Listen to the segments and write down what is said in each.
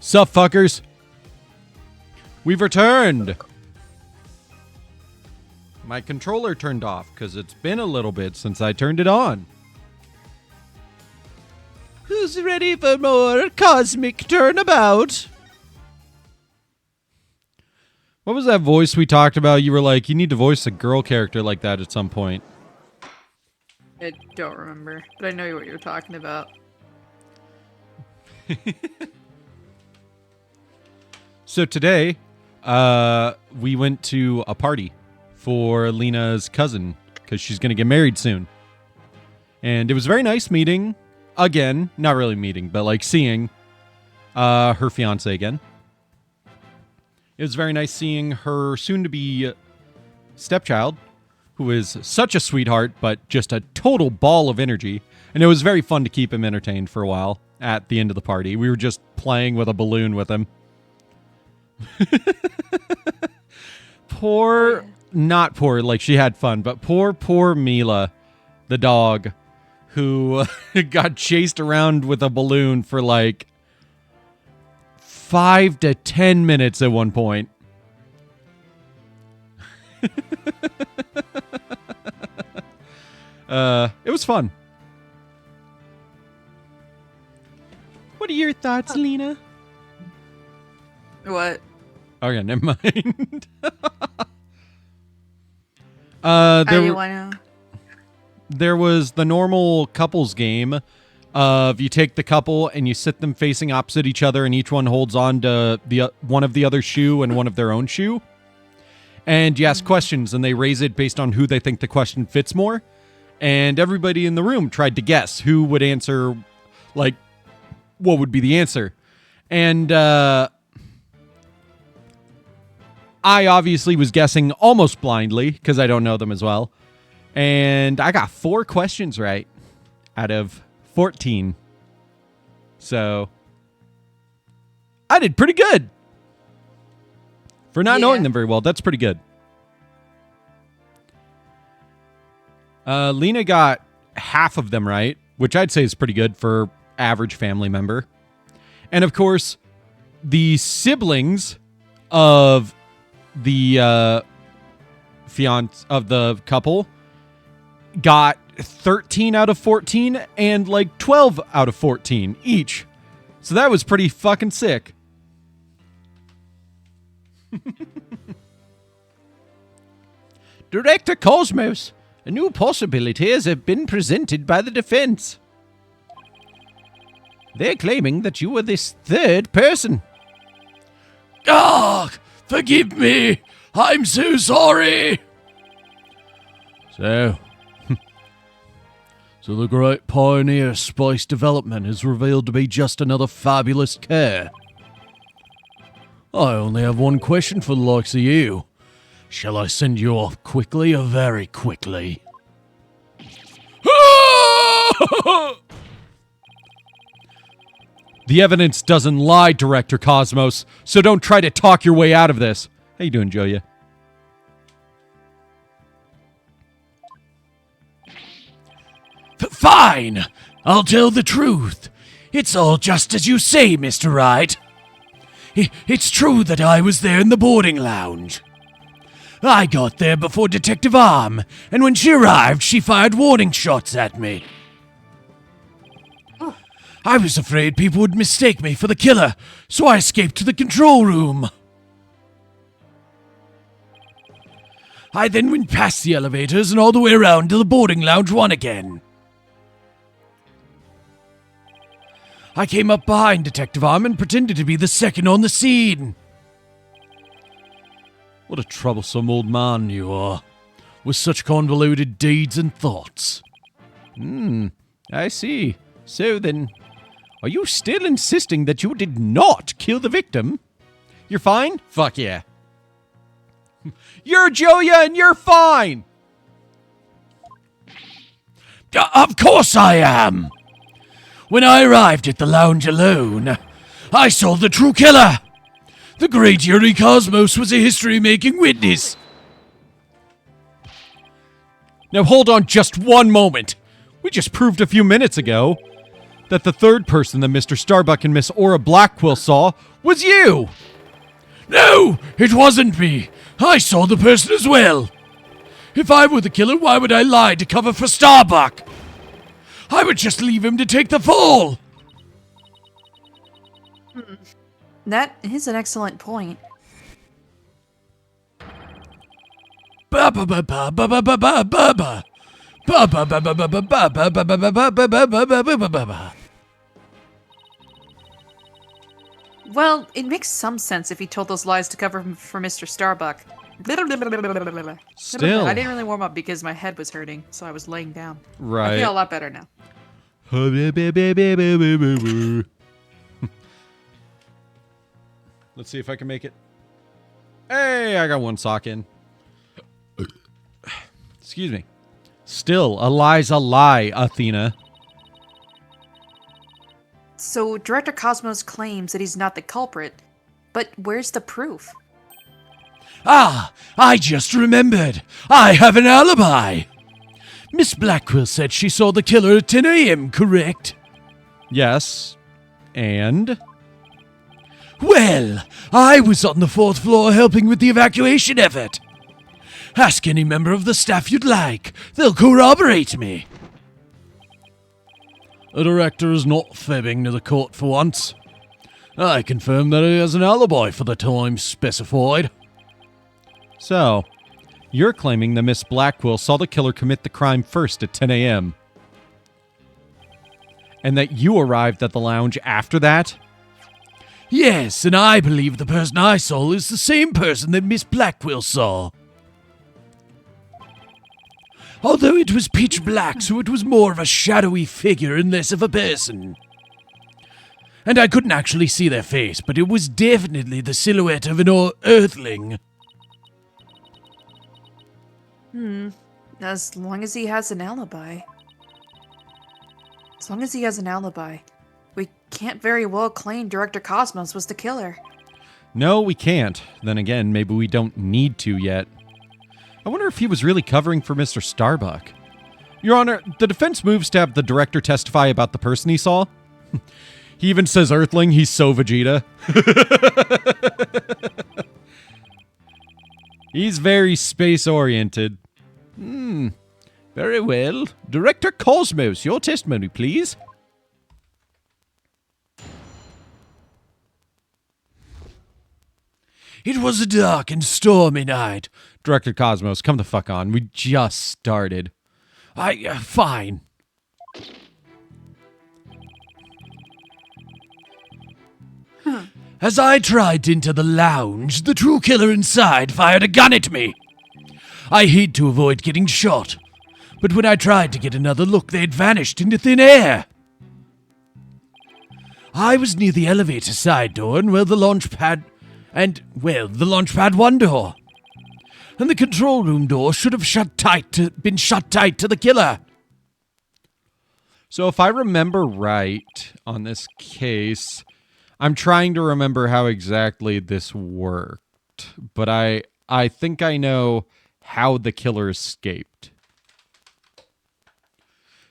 Sup, fuckers? We've returned. My controller turned off because it's been a little bit since I turned it on. Who's ready for more cosmic turnabout? What was that voice we talked about? You were like, you need to voice a girl character like that at some point. I don't remember, but I know what you're talking about. So today, we went to a party for Lena's cousin because she's going to get married soon. And it was very nice meeting, again, not really meeting, but like seeing her fiance again. It was very nice seeing her soon-to-be stepchild, who is such a sweetheart, but just a total ball of energy. And it was very fun to keep him entertained for a while at the end of the party. We were just playing with a balloon with him. Not poor, like she had fun, but poor Mila, the dog, who got chased around with a balloon for like 5 to 10 minutes at one point. It was fun. What are your thoughts, Lena? What? Okay, never mind. There was the normal couples game of you take the couple and you sit them facing opposite each other and each one holds on to one of the other shoe and one of their own shoe. And you ask questions and they raise it based on who they think the question fits more. And everybody in the room tried to guess who would answer, like, what would be the answer. And I obviously was guessing almost blindly because I don't know them as well. And I got 4 questions right out of 14. So I did pretty good. For not knowing them very well, that's pretty good. Lena got half of them right, which I'd say is pretty good for average family member. And of course, the siblings of the fiance of the couple got 13 out of 14 and like 12 out of 14 each. So that was pretty fucking sick. Director Cosmos, new possibilities have been presented by the defense. They're claiming that you were this third person. Ah, forgive me. I'm so sorry. So the great pioneer of space development is revealed to be just another fabulous care. I only have one question for the likes of you. Shall I send you off quickly or very quickly? The evidence doesn't lie, Director Cosmos, so don't try to talk your way out of this. How you doing, Joya? Fine! I'll tell the truth. It's all just as you say, Mr. Wright. It's true that I was there in the boarding lounge. I got there before Detective Arm, and when she arrived, she fired warning shots at me. I was afraid people would mistake me for the killer, so I escaped to the control room. I then went past the elevators and all the way around to the boarding lounge 1 again. I came up behind Detective Arm and pretended to be the second on the scene. What a troublesome old man you are, with such convoluted deeds and thoughts. I see. So then, are you still insisting that you did not kill the victim? You're fine? Fuck yeah. You're Joya and you're fine! Of course I am! When I arrived at the lounge alone, I saw the true killer! The great Yuri Cosmos was a history-making witness! Now hold on just one moment. We just proved a few minutes ago that the third person that Mr. Starbuck and Miss Aura Blackquill saw was you! No, it wasn't me. I saw the person as well. If I were the killer, why would I lie to cover for Starbuck? I would just leave him to take the fall. That is an excellent point. Ba ba ba ba ba ba ba ba ba ba. Ba ba ba ba ba ba ba ba ba ba ba ba ba ba ba ba ba. Well, it makes some sense if he told those lies to cover for Mr. Starbuck. Still. I didn't really warm up because my head was hurting, so I was laying down. Right. I feel a lot better now. Let's see if I can make it. Hey, I got one sock in. Excuse me. Still, a lie's a lie, Athena. So, Director Cosmos claims that he's not the culprit, but where's the proof? Ah, I just remembered. I have an alibi. Miss Blackquill said she saw the killer at 10 a.m., correct? Yes. And? Well, I was on the 4th floor helping with the evacuation effort. Ask any member of the staff you'd like. They'll corroborate me. The director is not fibbing to the court for once. I confirm that he has an alibi for the time specified. So, you're claiming that Miss Blackquill saw the killer commit the crime first at 10 a.m. and that you arrived at the lounge after that? Yes, and I believe the person I saw is the same person that Miss Blackquill saw. Although it was pitch black, so it was more of a shadowy figure and less of a person. And I couldn't actually see their face, but it was definitely the silhouette of an earthling. As long as he has an alibi. As long as he has an alibi. We can't very well claim Director Cosmos was the killer. No, we can't. Then again, maybe we don't need to yet. I wonder if he was really covering for Mr. Starbuck. Your Honor, the defense moves to have the director testify about the person he saw. He even says Earthling, he's so Vegeta. He's very space-oriented. Very well. Director Cosmos, your testimony, please. It was a dark and stormy night. Director Cosmos, come the fuck on. We just started. Fine. As I tried to enter the lounge, the true killer inside fired a gun at me. I hid to avoid getting shot, but when I tried to get another look, they had vanished into thin air. I was near the elevator side door and the launch pad 1 door. And the control room door should have been shut tight to the killer. So if I remember right on this case, I'm trying to remember how exactly this worked, but I think I know how the killer escaped.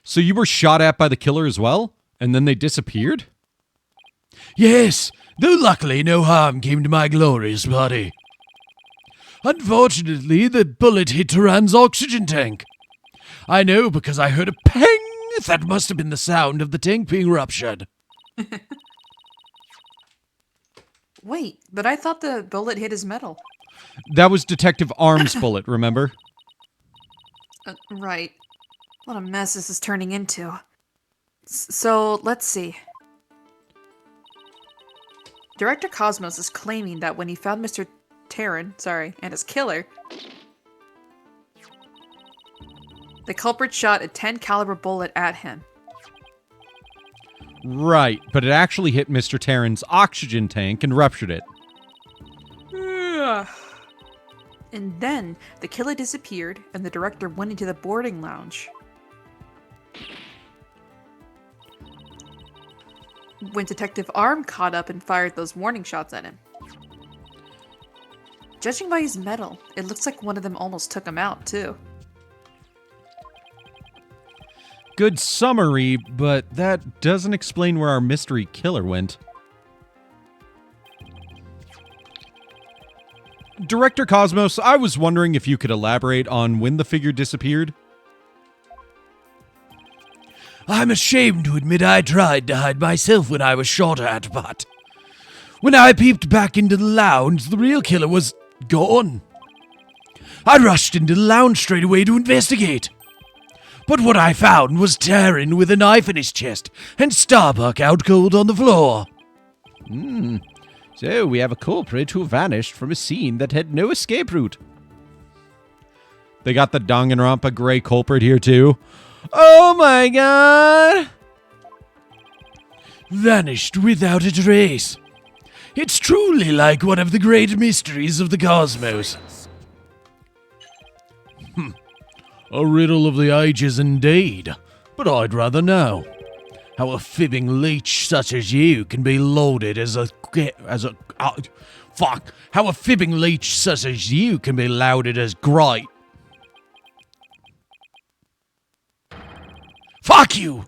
So you were shot at by the killer as well, and then they disappeared? Yes, though luckily no harm came to my glorious body. Unfortunately, the bullet hit Turan's oxygen tank. I know because I heard a pang. That must have been the sound of the tank being ruptured. Wait, but I thought the bullet hit his metal. That was Detective Arm's bullet, remember? Right. What a mess this is turning into. So, let's see. Director Cosmos is claiming that when he found Mr. Terran, and his killer, the culprit shot a 10 caliber bullet at him. Right, but it actually hit Mr. Terran's oxygen tank and ruptured it. And then, the killer disappeared, and the director went into the boarding lounge. When Detective Arm caught up and fired those warning shots at him. Judging by his medal, it looks like one of them almost took him out, too. good summary, but that doesn't explain where our mystery killer went. Director Cosmos, I was wondering if you could elaborate on when the figure disappeared. I'm ashamed to admit I tried to hide myself when I was shot at, but when I peeped back into the lounge, the real killer was gone. I rushed into the lounge straight away to investigate. But what I found was Taryn with a knife in his chest and Starbuck out cold on the floor. So we have a culprit who vanished from a scene that had no escape route. They got the Danganronpa gray culprit here too. Oh my god! Vanished without a trace. It's truly like one of the great mysteries of the cosmos. A riddle of the ages indeed, but I'd rather know how a fibbing leech such as you can be loaded how a fibbing leech such as you can be lauded as great. Fuck you!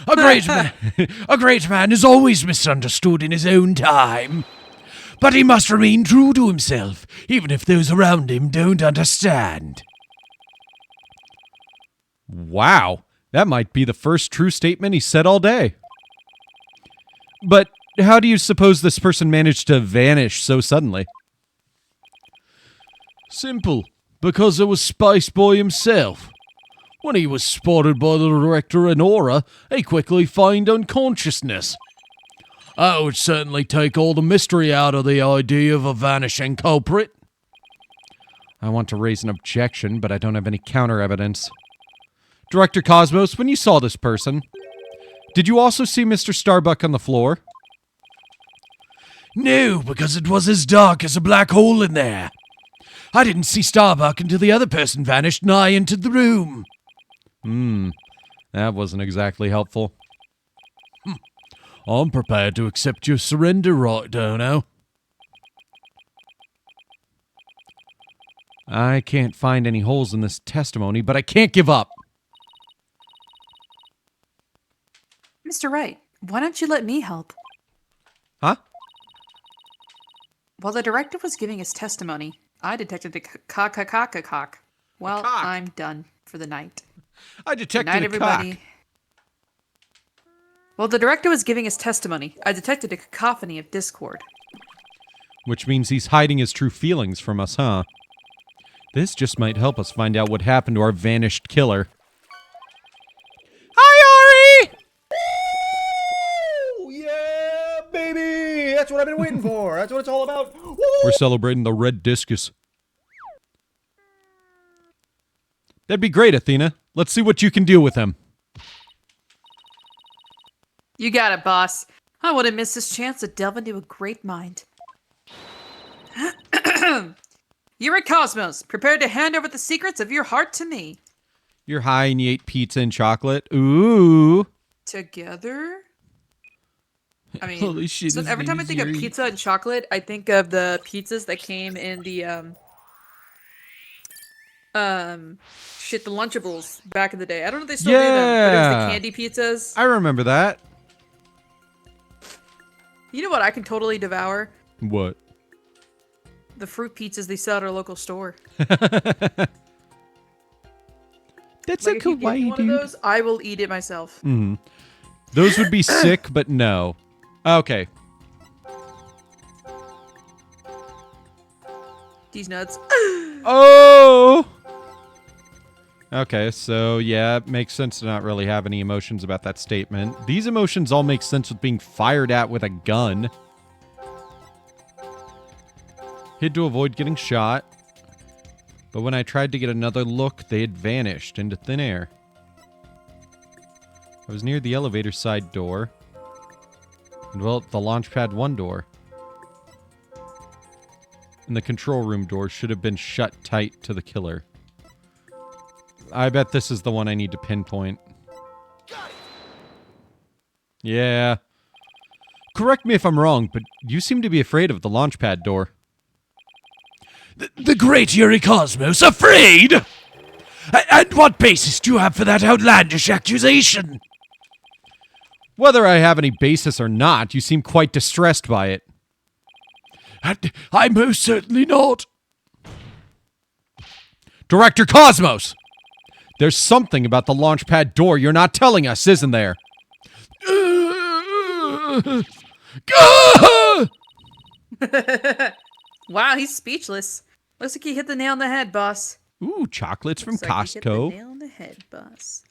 A great man is always misunderstood in his own time. But he must remain true to himself, even if those around him don't understand. Wow, that might be the first true statement he said all day. But how do you suppose this person managed to vanish so suddenly? Simple, because it was Space Boy himself. When he was spotted by the director and Aura, he quickly feigned unconsciousness. That would certainly take all the mystery out of the idea of a vanishing culprit. I want to raise an objection, but I don't have any counter evidence. Director Cosmos, when you saw this person, did you also see Mr. Starbuck on the floor? No, because it was as dark as a black hole in there. I didn't see Starbuck until the other person vanished and I entered the room. That wasn't exactly helpful. I'm prepared to accept your surrender, right, Dono? I can't find any holes in this testimony, but I can't give up. Mr. Wright, why don't you let me help? Huh? While the director was giving his testimony, I detected a cock. Well, I'm done for the night. I detected Good night, a everybody. cock. While the director was giving his testimony, I detected a cacophony of discord. Which means he's hiding his true feelings from us, huh? This just might help us find out what happened to our vanished killer. Hi, Ari! Ooh, yeah, baby! That's what I've been waiting for. That's what it's all about. Woo! We're celebrating the red discus. That'd be great, Athena. Let's see what you can do with him. You got it, boss. I wouldn't miss this chance to delve into a great mind. You're at Cosmos, prepared to hand over the secrets of your heart to me. You're high and you ate pizza and chocolate. Ooh. Together? I mean, Holy shit, so his every time I name's think of Yuri. pizza and chocolate, I think of the pizzas that came in the, the Lunchables back in the day. I don't know if they still do them, but it was Yeah. the candy pizzas. I remember that. You know what I can totally devour? What? The fruit pizzas they sell at our local store. That's Like, a if you give me kawaii, one of dude. those, I will eat it myself. Those would be sick, but no. Okay. These nuts. Oh! Okay, so yeah, it makes sense to not really have any emotions about that statement. These emotions all make sense with being fired at with a gun. Hid to avoid getting shot. But when I tried to get another look, they had vanished into thin air. I was near the elevator side door. And well, the Launchpad 1 door. And the control room door should have been shut tight to the killer. I bet this is the one I need to pinpoint. Yeah. Correct me if I'm wrong, but you seem to be afraid of the Launchpad door. The great Yuri Cosmos, afraid? And what basis do you have for that outlandish accusation? Whether I have any basis or not, you seem quite distressed by it. I'm most certainly not. Director Cosmos! There's something about the launch pad door you're not telling us, isn't there? Wow, he's speechless. Looks like he hit the nail on the head, boss. Ooh, chocolates from Looks like he hit the Costco. nail on the head, boss.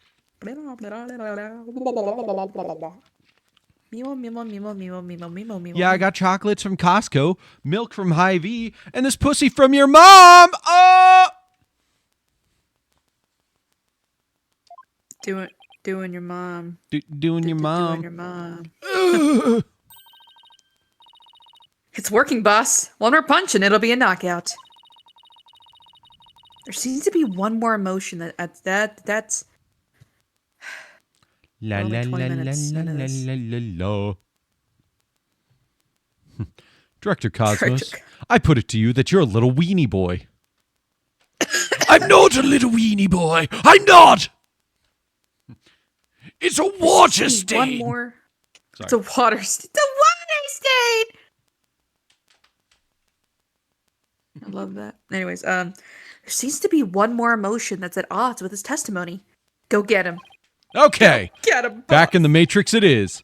Yeah, I got chocolates from Costco, milk from Hy-Vee, and this pussy from your mom! Oh! Doing your mom. Doing your mom. Doing your mom. It's working, boss. One more punch and it'll be a knockout. There seems to be one more emotion that's La We're la only 20 la la minutes la into la this. la la. Director Cosmos, Director- I put it to you that you're a little weenie boy. I'm not a little weenie boy. I'm not. It's a water Just need one stain. more. Sorry. It's a water stain. It's a water stain. I love that. Anyways, there seems to be one more emotion that's at odds with his testimony. Go get him. Okay, Get him. back in the Matrix it is.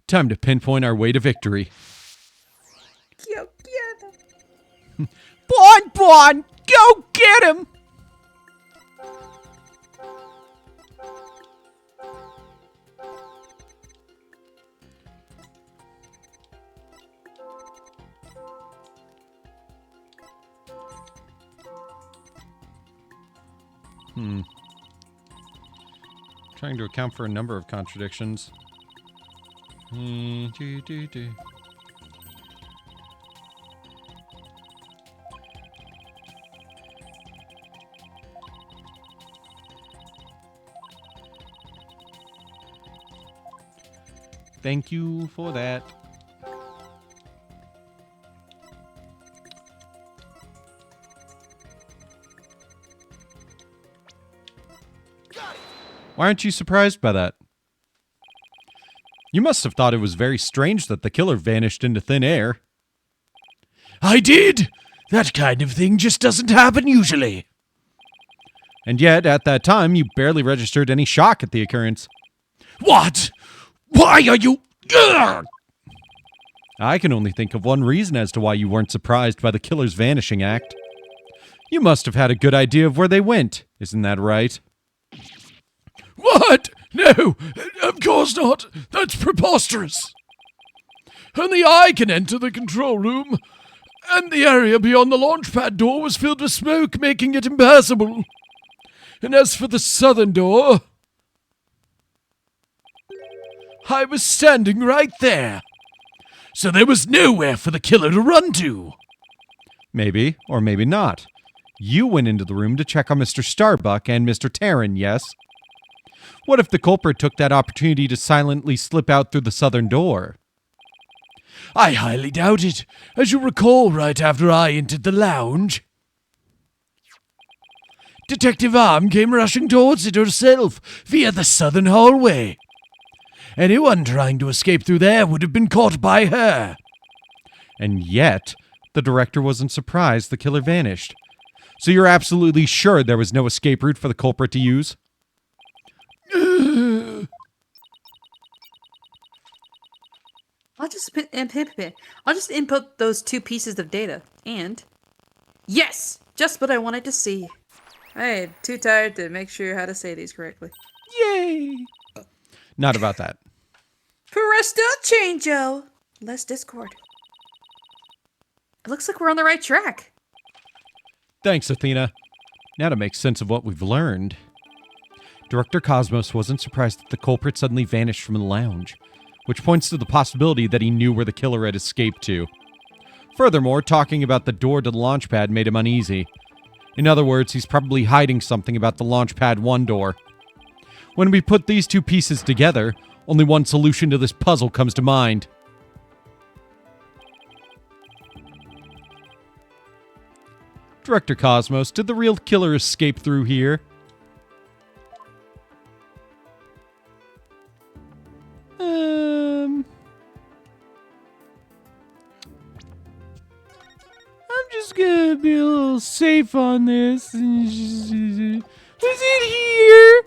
Time to pinpoint our way to victory. Go get him. Bon, go get him! Trying to account for a number of contradictions. Thank you for that. Why aren't you surprised by that? You must have thought it was very strange that the killer vanished into thin air. I did. That kind of thing just doesn't happen usually. And yet, at that time, you barely registered any shock at the occurrence. What? Why are you... Ugh! I can only think of one reason as to why you weren't surprised by the killer's vanishing act. You must have had a good idea of where they went, isn't that right? What? No, of course not. That's preposterous. Only I can enter the control room, and the area beyond the launch pad door was filled with smoke, making it impassable. And as for the southern door, I was standing right there. So there was nowhere for the killer to run to. Maybe, or maybe not. You went into the room to check on Mr. Starbuck and Mr. Taryn, yes? What if the culprit took that opportunity to silently slip out through the southern door? I highly doubt it. As you recall, right after I entered the lounge, Detective Arm came rushing towards it herself via the southern hallway. Anyone trying to escape through there would have been caught by her. And yet, the director wasn't surprised the killer vanished. So you're absolutely sure there was no escape route for the culprit to use? I'll just input those two pieces of data. And yes, just what I wanted to see. I'm too tired to make sure how to say these correctly. Yay! Not about that. Presto changeo. Less Discord. It looks like we're on the right track. Thanks, Athena. Now to make sense of what we've learned. Director Cosmos wasn't surprised that the culprit suddenly vanished from the lounge, which points to the possibility that he knew where the killer had escaped to. Furthermore, talking about the door to the launch pad made him uneasy. In other words, he's probably hiding something about the launch pad 1 door. When we put these two pieces together, only one solution to this puzzle comes to mind. Director Cosmos, did the real killer escape through here? just gonna be a little safe on this. Was it here?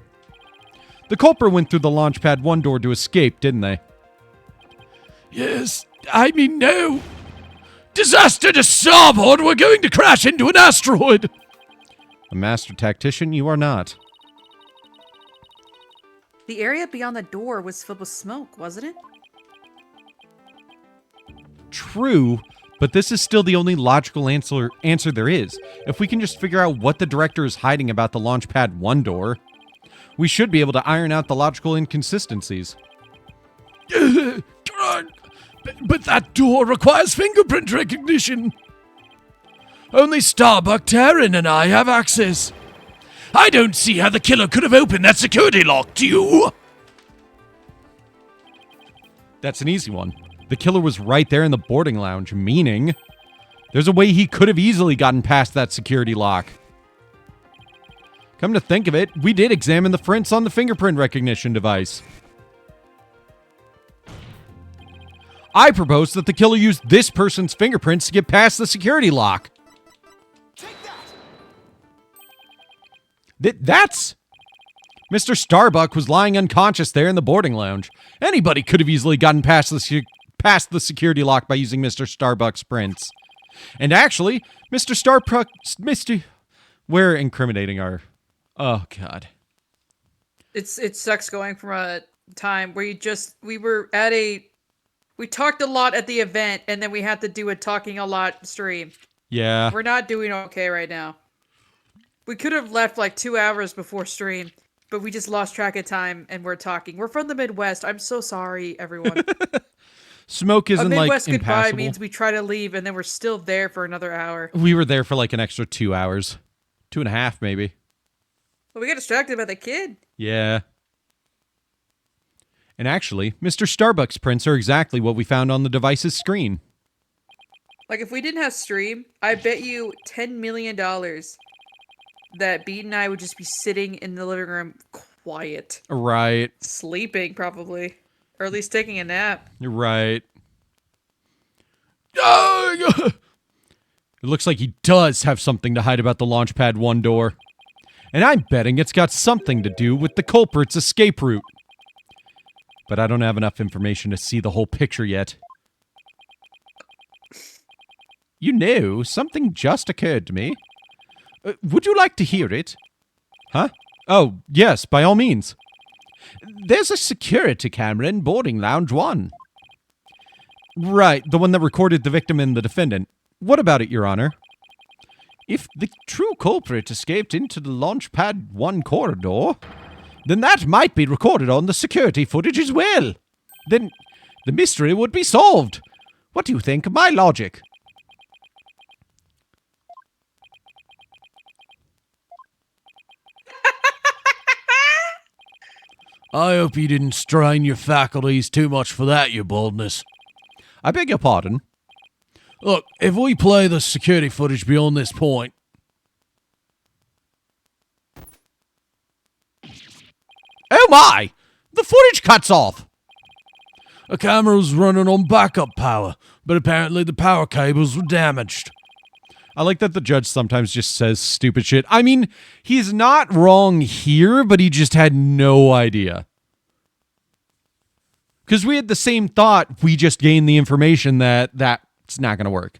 The culprit went through the launch pad 1 door to escape, didn't they? Yes, I mean, no. Disaster to starboard! We're going to crash into an asteroid! A master tactician, you are not. The area beyond the door was filled with smoke, wasn't it? True, but this is still the only logical answer there is. If we can just figure out what the director is hiding about the launch pad 1 door, we should be able to iron out the logical inconsistencies. But that door requires fingerprint recognition. Only Starbuck, Taryn, and I have access. I don't see how the killer could have opened that security lock, do you? That's an easy one. The killer was right there in the boarding lounge, meaning there's a way he could have easily gotten past that security lock. Come to think of it, we did examine the prints on the fingerprint recognition device. I propose that the killer used this person's fingerprints to get past the security lock. Take that! That's... Mr. Starbuck was lying unconscious there in the boarding lounge. Anybody could have easily gotten past the security lock by using Mr. Starbuck's prints. And actually, we're incriminating our... Oh, God. It sucks going from a time where we talked a lot at the event, and then we had to do a talking a lot stream. Yeah. We're not doing okay right now. We could have left like 2 hours before stream, but we just lost track of time, and we're talking. We're from the Midwest. I'm so sorry, everyone. Smoke isn't like Midwest goodbye impassable. means we try to leave, and then we're still there for another hour. We were there for like an extra 2 hours. 2.5 maybe. Well, we got distracted by the kid. Yeah. And actually, Mr. Starbuck's prints are exactly what we found on the device's screen. Like, if we didn't have stream, I bet you $10 million that Beat and I would just be sitting in the living room quiet. Right. Sleeping, probably. Or at least taking a nap. You're right. It looks like he does have something to hide about the Launchpad 1 door. And I'm betting it's got something to do with the culprit's escape route. But I don't have enough information to see the whole picture yet. You know, something just occurred to me. Would you like to hear it? Huh? Oh, yes, by all means. There's a security camera in boarding lounge 1. Right, the one that recorded the victim and the defendant. What about it, Your Honor? If the true culprit escaped into the Launchpad 1 corridor, then that might be recorded on the security footage as well. Then the mystery would be solved. What do you think of my logic? I hope you didn't strain your faculties too much for that, your boldness. I beg your pardon? Look, if we play the security footage beyond this point... Oh my! The footage cuts off! A camera was running on backup power, but apparently the power cables were damaged. I like that the judge sometimes just says stupid shit. I mean, he's not wrong here, but he just had no idea. Because we had the same thought, we just gained the information that that's not going to work.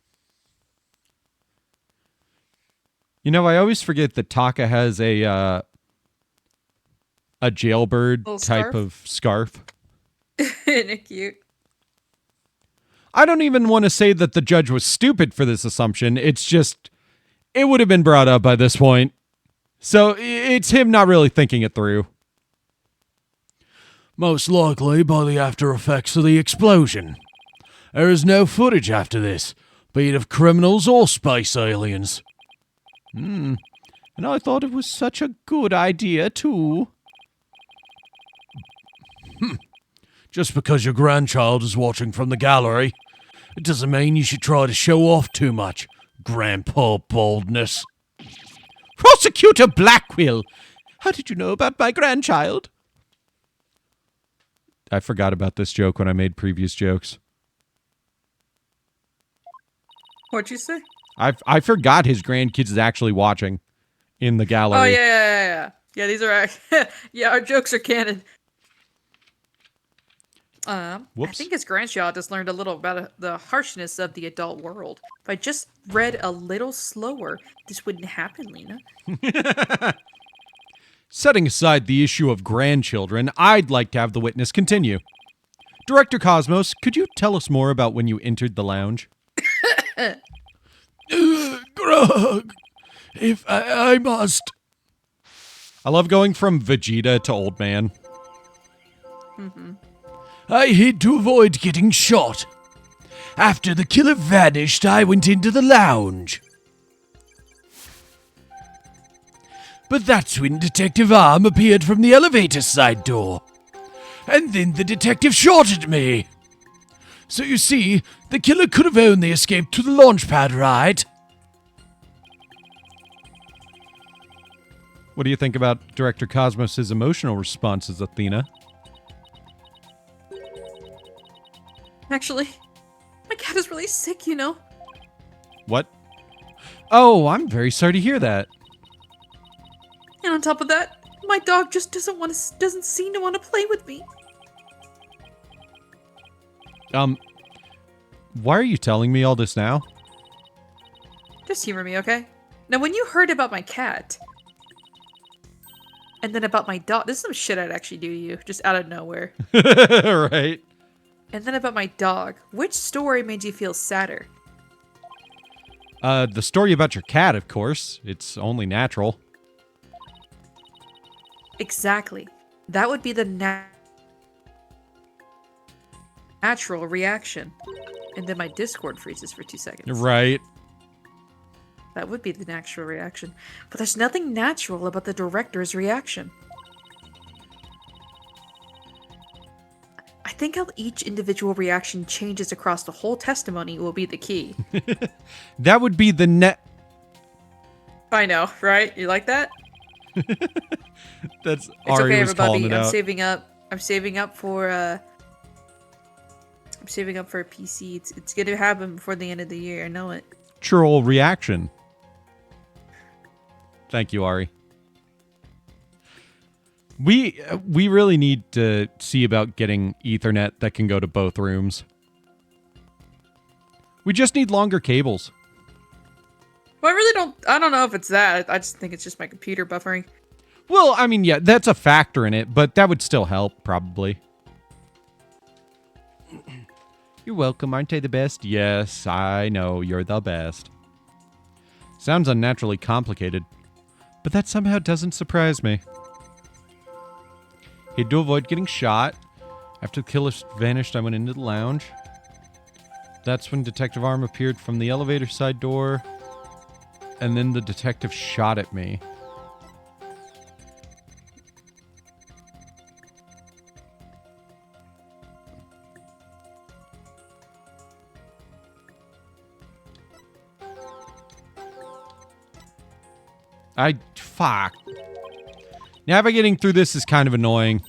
You know, I always forget that Taka has a jailbird Little type scarf? of scarf. Isn't it cute? I don't even want to say that the judge was stupid for this assumption. It's just, it would have been brought up by this point. So it's him not really thinking it through. Most likely by the after effects of the explosion. There is no footage after this, be it of criminals or space aliens. And I thought it was such a good idea, too. Just because your grandchild is watching from the gallery, it doesn't mean you should try to show off too much, Grandpa Boldness. Prosecutor Blackquill! How did you know about my grandchild? I forgot about this joke when I made previous jokes. What'd you say? I forgot his grandkids is actually watching in the gallery. Oh yeah. Yeah, these are yeah, our jokes are canon. I Whoops. think his grandchild just learned a little about the harshness of the adult world. If I just read a little slower, this wouldn't happen, Lena. Setting aside the issue of grandchildren, I'd like to have the witness continue. Director Cosmos, could you tell us more about when you entered the lounge? Grog, if I must. I love going from Vegeta to old man. I hid to avoid getting shot. After the killer vanished, I went into the lounge. But that's when Detective Arm appeared from the elevator side door. And then the detective shot at me. So you see, the killer could have only escaped to the launch pad, right? What do you think about Director Cosmos' emotional responses, Athena? Actually, my cat is really sick, you know. What? Oh, I'm very sorry to hear that. And on top of that, my dog just doesn't seem to want to play with me. Why are you telling me all this now? Just humor me, okay? Now, when you heard about my cat, and then about my dog, this is some shit I'd actually do to you, just out of nowhere. Right. And then about my dog, which story made you feel sadder? The story about your cat, of course. It's only natural. Exactly. That would be the natural reaction. And then my Discord freezes for 2 seconds. Right. That would be the natural reaction. But there's nothing natural about the director's reaction. I think how each individual reaction changes across the whole testimony will be the key. That would be the net. I know, right? You like that? That's It's Ari okay, was calling everybody. it I'm out. saving up for a PC. It's gonna happen before the end of the year. I know it. Natural reaction. Thank you, Ari. We really need to see about getting Ethernet that can go to both rooms. We just need longer cables. Well, I don't know if it's that. I just think it's just my computer buffering. Well, I mean, yeah, that's a factor in it, but that would still help, probably. You're welcome, aren't I the best? Yes, I know, you're the best. Sounds unnaturally complicated, but that somehow doesn't surprise me. Hid to avoid getting shot. After the killer vanished, I went into the lounge. That's when Detective Arm appeared from the elevator side door. And then the detective shot at me. Fuck. Navigating through this is kind of annoying.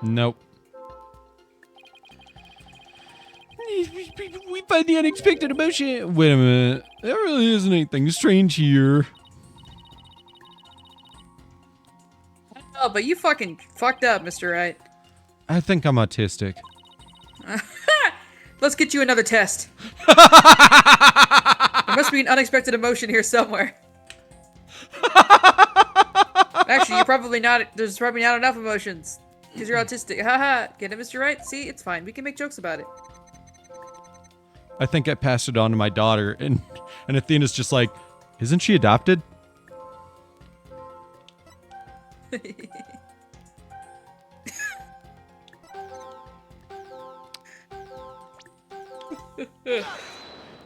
Nope. We find the unexpected emotion. Wait a minute. There really isn't anything strange here. Oh, but you fucking fucked up, Mr. Wright. I think I'm autistic. Let's get you another test. There must be an unexpected emotion here somewhere. Actually, you're probably not. There's probably not enough emotions because you're autistic. Haha. Get it, Mr. Wright? See, it's fine. We can make jokes about it. I think I passed it on to my daughter, and Athena's just like, isn't she adopted?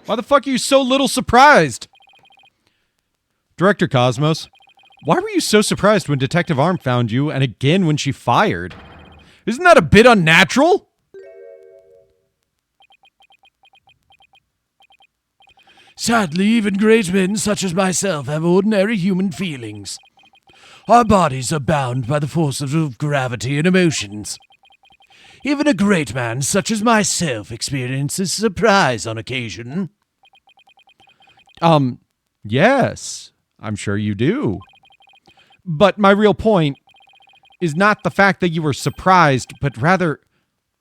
Why the fuck are you so little surprised? Director Cosmos, why were you so surprised when Detective Arm found you and again when she fired? Isn't that a bit unnatural? Sadly, even great men such as myself have ordinary human feelings. Our bodies are bound by the forces of gravity and emotions. Even a great man such as myself experiences surprise on occasion. Yes, I'm sure you do. But my real point is not the fact that you were surprised, but rather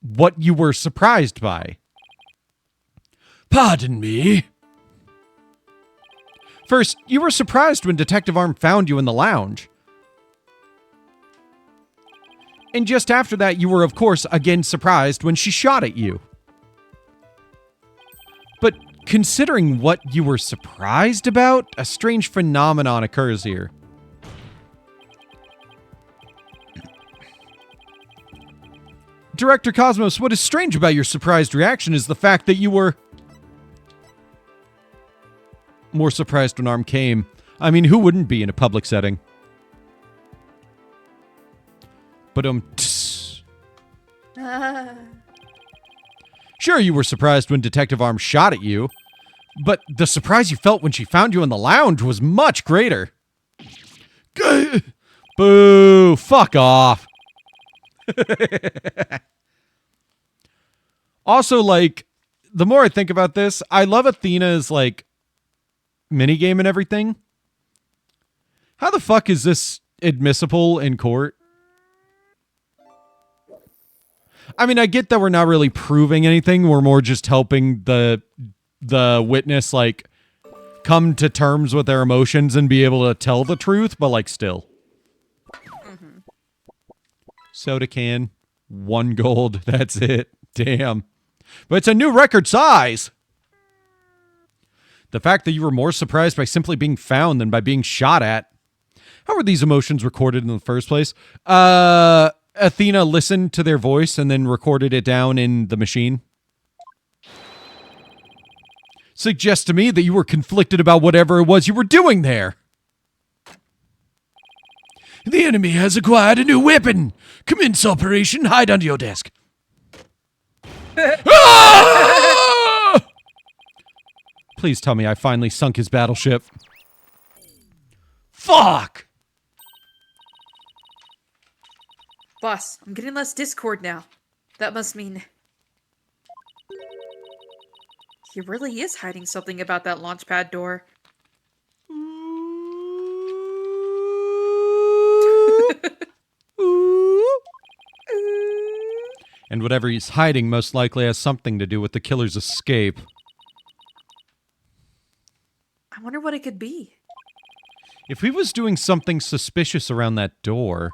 what you were surprised by. Pardon me? First, you were surprised when Detective Arm found you in the lounge. And just after that, you were, of course, again surprised when she shot at you. But considering what you were surprised about, a strange phenomenon occurs here. Director Cosmos, what is strange about your surprised reaction is the fact that you were more surprised when Arm came. I mean, who wouldn't be in a public setting? But Sure, you were surprised when Detective Arm shot at you, but the surprise you felt when she found you in the lounge was much greater. Boo! Fuck off. Also, like, the more I think about this, I love Athena's, like, minigame and everything. How the fuck is this admissible in court? I mean, I get that we're not really proving anything. We're more just helping the witness, like, come to terms with their emotions and be able to tell the truth, but, like, still. Mm-hmm. Soda can, 1 gold, that's it. Damn. But it's a new record size! The fact that you were more surprised by simply being found than by being shot at. How were these emotions recorded in the first place? Athena listened to their voice and then recorded it down in the machine. Suggests to me that you were conflicted about whatever it was you were doing there. The enemy has acquired a new weapon. Commence operation. Hide under your desk. Ah! Please tell me I finally sunk his battleship. Fuck! Boss, I'm getting less Discord now. That must mean... he really is hiding something about that launchpad door. And whatever he's hiding most likely has something to do with the killer's escape. I wonder what it could be. If he was doing something suspicious around that door,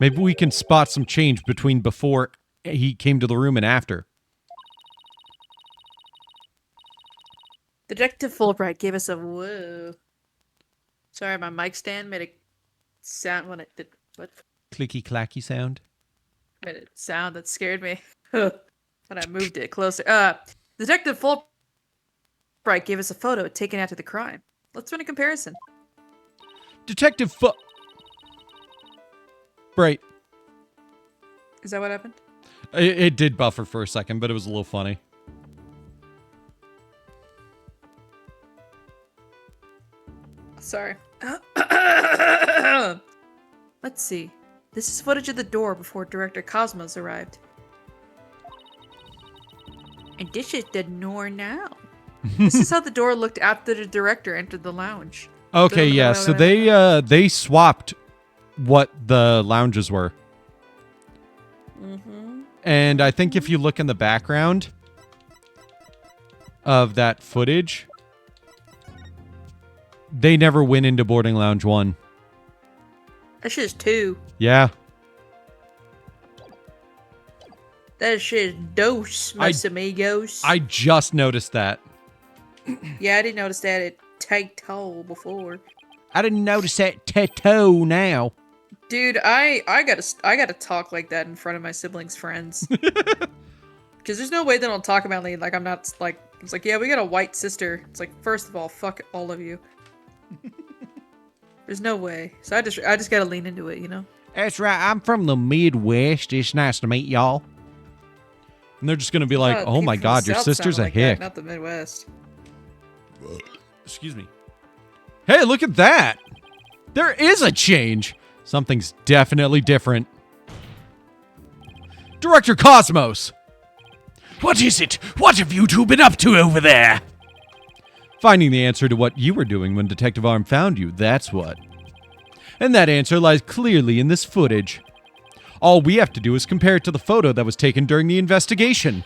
maybe we can spot some change between before he came to the room and after. Detective Fulbright gave us a whoa. Sorry, my mic stand made a sound when it did what? Clicky clacky sound. Made a sound that scared me. When I moved it closer. Detective Fulbright gave us a photo taken after the crime. Let's run a comparison. Detective Right. Is that what happened? It did buffer for a second, but it was a little funny. Sorry. Let's see. This is footage of the door before Director Cosmos arrived. And this is the door now. This is how the door looked after the director entered the lounge. Okay, yeah, so they swapped what the lounges were. Mm-hmm. And I think if you look in the background of that footage, they never went into Boarding Lounge 1. That shit is 2. Yeah. That shit is dos, mis amigos. I just noticed that. Yeah, I didn't notice that at tattoo before. I didn't notice that tattoo now. Dude, I gotta talk like that in front of my siblings' friends. Because there's no way they don't talk about me like I'm not like it's like, yeah, we got a white sister. It's like, first of all, fuck all of you. There's no way. So I just gotta lean into it, you know? That's right, I'm from the Midwest. It's nice to meet y'all. And they're just gonna be like, oh my god, your sister's a hick. Not the Midwest. Excuse me. Hey, look at that! There is a change! Something's definitely different. Director Cosmos! What is it? What have you two been up to over there? Finding the answer to what you were doing when Detective Arm found you, that's what. And that answer lies clearly in this footage. All we have to do is compare it to the photo that was taken during the investigation.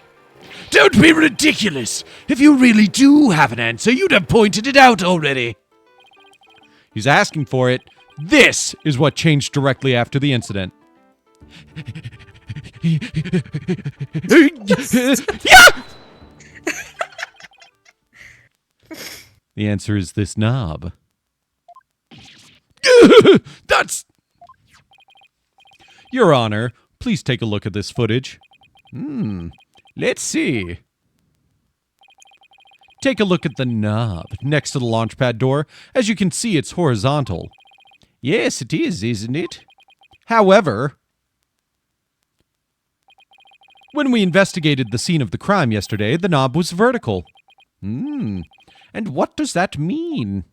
Don't be ridiculous! If you really do have an answer, you'd have pointed it out already. He's asking for it. This is what changed directly after the incident. Yeah! The answer is this knob. That's... Your Honor, please take a look at this footage. Let's see. Take a look at the knob next to the launch pad door. As you can see, it's horizontal. Yes, it is, isn't it? However, when we investigated the scene of the crime yesterday, the knob was vertical. And what does that mean?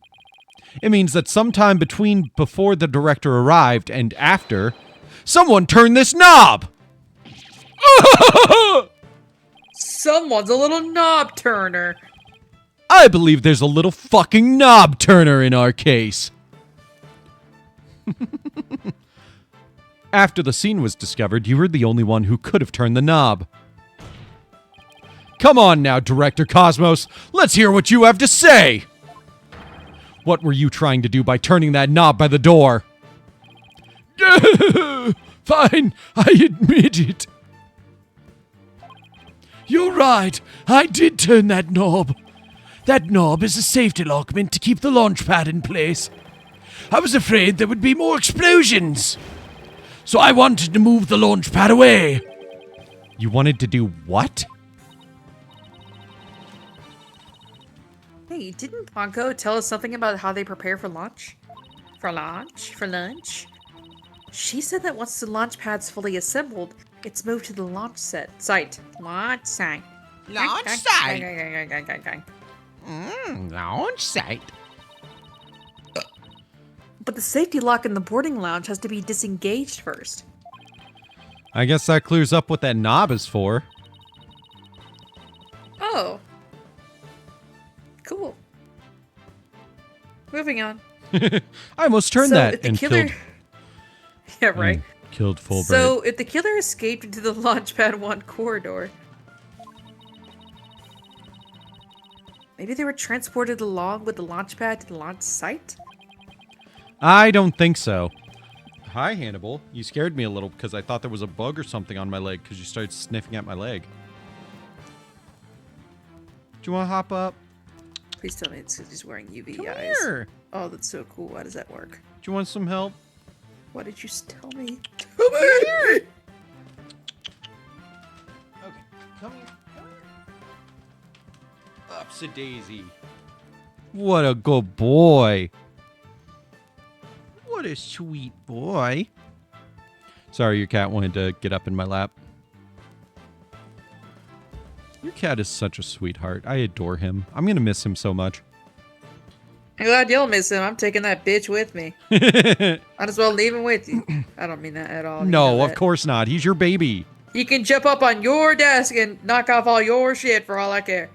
It means that sometime before the director arrived and after, someone turned this knob! Someone's a little knob turner. I believe there's a little fucking knob turner in our case. After the scene was discovered, you were the only one who could have turned the knob. Come on now, Director Cosmos. Let's hear what you have to say. What were you trying to do by turning that knob by the door? Fine, I admit it. You're right, I did turn that knob. That knob is a safety lock meant to keep the launch pad in place. I was afraid there would be more explosions. So I wanted to move the launch pad away. You wanted to do what? Hey, didn't Ponko tell us something about how they prepare for launch? For lunch? She said that once the launch pad's fully assembled, it's moved to the launch site. Launch site. Launch site. But the safety lock in the boarding lounge has to be disengaged first. I guess that clears up what that knob is for. Oh. Cool. Moving on. I almost turned So that if the and killer... killed. Yeah, right. Killed Fulbright. So if the killer escaped into the Launchpad 1 corridor, maybe they were transported along with the Launchpad to the launch site? I don't think so. Hi, Hannibal. You scared me a little because I thought there was a bug or something on my leg because you started sniffing at my leg. Do you want to hop up? Please tell me it's because he's wearing UV Come eyes. here. Oh, that's so cool. How does that work? Do you want some help? What did you tell me? Come here. Okay, come here. Upsa daisy. What a good boy. What a sweet boy. Sorry, your cat wanted to get up in my lap. Your cat is such a sweetheart. I adore him. I'm going to miss him so much. I'm glad you'll miss him. I'm taking that bitch with me. Might as well leave him with you. I don't mean that at all. You No, know of that. course not. He's your baby. He can jump up on your desk and knock off all your shit for all I care.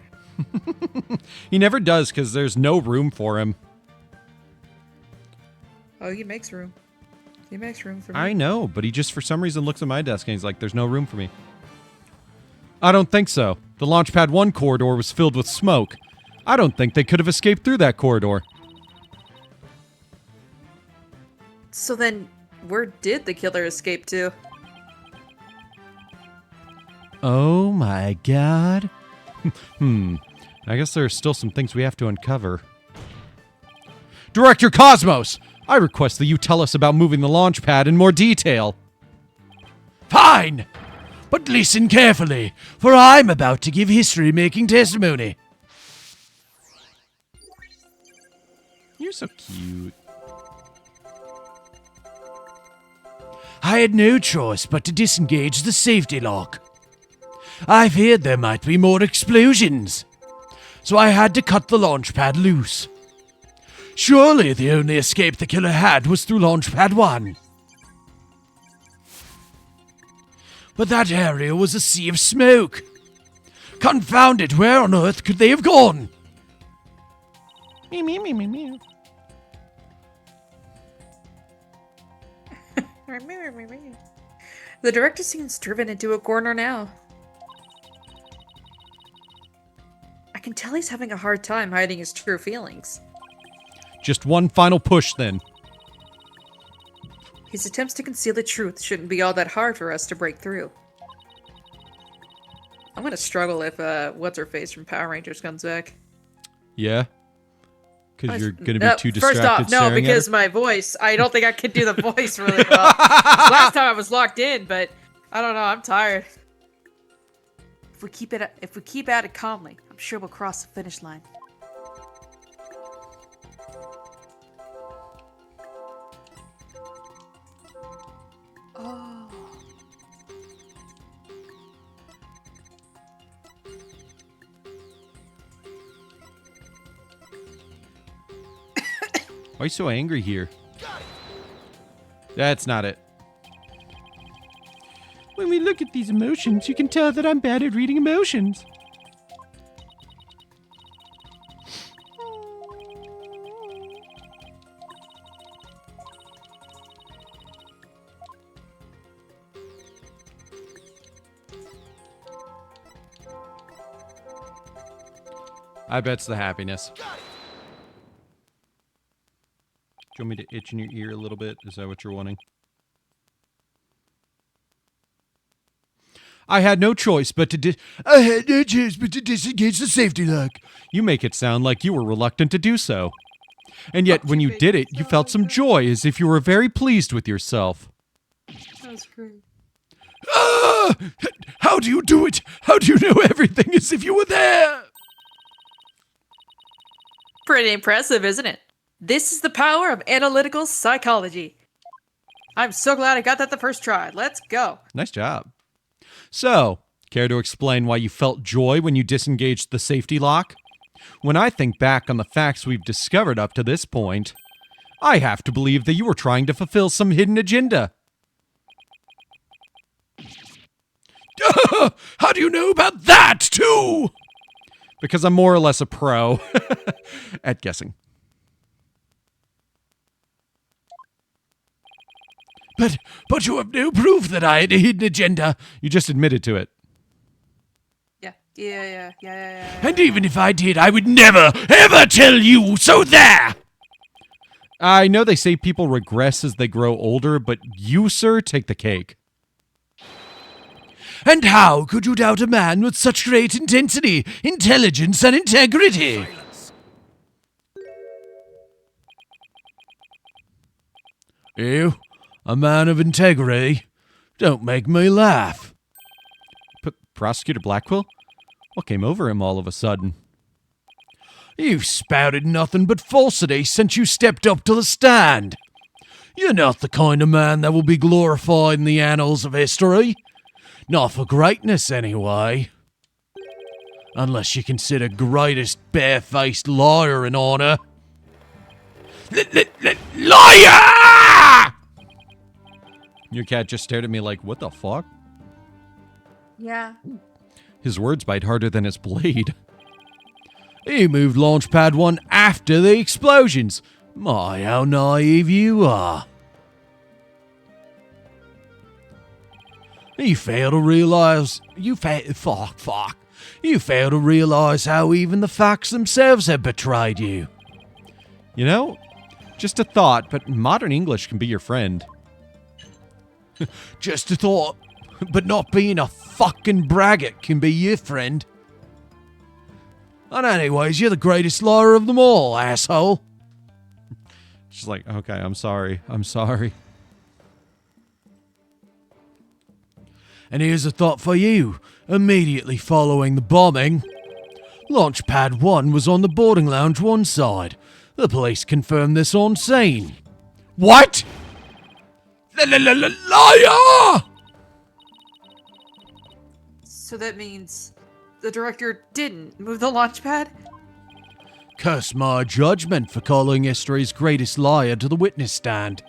He never does because there's no room for him. Oh, he makes room. He makes room for me. I know, but he just for some reason looks at my desk and he's like, there's no room for me. I don't think so. The Launchpad 1 corridor was filled with smoke. I don't think they could have escaped through that corridor. So then, where did the killer escape to? Oh my god. I guess there are still some things we have to uncover. Director Cosmos! I request that you tell us about moving the launch pad in more detail. Fine! But listen carefully, for I'm about to give history-making testimony. You're so cute. I had no choice but to disengage the safety lock. I feared there might be more explosions. so I had to cut the launch pad loose. Surely the only escape the killer had was through launch pad 1. But that area was a sea of smoke. Confound it, where on earth could they have gone? Me, me, me, me, me. The director seems driven into a corner now. I can tell he's having a hard time hiding his true feelings. Just one final push, then. His attempts to conceal the truth shouldn't be all that hard for us to break through. I'm gonna struggle if what's-her-face from Power Rangers comes back. Yeah? Because you're going to be too distracted First off, no, staring at because her? my voice, I don't think I could do the voice really well. Last time I was locked in, but I don't know, I'm tired. If we keep at it calmly, I'm sure we'll cross the finish line. Oh. Why are you so angry here? That's not it. When we look at these emotions, you can tell that I'm bad at reading emotions. I bet it's the happiness. Do you want me to itch in your ear a little bit? Is that what you're wanting? I had no choice but to disengage the safety lock. You make it sound like you were reluctant to do so. And yet, when you did it, you felt some joy, as if you were very pleased with yourself. That was great. Ah! How do you do it? How do you know everything as if you were there? Pretty impressive, isn't it? This is the power of analytical psychology. I'm so glad I got that the first try. Let's go. Nice job. So, care to explain why you felt joy when you disengaged the safety lock? When I think back on the facts we've discovered up to this point, I have to believe that you were trying to fulfill some hidden agenda. How do you know about that, too? Because I'm more or less a pro at guessing. But you have no proof that I had a hidden agenda. You just admitted to it. Yeah. And even if I did, I would never, ever tell you, so there! I know they say people regress as they grow older, but you, sir, take the cake. And how could you doubt a man with such great intensity, intelligence, and integrity? You, a man of integrity, don't make me laugh. Prosecutor Blackquill? What came over him all of a sudden? You've spouted nothing but falsity since you stepped up to the stand. You're not the kind of man that will be glorified in the annals of history. Not for greatness, anyway. Unless you consider greatest bare-faced liar in honor. Liar! Your cat just stared at me like, what the fuck? Yeah. His words bite harder than his blade. You moved Launchpad 1 after the explosions. My, how naive you are. You fail to realize... You fail to realize how even the facts themselves have betrayed you. You know, just a thought, but modern English can be your friend. Just a thought, but not being a fucking braggart can be your friend. And anyways, you're the greatest liar of them all, asshole. She's like, okay, I'm sorry. And here's a thought for you. Immediately following the bombing, Launchpad 1 was on the boarding lounge one side. The police confirmed this on scene. What? Liar! So that means the director didn't move the launch pad? Curse my judgment for calling history's greatest liar to the witness stand.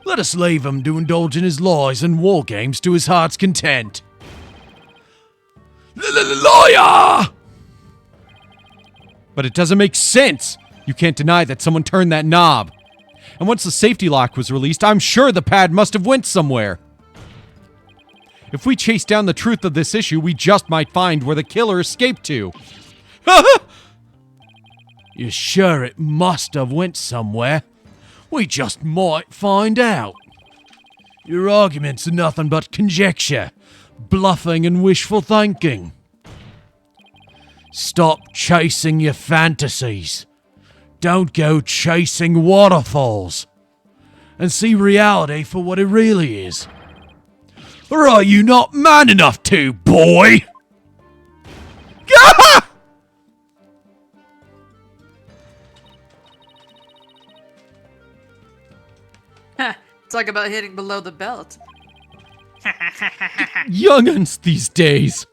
Let us leave him to indulge in his lies and war games to his heart's content. Lawyer! But it doesn't make sense. You can't deny that someone turned that knob. And once the safety lock was released, I'm sure the pad must have went somewhere. If we chase down the truth of this issue, we just might find where the killer escaped to. You're sure it must have went somewhere? We just might find out. Your arguments are nothing but conjecture, bluffing and wishful thinking. Stop chasing your fantasies. Don't go chasing waterfalls. And see reality for what it really is. Or are you not man enough to, boy? Talk about hitting below the belt. Young'uns these days.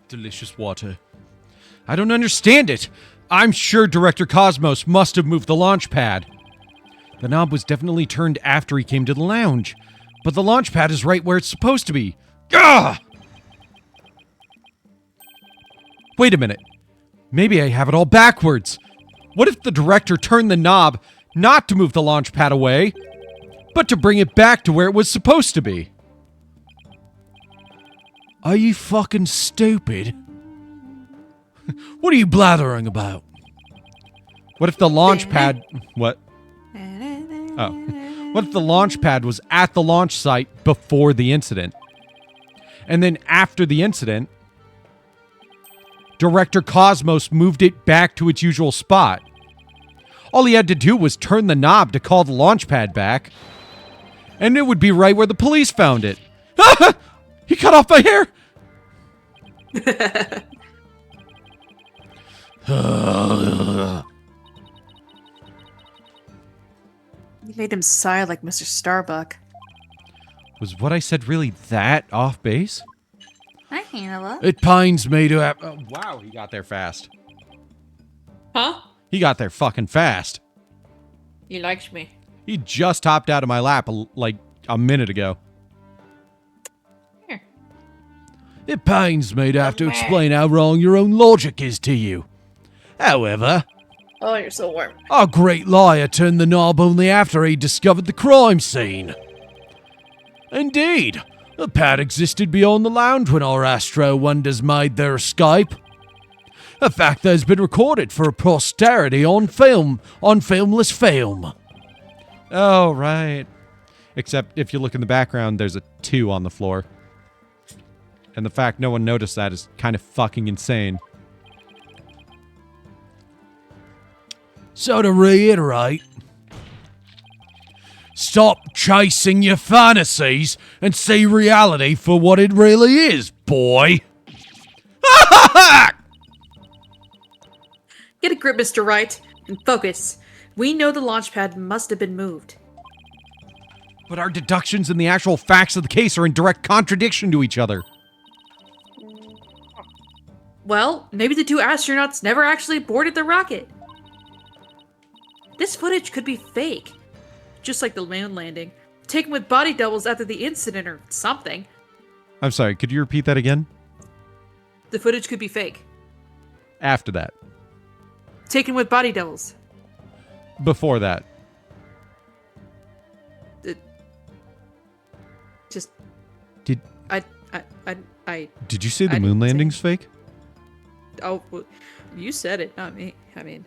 Delicious water. I don't understand it. I'm sure Director Cosmos must have moved the launch pad. The knob was definitely turned after he came to the lounge, but the launch pad is right where it's supposed to be. Gah! Wait a minute. Maybe I have it all backwards. What if the director turned the knob not to move the launch pad away, but to bring it back to where it was supposed to be? Are you fucking stupid? What are you blathering about? What if the launch pad... What? Oh. What if the launch pad was at the launch site before the incident? And then after the incident, Director Cosmos moved it back to its usual spot. All he had to do was turn the knob to call the launch pad back, and it would be right where the police found it. Ah! He cut off my hair! You made him sigh like Mr. Starbuck. Was what I said really that off base? Hi, Hannah. It pains me to have... Oh, wow, he got there fast. Huh? He got there fucking fast. He likes me. He just hopped out of my lap like a minute ago. Here. It pains me to have to explain how wrong your own logic is to you. However, Oh, you're so warm. our great liar turned the knob only after he discovered the crime scene. Indeed, the pad existed beyond the lounge when our Astro Wonders made their escape. A fact that has been recorded for posterity on film, on filmless film. Oh, right. Except if you look in the background, there's a 2 on the floor. And the fact no one noticed that is kind of fucking insane. So to reiterate, stop chasing your fantasies and see reality for what it really is, boy. Get a grip, Mr. Wright, and focus. We know the launch pad must have been moved. But our deductions and the actual facts of the case are in direct contradiction to each other. Well, maybe the 2 astronauts never actually boarded the rocket. This footage could be fake. Just like the moon landing. Taken with body doubles after the incident or something. I'm sorry, could you repeat that again? The footage could be fake. After that. Taken with body doubles. Before that. Just... Did Did you say I the didn't moon say- landing's fake? Oh, well, you said it, not me. I mean...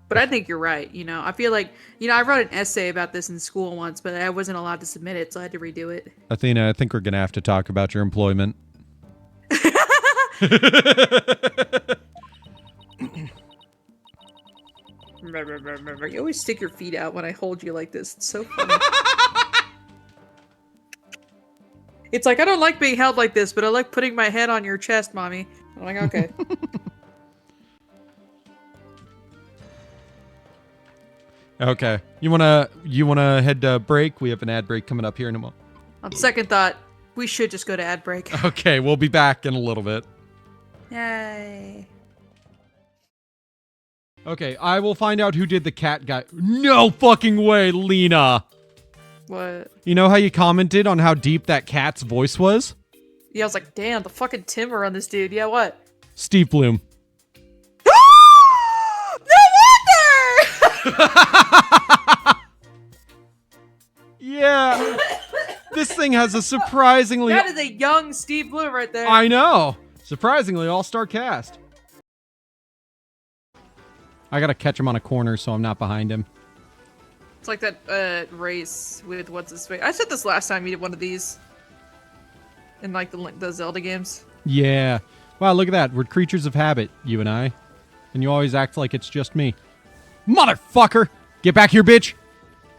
But I think you're right, you know. I feel like, you know, I wrote an essay about this in school once, but I wasn't allowed to submit it, so I had to redo it. Athena, I think we're going to have to talk about your employment. You always stick your feet out when I hold you like this. It's so funny. It's like, I don't like being held like this, but I like putting my head on your chest, mommy. I'm like, okay. Okay. You wanna head to break? We have an ad break coming up here in a moment. On second thought, we should just go to ad break. Okay, we'll be back in a little bit. Yay. Okay, I will find out who did the cat guy. No fucking way, Lena. What? You know how you commented on how deep that cat's voice was? Yeah, I was like, damn, the fucking timber on this dude. Yeah, what? Steve Bloom. No wonder! Yeah. This thing has a surprisingly... That is a young Steve Bloom right there. I know. Surprisingly all-star cast. I gotta catch him on a corner so I'm not behind him. It's like that race with what's his face. I said this last time you did one of these. In like the Zelda games. Yeah. Wow, look at that. We're creatures of habit, you and I. And you always act like it's just me. Motherfucker! Get back here, bitch!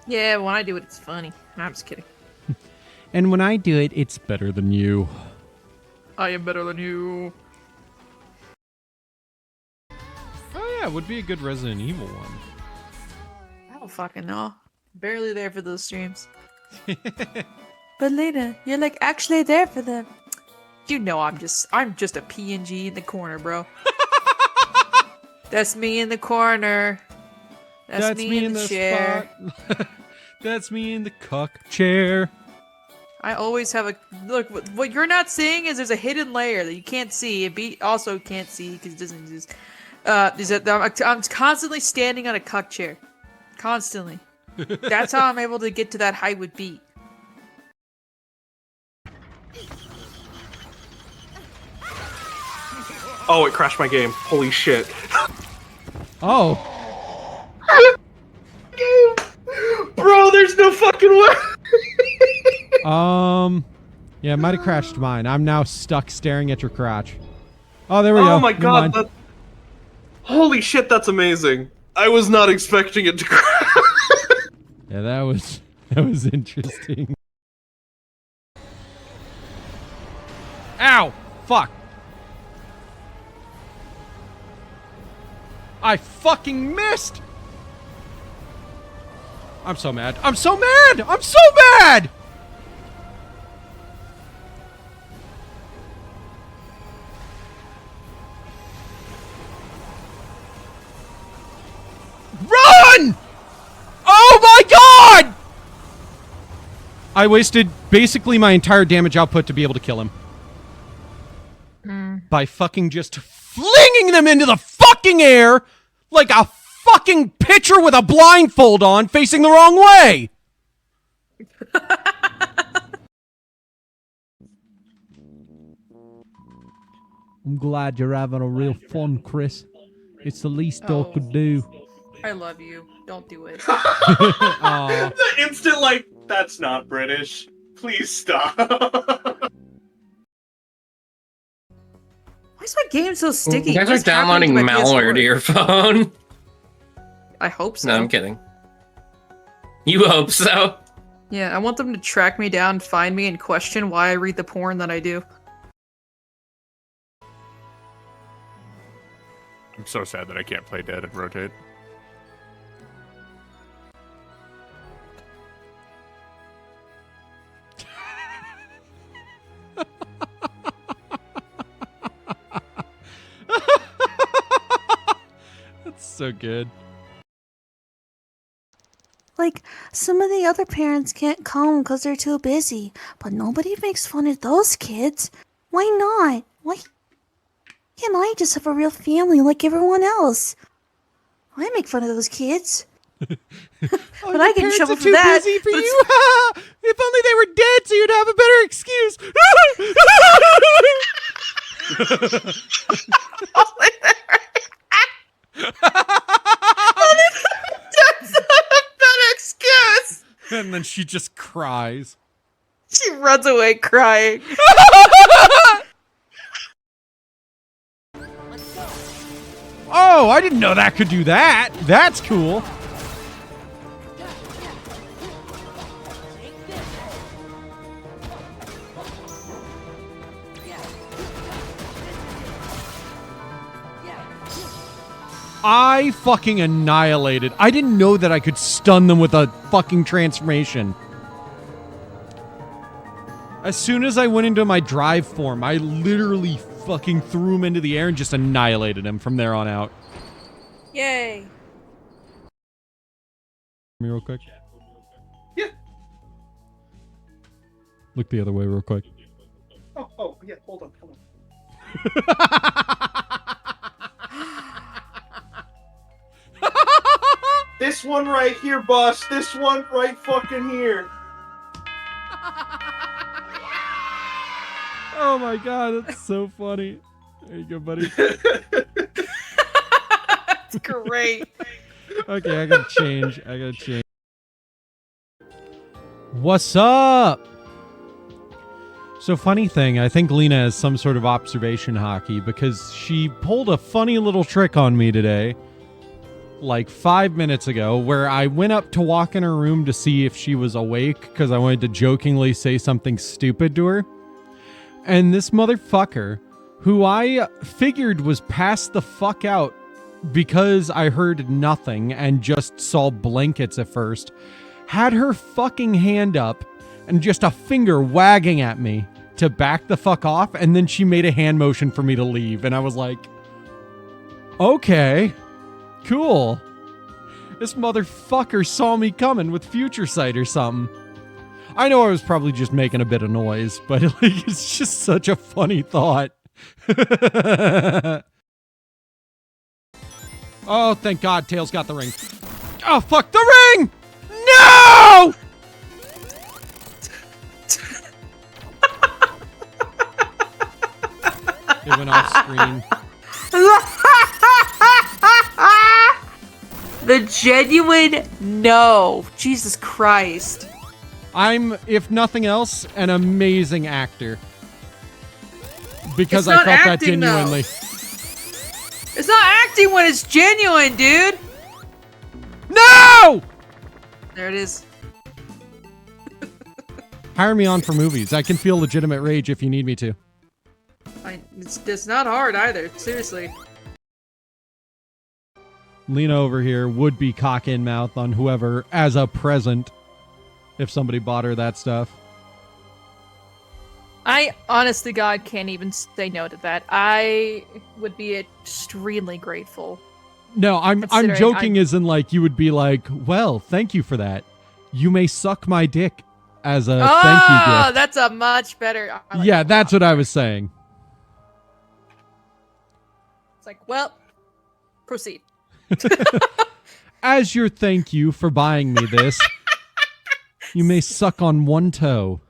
Yeah, when I do it, it's funny. No, I'm just kidding. And when I do it, it's better than you. I am better than you. Oh yeah, it would be a good Resident Evil one. I don't fucking know. Barely there for those streams. But Lena, you're like actually there for them. You know I'm just a PNG in the corner, bro. That's me in the corner. That's me in the chair. Spot. That's me in the cuck chair. I always have a look. What you're not seeing is there's a hidden layer that you can't see. It also can't see because it doesn't exist. Is that I'm constantly standing on a cuck chair, constantly. That's how I'm able to get to that height with beat. Oh, it crashed my game. Holy shit. Oh. Bro, there's no fucking way. Yeah, it might have crashed mine. I'm now stuck staring at your crotch. Oh, there we go. Oh my Never god. mind. Holy shit, that's amazing. I was not expecting it to crash. Yeah, that was interesting. Ow! Fuck! I fucking missed! I'm so mad. I'm so mad! I'm so mad! Run! Oh my god! I wasted basically my entire damage output to be able to kill him. By fucking just flinging them into the fucking air like a fucking pitcher with a blindfold on facing the wrong way! I'm glad you're having a real fun, Chris. It's the least dog could do. I love you. Don't do it. The instant, like, that's not British. Please stop. Why is my game so sticky? You guys What are is happening downloading my malware to PS4? your phone. I hope so. No, I'm kidding. You hope so? Yeah, I want them to track me down, find me, and question why I read the porn that I do. I'm so sad that I can't play Dead and Rotate. That's so good. Like, some of the other parents can't come because they're too busy, but nobody makes fun of those kids. Why not? Why can't I just have a real family like everyone else? I make fun of those kids. But I get in trouble for that. Busy for but you. If only they were dead, so you'd have a better excuse. That's not a better excuse! And then she just cries. She runs away crying. Oh, I didn't know that could do that. That's cool. I fucking annihilated. I didn't know that I could stun them with a fucking transformation. As soon as I went into my drive form, I literally fucking threw him into the air and just annihilated him from there on out. Yay. Me real quick. Yeah. Look the other way real quick. Oh, yeah, hold on. This one right here, boss. This one right fucking here. Oh my god, that's so funny. There you go, buddy. That's great. Okay, I gotta change. What's up? So funny thing, I think Lena has some sort of observation hockey because she pulled a funny little trick on me today. Like 5 minutes ago, where I went up to walk in her room to see if she was awake because I wanted to jokingly say something stupid to her. And this motherfucker, who I figured was passed the fuck out because I heard nothing and just saw blankets at first, had her fucking hand up and just a finger wagging at me to back the fuck off, and then she made a hand motion for me to leave, and I was like, okay. Cool. This motherfucker saw me coming with future sight or something. I know I was probably just making a bit of noise, but like, it's just such a funny thought. Oh, thank God Tails got the ring. Oh, fuck the ring! No! It went off screen. The genuine no. Jesus Christ. I'm, if nothing else, an amazing actor. Because It's I not felt that acting, though. genuinely. It's not acting when it's genuine, dude. No! There it is. Hire me on for movies. I can feel legitimate rage if you need me to. It's not hard either. Seriously. Lena over here would be cock in mouth on whoever as a present if somebody bought her that stuff. I, honest to God, can't even say no to that. I would be extremely grateful. No, I'm joking as in like you would be like, well, thank you for that. You may suck my dick as a thank you gift. That's a much better. I like Yeah, that that's a lot. what I was saying. It's like, well, proceed. As your thank you for buying me this, you may suck on one toe.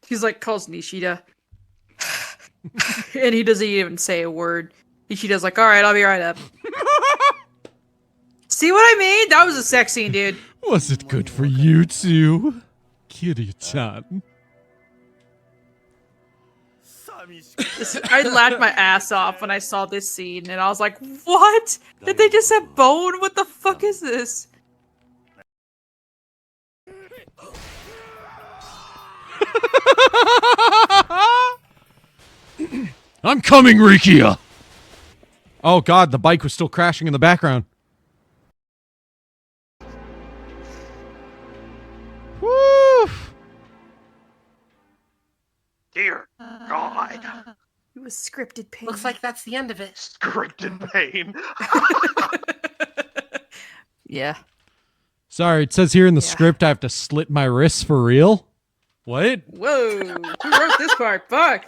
He's like, calls Nishida. And he doesn't even say a word. Nishida's like, alright, I'll be right up. See what I mean? That was a sex scene, dude. Was it good for you too, Kiryu-chan? I laughed my ass off when I saw this scene, and I was like, what? Did they just have bone? What the fuck is this? I'm coming, Rikia! Oh god, the bike was still crashing in the background. Woo! Dear God. It was scripted pain. Looks like that's the end of it. Scripted pain. Yeah. Sorry, it says here in the script I have to slit my wrists for real? What? Whoa. Who wrote this part? Fuck.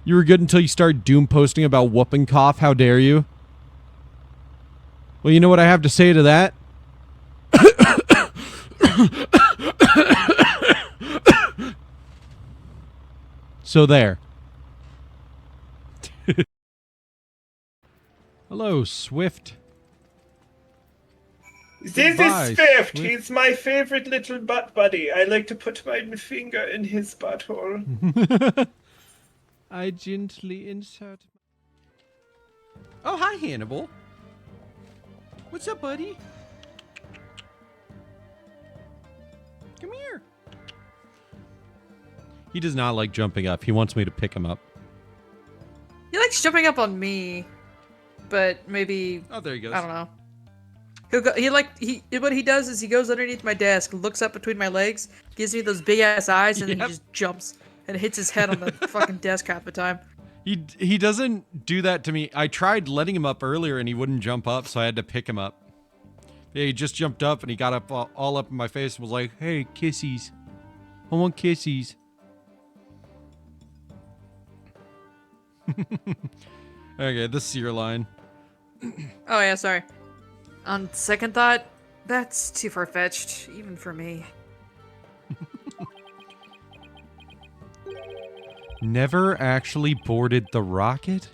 You were good until you started doom posting about whooping cough. How dare you? Well, you know what I have to say to that? So there. Hello, Swift. This Goodbye, is Swift. Swift. He's my favorite little butt buddy. I like to put my finger in his butthole. I gently insert. Oh, hi, Hannibal. What's up, buddy? Come here. He does not like jumping up. He wants me to pick him up. He likes keeps jumping up on me, but maybe Oh, there he goes. I don't know. What he does is he goes underneath my desk, looks up between my legs, gives me those big ass eyes, and then he just jumps and hits his head on the fucking desk half the time. He doesn't do that to me. I tried letting him up earlier and he wouldn't jump up, so I had to pick him up. Yeah, he just jumped up and he got up all up in my face and was like, "Hey, kissies. I want kissies." Okay, this is your line. Oh yeah, sorry. On second thought, that's too far-fetched, even for me. Never actually boarded the rocket?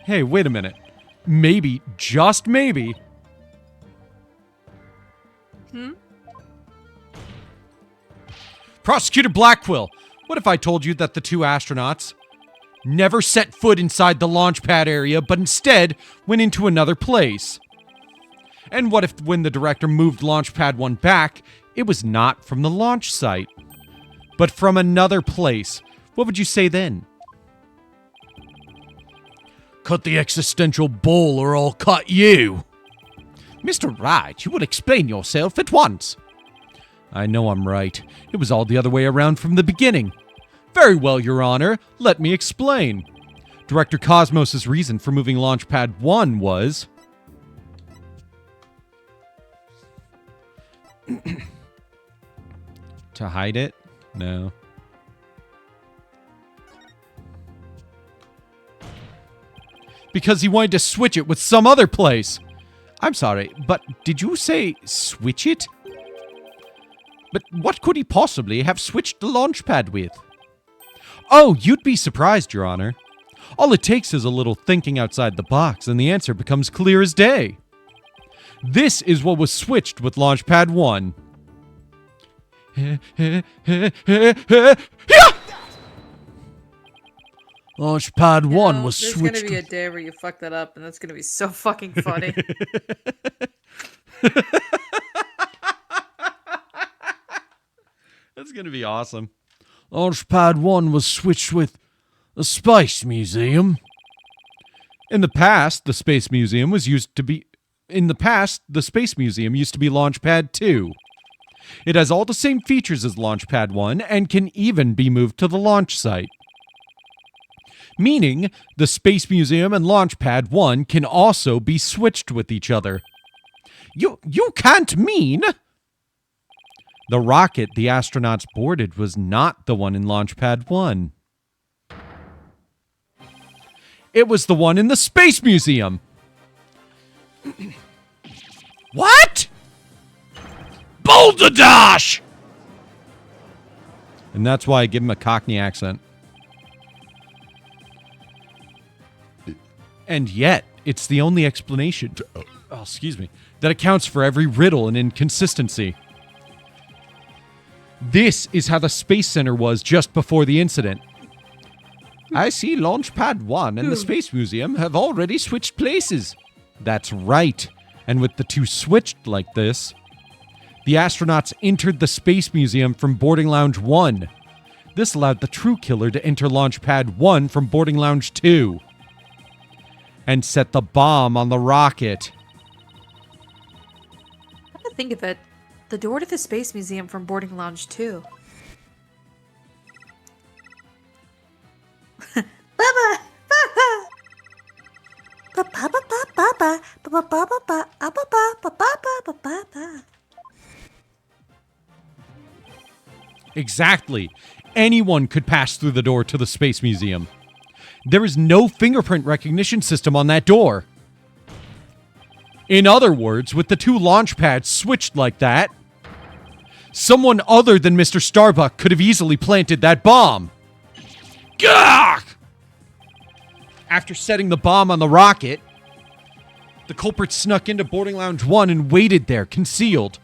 Hey, wait a minute. Maybe, just maybe. Prosecutor Blackquill, what if I told you that the two astronauts never set foot inside the launch pad area, but instead went into another place? And what if when the director moved Launch Pad 1 back, it was not from the launch site, but from another place? What would you say then? Cut the existential ball or I'll cut you. Mr. Wright, you will explain yourself at once. I know I'm right. It was all the other way around from the beginning. Very well, Your Honor. Let me explain. Director Cosmos' reason for moving Launch Pad 1 was... to hide it? No. Because he wanted to switch it with some other place. I'm sorry, but did you say switch it? But what could he possibly have switched the launch pad with? Oh, you'd be surprised, Your Honor. All it takes is a little thinking outside the box, and the answer becomes clear as day. This is what was switched with Launch Pad 1. Launch Pad 1 was There's switched. gonna be a day where you fuck that up, and that's gonna be so fucking funny. That's gonna be awesome. Launch Pad 1 was switched with a space museum. In the past, the Space Museum used to be Launch Pad 2. It has all the same features as Launch Pad 1 and can even be moved to the launch site. Meaning, the Space Museum and Launch Pad 1 can also be switched with each other. You can't mean... The rocket the astronauts boarded was not the one in Launch Pad 1. It was the one in the Space Museum. What? Boulder Dash! And that's why I give him a Cockney accent. And yet, it's the only explanation that accounts for every riddle and inconsistency. This is how the Space Center was just before the incident. I see Launch Pad 1 and the Space Museum have already switched places. That's right. And with the two switched like this, the astronauts entered the Space Museum from Boarding Lounge 1. This allowed the true killer to enter Launch Pad 1 from Boarding Lounge 2. And set the bomb on the rocket. Come to think of it, the door to the Space Museum from Boarding Lounge 2. Exactly. Anyone could pass through the door to the Space Museum. There is no fingerprint recognition system on that door. In other words, with the two launch pads switched like that, someone other than Mr. Starbuck could have easily planted that bomb. Gah! After setting the bomb on the rocket, the culprit snuck into Boarding Lounge 1 and waited there, concealed,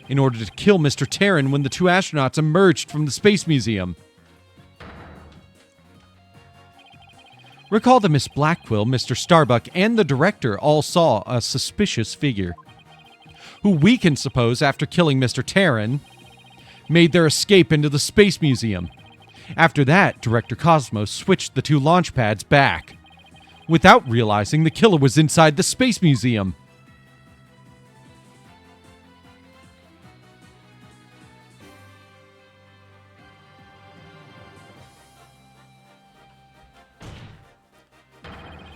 in order to kill Mr. Terran when the two astronauts emerged from the Space Museum. Recall that Miss Blackquill, Mr. Starbuck, and the director all saw a suspicious figure, who we can suppose, after killing Mr. Terran, made their escape into the Space Museum, After that, Director Cosmos switched the 2 launch pads back, without realizing the killer was inside the Space Museum.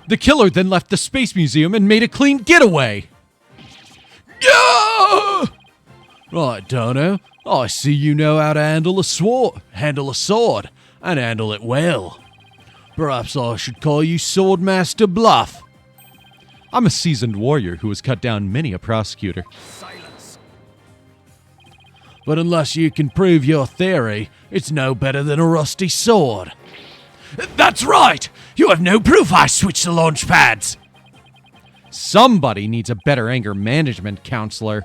The killer then left the Space Museum and made a clean getaway. Yeah! Right, Dono. I see you know how to handle a sword, and handle it well. Perhaps I should call you Swordmaster Bluff. I'm a seasoned warrior who has cut down many a prosecutor. Silence. But unless you can prove your theory, it's no better than a rusty sword. That's right! You have no proof I switched the launch pads! Somebody needs a better anger management counselor.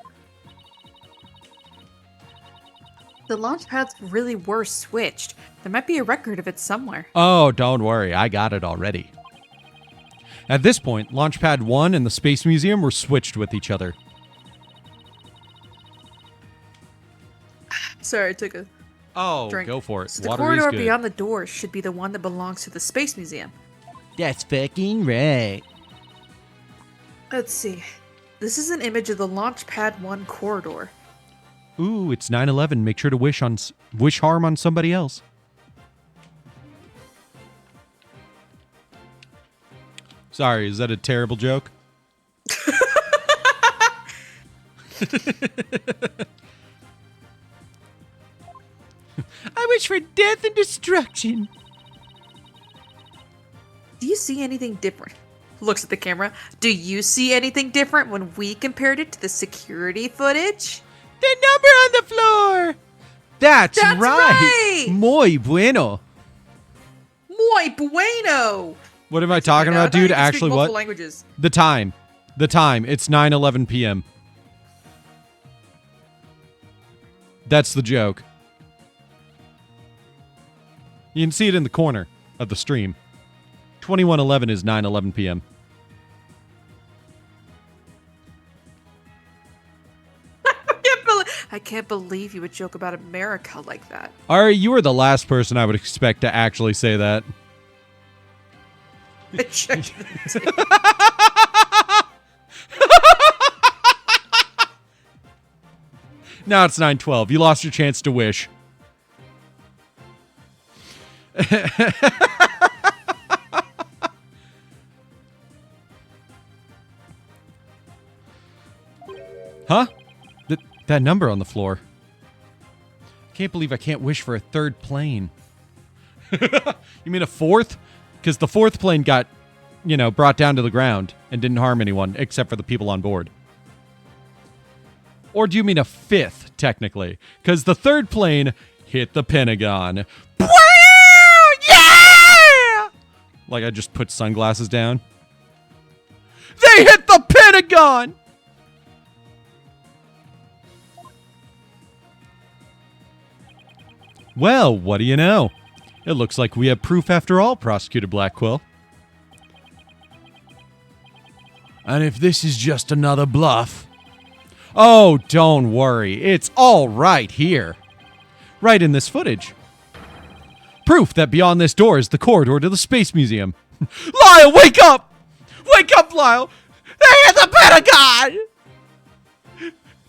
The launch pads really were switched. There might be a record of it somewhere. Oh, don't worry, I got it already. At this point, Launchpad 1 and the Space Museum were switched with each other. Sorry, I took a drink. Go for it. So the Water corridor is good. beyond the door should be the one that belongs to the Space Museum. That's fucking right. Let's see. This is an image of the Launchpad 1 corridor. Ooh, it's 9/11. Make sure to wish harm on somebody else. Sorry, is that a terrible joke? I wish for death and destruction. Do you see anything different? Looks at the camera. Do you see anything different when we compared it to the security footage? The number on the floor. That's right. right! Muy bueno. Muy bueno! What am I talking about, dude? Actually, what? Languages. The time. The time. It's 9:11 p.m. That's the joke. You can see it in the corner of the stream. 21:11 is 9:11 p.m. I can't believe you would joke about America like that. Ari, you are the last person I would expect to actually say that. I checked the tape. Now it's 9:12. You lost your chance to wish. Huh? That number on the floor. Can't believe I can't wish for a third plane. You mean a fourth? Because the fourth plane got, brought down to the ground and didn't harm anyone except for the people on board. Or do you mean a fifth, technically? Because the third plane hit the Pentagon. Yeah! Like I just put sunglasses down. They hit the Pentagon! Well, what do you know? It looks like we have proof after all, Prosecutor Blackquill. And if this is just another bluff... Oh, don't worry. It's all right here. Right in this footage. Proof that beyond this door is the corridor to the Space Museum. Lyle, wake up! Wake up, Lyle! They're in the Pentagon!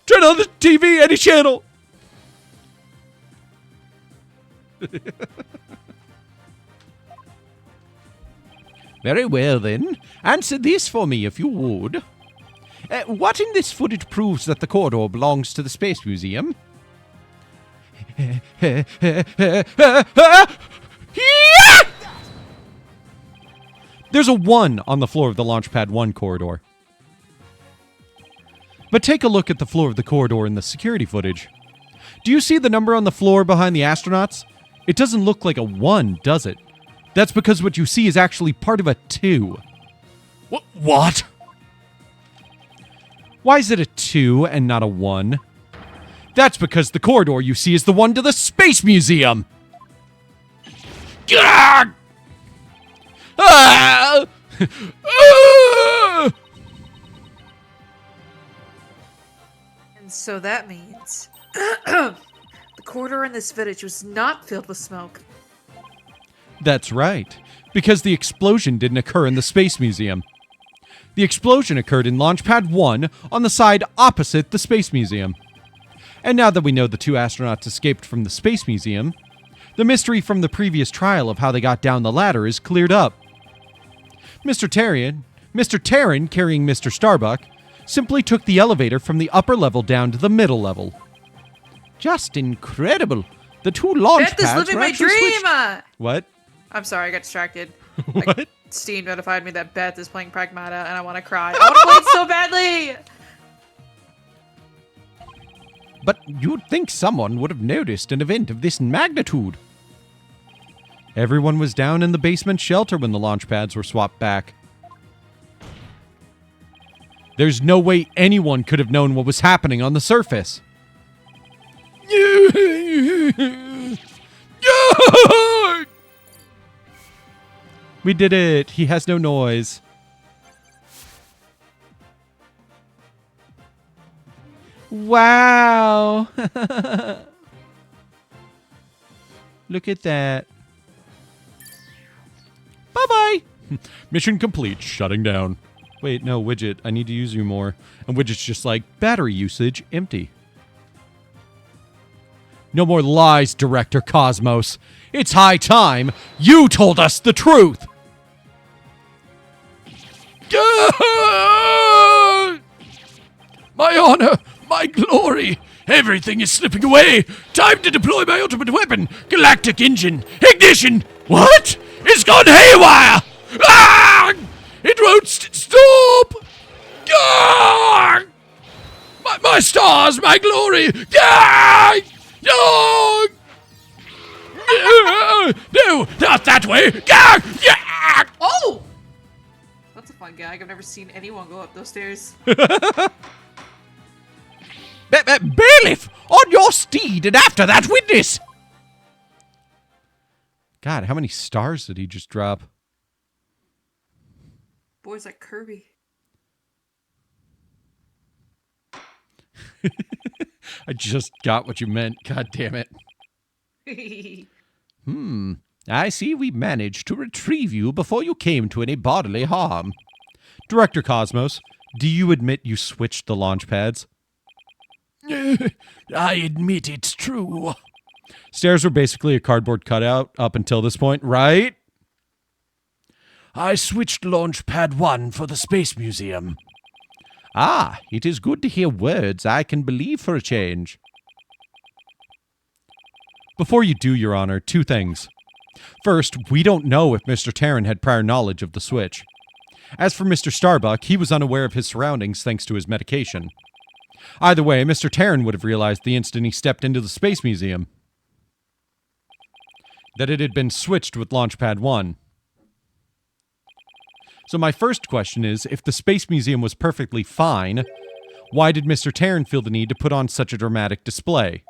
Turn on the TV, any channel! Very well, then. Answer this for me, if you would. What in this footage proves that the corridor belongs to the Space Museum? There's a 1 on the floor of the Launchpad 1 corridor. But take a look at the floor of the corridor in the security footage. Do you see the number on the floor behind the astronauts? It doesn't look like a 1, does it? That's because what you see is actually part of a 2. What? Why is it a 2 and not a 1? That's because the corridor you see is the one to the Space Museum! Ah! Ah! Ah! And so that means the corridor in this footage was not filled with smoke. That's right, because the explosion didn't occur in the Space Museum. The explosion occurred in Launchpad 1 on the side opposite the Space Museum. And now that we know the two astronauts escaped from the Space Museum, the mystery from the previous trial of how they got down the ladder is cleared up. Mr. Terran, carrying Mr. Starbuck, simply took the elevator from the upper level down to the middle level. Just incredible. The two launch Beth is pads living were my actually dream! switched- What? I'm sorry, I got distracted. What? Steam notified me that Beth is playing Pragmata, and I want to cry. I want to play it so badly! But you'd think someone would have noticed an event of this magnitude. Everyone was down in the basement shelter when the launch pads were swapped back. There's no way anyone could have known what was happening on the surface. We did it. He has no noise. Wow. Look at that. Bye-bye. Mission complete. Shutting down. Wait, no, Widget. I need to use you more. And Widget's just like, battery usage empty. No more lies, Director Cosmos. It's high time you told us the truth. My honor, my glory, everything is slipping away. Time to deploy my ultimate weapon, galactic engine, ignition. What? It's gone haywire. Ah! It won't stop. Ah! My stars, my glory. Ah! No! No, not that way. Ah! Yeah! Oh! That's a fun gag. I've never seen anyone go up those stairs. Bailiff, on your steed, and after that witness! God, how many stars did he just drop? Boys like Kirby. I just got what you meant. God damn it. I see we managed to retrieve you before you came to any bodily harm. Director Cosmos, do you admit you switched the launch pads? I admit it's true. Stairs were basically a cardboard cutout up until this point, right? I switched launch pad 1 for the Space Museum. Ah, it is good to hear words I can believe for a change. Before you do, Your Honor, two things. First, we don't know if Mr. Terran had prior knowledge of the switch. As for Mr. Starbuck, he was unaware of his surroundings thanks to his medication. Either way, Mr. Terran would have realized the instant he stepped into the Space Museum that it had been switched with Launchpad 1. So my first question is, if the Space Museum was perfectly fine, why did Mr. Terran feel the need to put on such a dramatic display?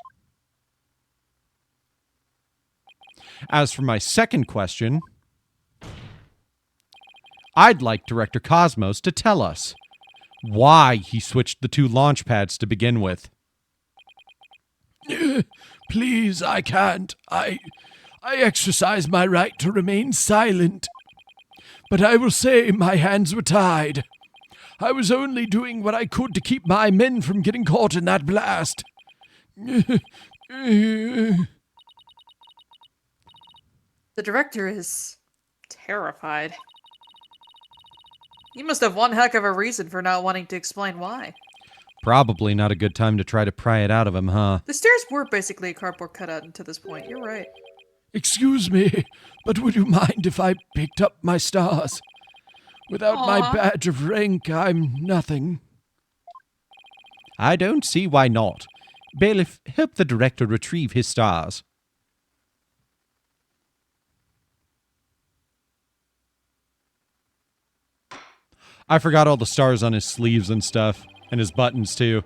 As for my second question, I'd like Director Cosmos to tell us why he switched the two launch pads to begin with. Please, I can't. I exercise my right to remain silent. But I will say my hands were tied. I was only doing what I could to keep my men from getting caught in that blast. The director is terrified. He must have one heck of a reason for not wanting to explain why. Probably not a good time to try to pry it out of him, huh? The stairs were basically a cardboard cutout until this point. You're right. Excuse me, but would you mind if I picked up my stars? Without my badge of rank, I'm nothing. I don't see why not. Bailiff, help the director retrieve his stars. I forgot all the stars on his sleeves and stuff, and his buttons too.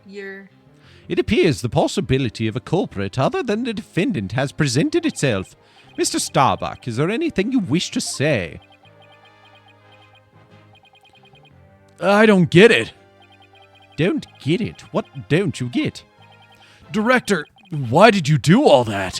It appears the possibility of a culprit other than the defendant has presented itself. Mr. Starbuck, is there anything you wish to say? I don't get it. Don't get it? What don't you get? Director, why did you do all that?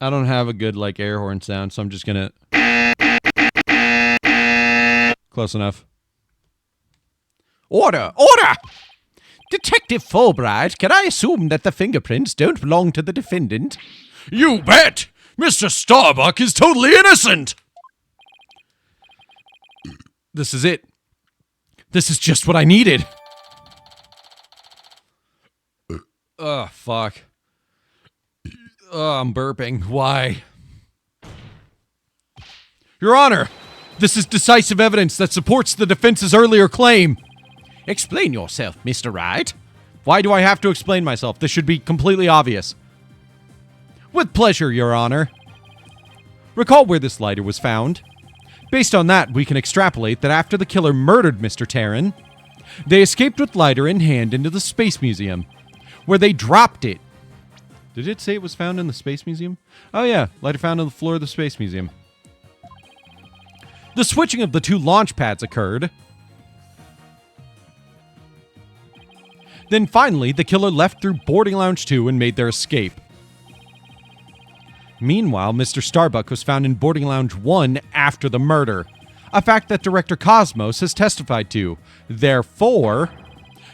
I don't have a good, like, air horn sound, so I'm just gonna... Close enough. Order! Order! Detective Fulbright, can I assume that the fingerprints don't belong to the defendant? You bet! Mr. Starbuck is totally innocent! This is it. This is just what I needed. Oh, fuck. Oh, I'm burping. Why? Your Honor, this is decisive evidence that supports the defense's earlier claim. Explain yourself, Mr. Wright. Why do I have to explain myself? This should be completely obvious. With pleasure, Your Honor. Recall where this lighter was found. Based on that, we can extrapolate that after the killer murdered Mr. Terran, they escaped with lighter in hand into the Space Museum, where they dropped it. Did it say it was found in the Space Museum? Oh yeah, lighter found on the floor of the Space Museum. The switching of the two launch pads occurred. Then finally, the killer left through Boarding Lounge 2 and made their escape. Meanwhile, Mr. Starbuck was found in Boarding Lounge 1 after the murder, a fact that Director Cosmos has testified to. Therefore,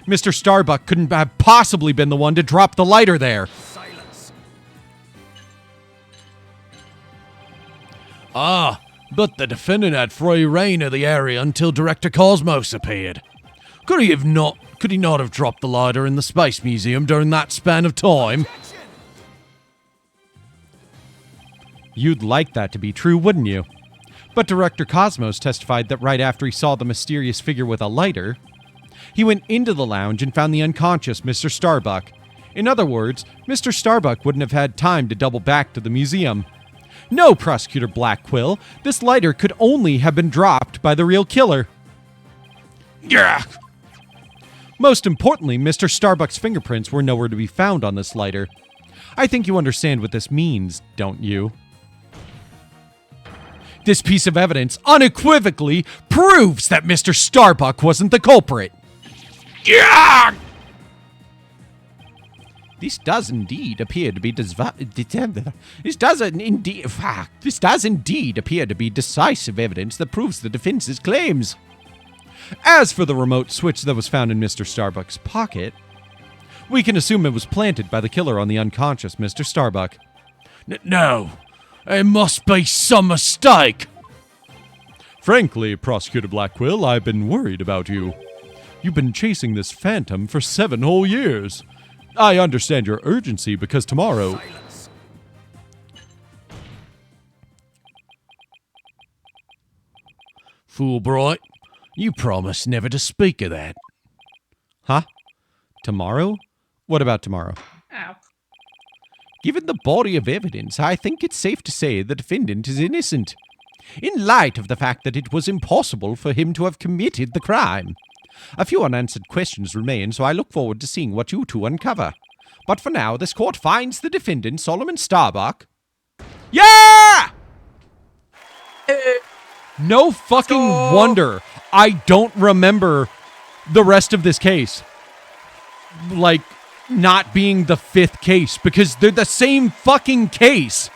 Mr. Starbuck couldn't have possibly been the one to drop the lighter there. Silence. But the defendant had free reign of the area until Director Cosmos appeared. Could he not have dropped the lighter in the Space Museum during that span of time? You'd like that to be true, wouldn't you? But Director Cosmos testified that right after he saw the mysterious figure with a lighter, he went into the lounge and found the unconscious Mr. Starbuck. In other words, Mr. Starbuck wouldn't have had time to double back to the museum. No, Prosecutor Blackquill, this lighter could only have been dropped by the real killer. Yeah. Most importantly, Mr. Starbuck's fingerprints were nowhere to be found on this lighter. I think you understand what this means, don't you? This piece of evidence unequivocally proves that Mr. Starbuck wasn't the culprit. Yeah. This does indeed appear to be this does indeed appear to be decisive evidence that proves the defense's claims. As for the remote switch that was found in Mr. Starbuck's pocket, we can assume it was planted by the killer on the unconscious Mr. Starbuck. No, it must be some mistake. Frankly, Prosecutor Blackquill, I've been worried about you. You've been chasing this phantom for 7 whole years. I understand your urgency because tomorrow... Silence. Fulbright, you promised never to speak of that. Huh? Tomorrow? What about tomorrow? Ow. Given the body of evidence, I think it's safe to say the defendant is innocent, in light of the fact that it was impossible for him to have committed the crime. A few unanswered questions remain, so I look forward to seeing what you two uncover. But for now, this court finds the defendant, Solomon Starbuck. Yeah! No fucking wonder I don't remember the rest of this case. Like, not being the 5th case, because they're the same fucking case.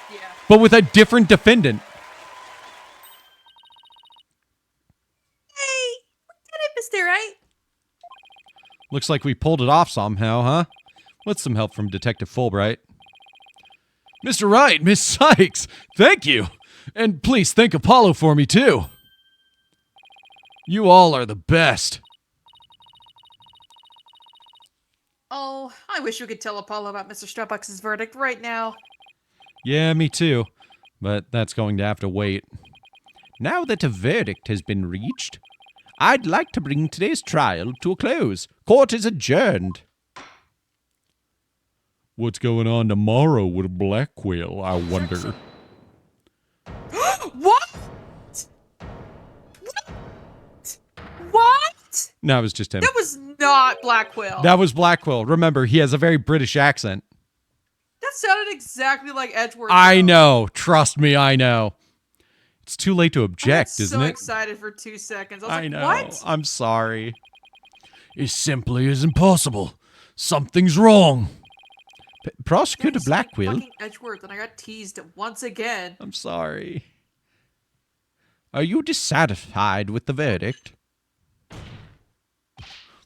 Yeah. But with a different defendant. Hey, we did it, Mr. Wright. Looks like we pulled it off somehow, huh? With some help from Detective Fulbright. Mr. Wright, Miss Sykes, thank you. And please thank Apollo for me, too. You all are the best. Oh, I wish we could tell Apollo about Mr. Starbucks' verdict right now. Yeah, me too. But that's going to have to wait. Now that a verdict has been reached, I'd like to bring today's trial to a close. Court is adjourned. What's going on tomorrow with Blackquill, I wonder? What? What? No, it was just him. That was not Blackquill. That was Blackquill. Remember, he has a very British accent. That sounded exactly like Edward. I though. know. Trust me, I know. It's too late to object, I isn't so it? excited for 2 seconds. I was I like, know. what? I'm sorry. It simply is impossible. Something's wrong. Prosecutor Guys, like Blackwell? fucking Edgeworth, and I got teased once again. I'm sorry. Are you dissatisfied with the verdict?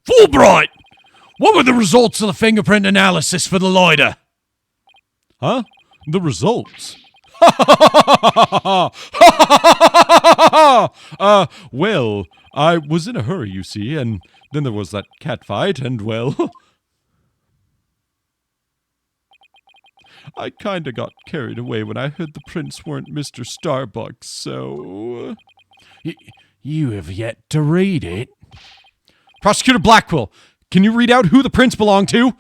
Fulbright! What were the results of the fingerprint analysis for the loiter? Huh? The results? Well, I was in a hurry, you see, and then there was that cat fight, and well... I kinda got carried away when I heard the prints weren't Mr. Starbucks, so... You have yet to read it. Prosecutor Blackwell, can you read out who the prints belong to?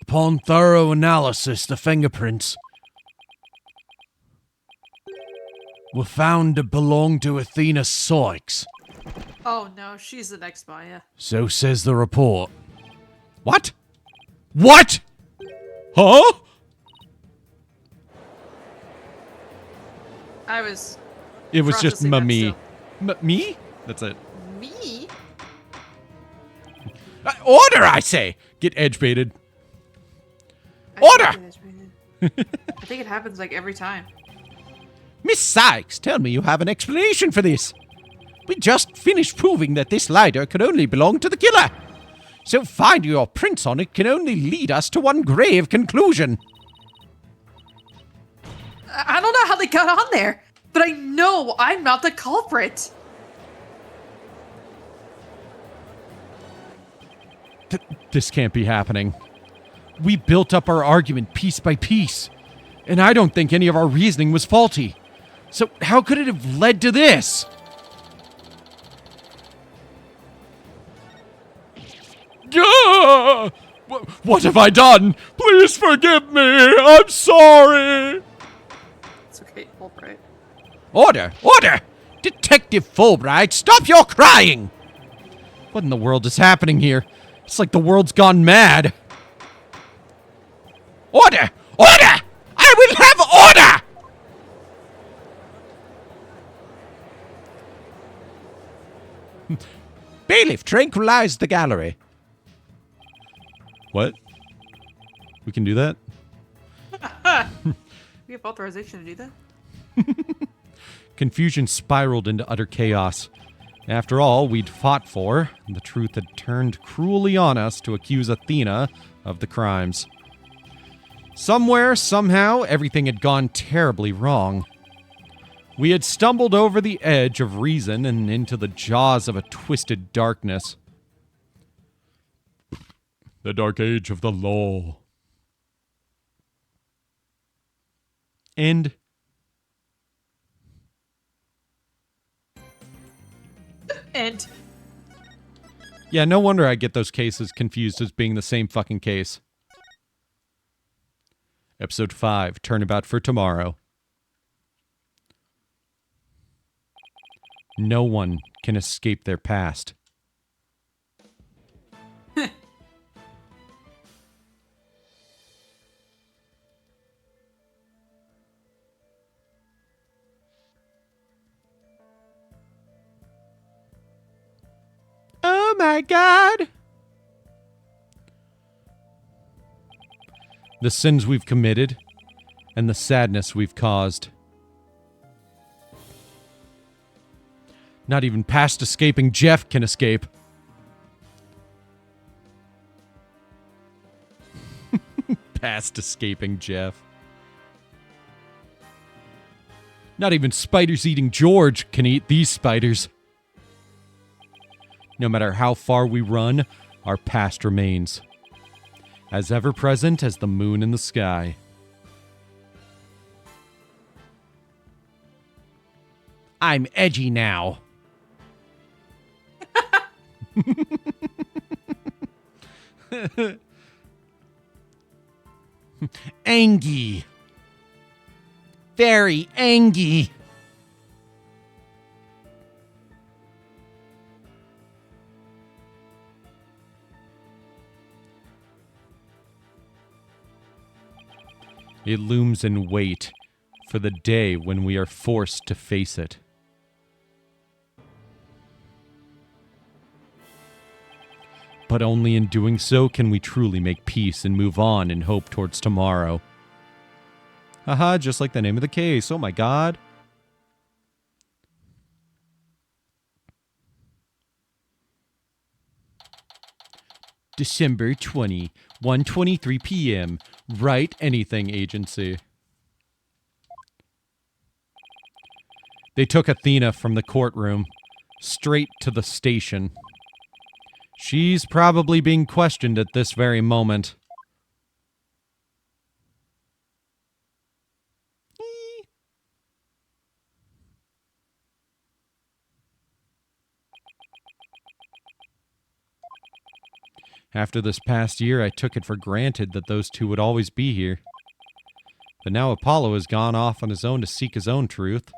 Upon thorough analysis, the fingerprints were found to belong to Athena Sykes. Oh no, she's the next Maya. So says the report. What? What? Huh? I was It was just processing that me. still. Me? That's it. Me? Order, I say! Get edge baited. Order! I think it happens like every time. Miss Sykes, tell me you have an explanation for this. We just finished proving that this lighter could only belong to the killer. So finding your prints on it can only lead us to one grave conclusion. I don't know how they got on there, but I know I'm not the culprit. This can't be happening. We built up our argument piece by piece, and I don't think any of our reasoning was faulty. So how could it have led to this? What have I done? Please forgive me. I'm sorry. It's okay, Fulbright. Order! Order! Detective Fulbright, stop your crying! What in the world is happening here? It's like the world's gone mad. Order! Order! I will have order! Bailiff, tranquilize the gallery. What? We can do that? We have authorization to do that? Confusion spiraled into utter chaos. After all we'd fought for, the truth had turned cruelly on us to accuse Athena of the crimes. Somewhere, somehow, everything had gone terribly wrong. We had stumbled over the edge of reason and into the jaws of a twisted darkness. The dark age of the law. And yeah, no wonder I get those cases confused as being the same fucking case. Episode 5, Turnabout for Tomorrow. No one can escape their past. Oh my god! The sins we've committed and the sadness we've caused. Not even past escaping Jeff can escape. Past escaping Jeff. Not even spiders eating George can eat these spiders. No matter how far we run, our past remains. As ever present as the moon in the sky. I'm edgy now. Angy. Very angy. It looms in wait for the day when we are forced to face it. But but only in doing so can we truly make peace and move on and hope towards tomorrow. Haha, just like the name of the case. Oh my god. December 20, 1:23 p.m. Wright Anything Agency. They took Athena from the courtroom straight to the station. She's probably being questioned at this very moment. After this past year, I took it for granted that those two would always be here. But now Apollo has gone off on his own to seek his own truth.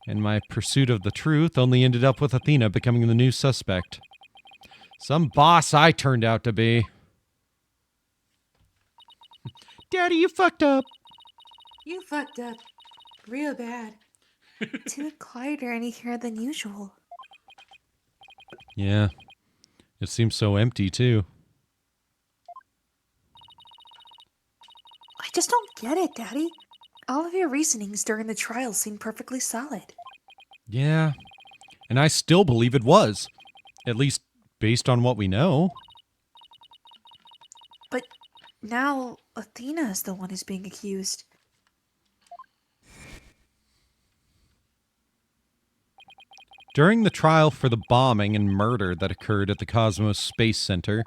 And my pursuit of the truth only ended up with Athena becoming the new suspect. Some boss I turned out to be. Daddy, you fucked up. You fucked up. Real bad. Too quieter in here than usual. Yeah. It seems so empty, too. I just don't get it, Daddy. All of your reasonings during the trial seem perfectly solid. Yeah. And I still believe it was. At least based on what we know. But now Athena is the one who's being accused. During the trial for the bombing and murder that occurred at the Cosmos Space Center.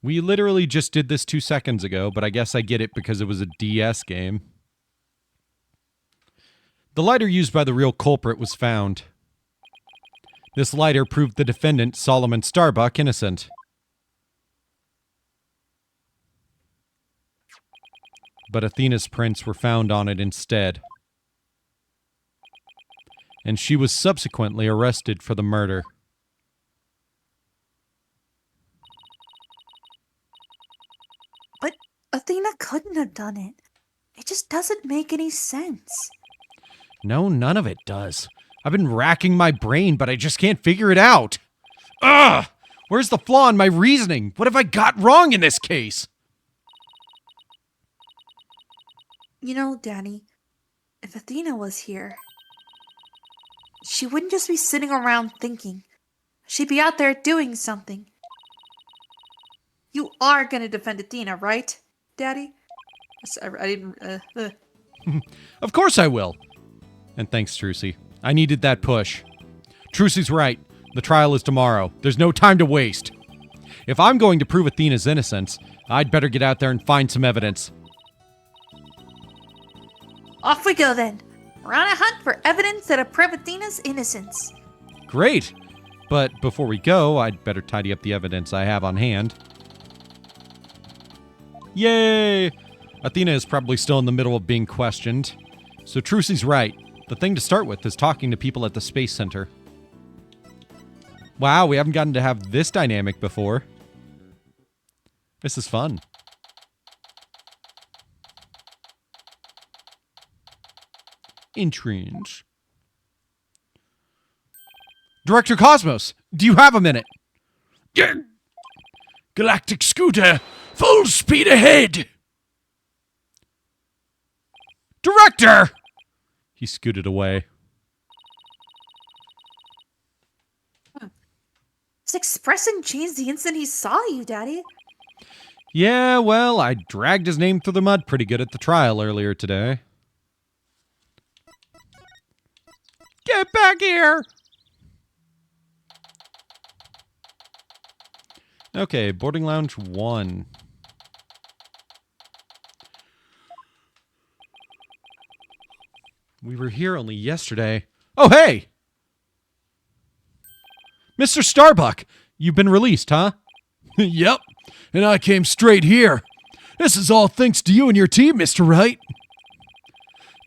We literally just did this 2 seconds ago, but I guess I get it because it was a DS game. The lighter used by the real culprit was found. This lighter proved the defendant, Solomon Starbuck, innocent. But Athena's prints were found on it instead. And she was subsequently arrested for the murder. But Athena couldn't have done it. It just doesn't make any sense. No, none of it does. I've been racking my brain, but I just can't figure it out. Ugh! Where's the flaw in my reasoning? What have I got wrong in this case? You know, Danny, if Athena was here, she wouldn't just be sitting around thinking. She'd be out there doing something. You are going to defend Athena, right, Daddy? I didn't... Of course I will. And thanks, Trucy. I needed that push. Trucy's right. The trial is tomorrow. There's no time to waste. If I'm going to prove Athena's innocence, I'd better get out there and find some evidence. Off we go then. We're on a hunt for evidence that'll prove Athena's innocence. Great. But before we go, I'd better tidy up the evidence I have on hand. Yay! Athena is probably still in the middle of being questioned. So Trucy's right. The thing to start with is talking to people at the Space Center. Wow, we haven't gotten to have this dynamic before. This is fun. Entrance. Director Cosmos, do you have a minute? Galactic scooter, full speed ahead! Director! He scooted away. His expression changed the instant he saw you, Daddy. Yeah, well, I dragged his name through the mud pretty good at the trial earlier today. Get back here! Okay, boarding lounge 1. We were here only yesterday. Oh, hey! Mr. Starbuck, you've been released, huh? Yep, and I came straight here. This is all thanks to you and your team, Mr. Wright.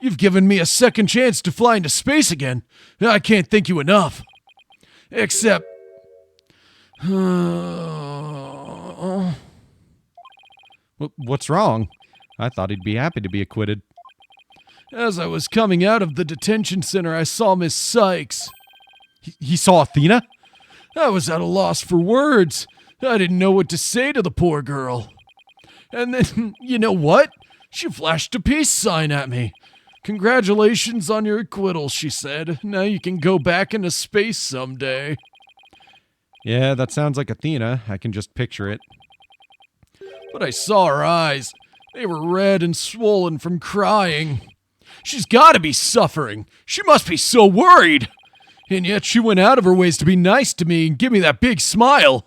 You've given me a second chance to fly into space again. I can't thank you enough. Except... What's wrong? I thought he'd be happy to be acquitted. As I was coming out of the detention center, I saw Miss Sykes. He saw Athena? I was at a loss for words. I didn't know what to say to the poor girl. And then, you know what? She flashed a peace sign at me. Congratulations on your acquittal, she said. Now you can go back into space someday. Yeah, that sounds like Athena. I can just picture it. But I saw her eyes. They were red and swollen from crying. She's got to be suffering. She must be so worried. And yet she went out of her ways to be nice to me and give me that big smile.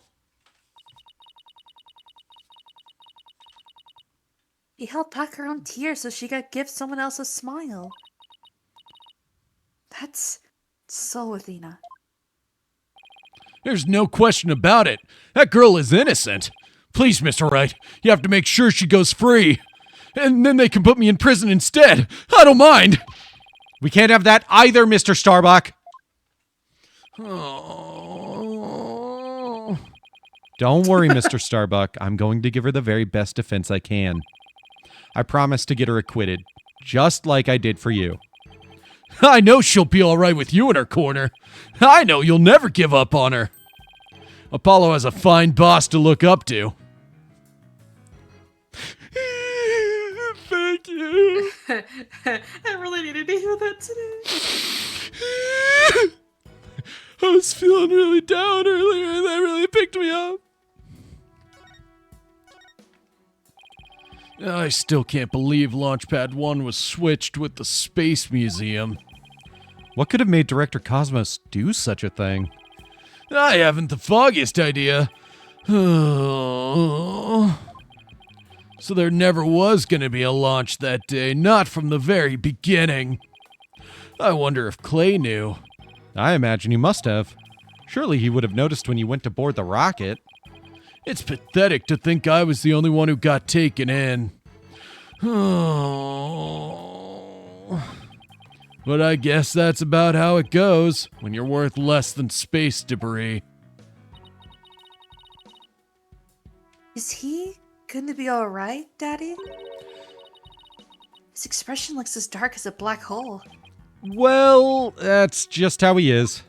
He held back her own tears so she could give someone else a smile. That's so Athena. There's no question about it. That girl is innocent. Please, Mr. Wright, you have to make sure she goes free. And then they can put me in prison instead. I don't mind. We can't have that either, Mr. Starbuck. Oh. Don't worry, Mr. Starbuck. I'm going to give her the very best defense I can. I promise to get her acquitted, just like I did for you. I know she'll be all right with you in her corner. I know you'll never give up on her. Apollo has a fine boss to look up to. Thank you. I really needed to hear that today. I was feeling really down earlier and that really picked me up. I still can't believe Launchpad 1 was switched with the Space Museum. What could have made Director Cosmos do such a thing? I haven't the foggiest idea. So there never was going to be a launch that day, not from the very beginning. I wonder if Clay knew. I imagine he must have. Surely he would have noticed when you went to board the rocket. It's pathetic to think I was the only one who got taken in. But I guess that's about how it goes when you're worth less than space debris. Is he going to be alright, Daddy? His expression looks as dark as a black hole. Well, that's just how he is.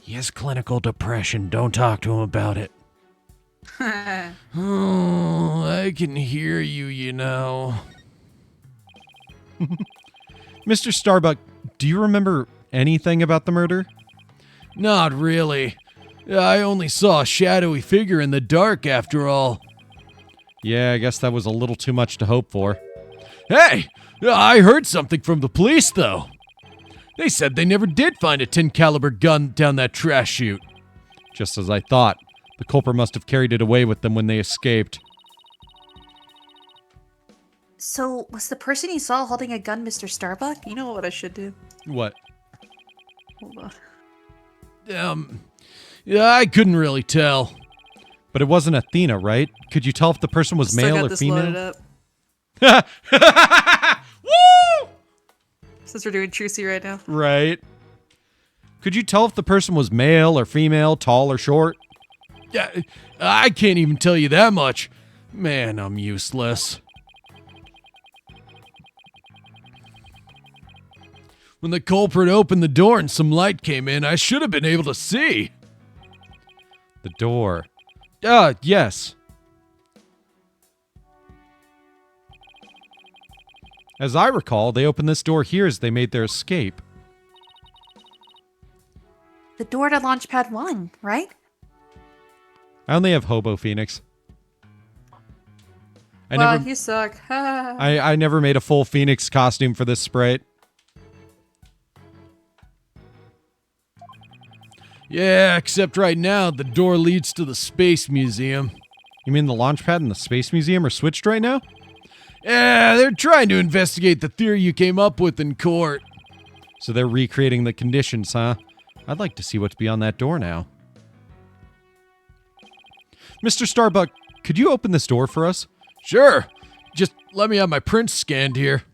He has clinical depression. Don't talk to him about it. Oh, I can hear you, you know. Mr. Starbuck, do you remember anything about the murder? Not really. I only saw a shadowy figure in the dark after all. Yeah, I guess that was a little too much to hope for. Hey, I heard something from the police, though. They said they never did find a 10 caliber gun down that trash chute. Just as I thought. The culprit must have carried it away with them when they escaped. So, was the person you saw holding a gun Mr. Starbuck? You know what I should do? What? Hold on. Yeah, I couldn't really tell. But it wasn't Athena, right? Could you tell if the person was Still male got or this female? loaded up. Woo! Since we're doing Trucy right now. Right. Could you tell if the person was male or female, tall or short? Yeah, I can't even tell you that much. Man, I'm useless. When the culprit opened the door and some light came in, I should have been able to see. The door. Yes. As I recall, they opened this door here as they made their escape. The door to Launchpad 1, right? I only have Hobo Phoenix. You suck. I never made a full Phoenix costume for this sprite. Yeah, except right now, the door leads to the Space Museum. You mean the launch pad and the Space Museum are switched right now? Yeah, they're trying to investigate the theory you came up with in court. So they're recreating the conditions, huh? I'd like to see what's beyond that door now. Mr. Starbuck, could you open this door for us? Sure. Just let me have my prints scanned here.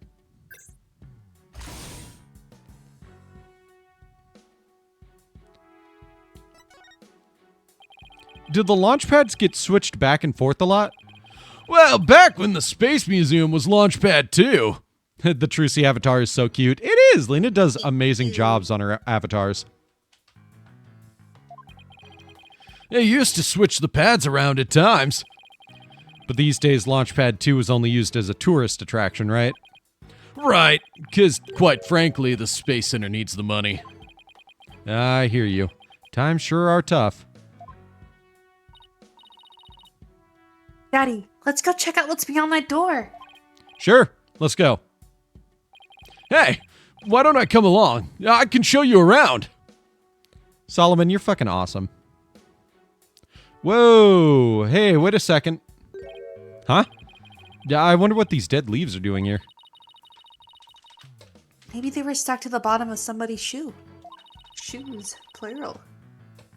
Did the launch pads get switched back and forth a lot? Well, back when the Space Museum was Launchpad 2. The Trucy avatar is so cute. It is! Lena does amazing jobs on her avatars. They used to switch the pads around at times. But these days, Launchpad 2 is only used as a tourist attraction, right? Right, because quite frankly, the Space Center needs the money. I hear you. Times sure are tough. Daddy, let's go check out what's beyond that door. Sure, let's go. Hey, why don't I come along? I can show you around. Solomon, you're fucking awesome. Whoa, hey, wait a second. Huh? Yeah, I wonder what these dead leaves are doing here. Maybe they were stuck to the bottom of somebody's shoe. Shoes, plural.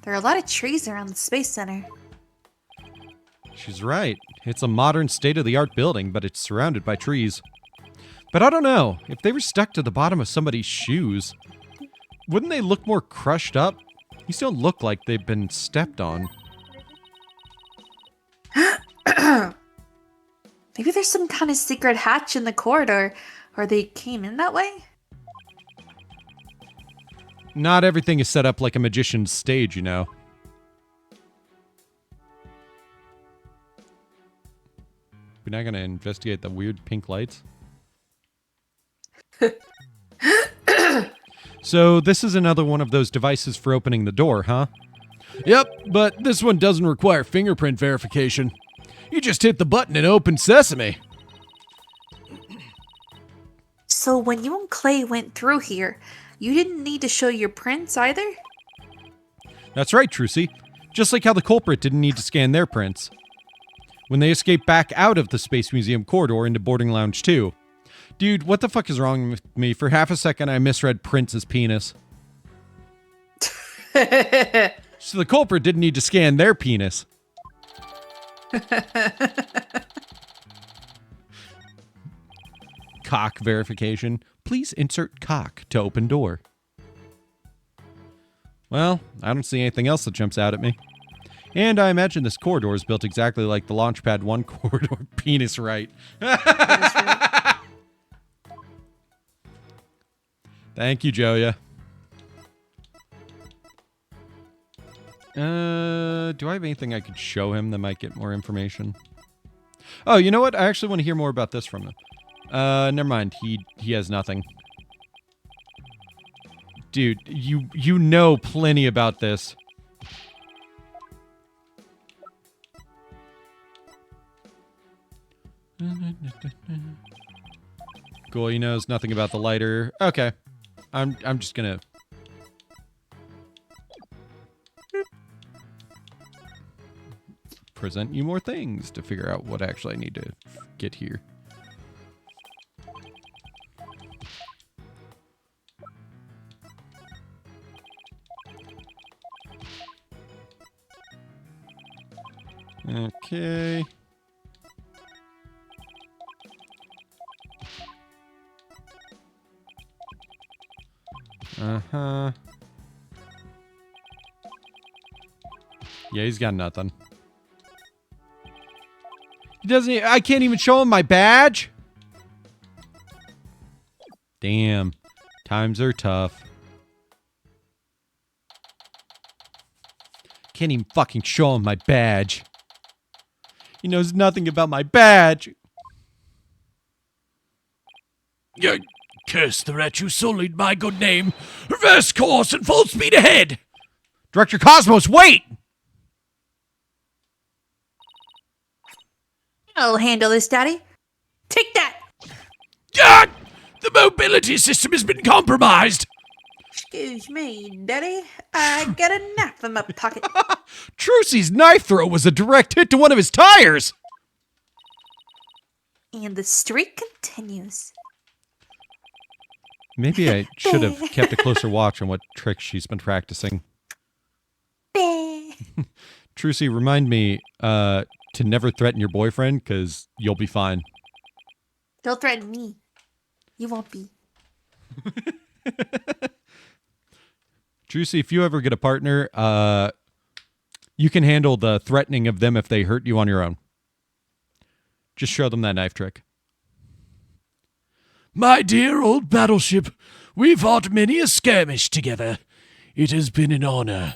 There are a lot of trees around the Space Center. She's right. It's a modern state-of-the-art building, but it's surrounded by trees. But I don't know. If they were stuck to the bottom of somebody's shoes, wouldn't they look more crushed up? These don't look like they've been stepped on. Maybe there's some kind of secret hatch in the corridor, or they came in that way? Not everything is set up like a magician's stage, you know. We're not gonna investigate the weird pink lights? So this is another one of those devices for opening the door, huh? Yep, but this one doesn't require fingerprint verification. You just hit the button and open sesame. So when you and Clay went through here, you didn't need to show your prints either? That's right, Trucy. Just like how the culprit didn't need to scan their prints. When they escaped back out of the Space Museum corridor into Boarding Lounge 2. Dude, what the fuck is wrong with me? For half a second, I misread Prince's penis. So the culprit didn't need to scan their penis. Cock verification. Please insert cock to open door. Well, I don't see anything else that jumps out at me. And I imagine this corridor is built exactly like the Launchpad 1 corridor. Penis right. Thank you, Joya. Do I have anything I could show him that might get more information? Oh, you know what? I actually want to hear more about this from him. Never mind. He has nothing. Dude, you know plenty about this. Cool, he knows nothing about the lighter. Okay. I'm just gonna... present you more things to figure out what actually I need to get here. Okay. Uh-huh. Yeah, he's got nothing. He doesn't... I can't even show him my badge? Damn. Times are tough. Can't even fucking show him my badge. He knows nothing about my badge. Curse the wretch who sullied my good name. Reverse course and full speed ahead. Director Cosmos, wait! I'll handle this, Daddy. Take that! God! The mobility system has been compromised. Excuse me, Daddy. I got a knife in my pocket. Trucy's knife throw was a direct hit to one of his tires. And the streak continues. Maybe I should have kept a closer watch on what tricks she's been practicing. Trucy, remind me to never threaten your boyfriend, because you'll be fine. Don't threaten me. You won't be. Trucy, if you ever get a partner, you can handle the threatening of them if they hurt you on your own. Just show them that knife trick. My dear old battleship, we fought many a skirmish together. It has been an honor.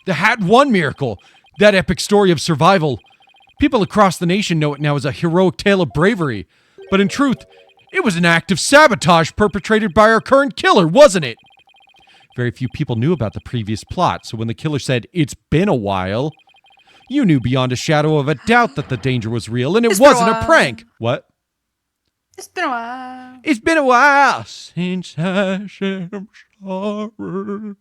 The Hat One miracle. That epic story of survival. People across the nation know it now as a heroic tale of bravery. But in truth, it was an act of sabotage perpetrated by our current killer, wasn't it? Very few people knew about the previous plot, so when the killer said, "It's been a while," you knew beyond a shadow of a doubt that the danger was real and it wasn't a prank. What? It's been a while. It's been a while since I said I'm sorry.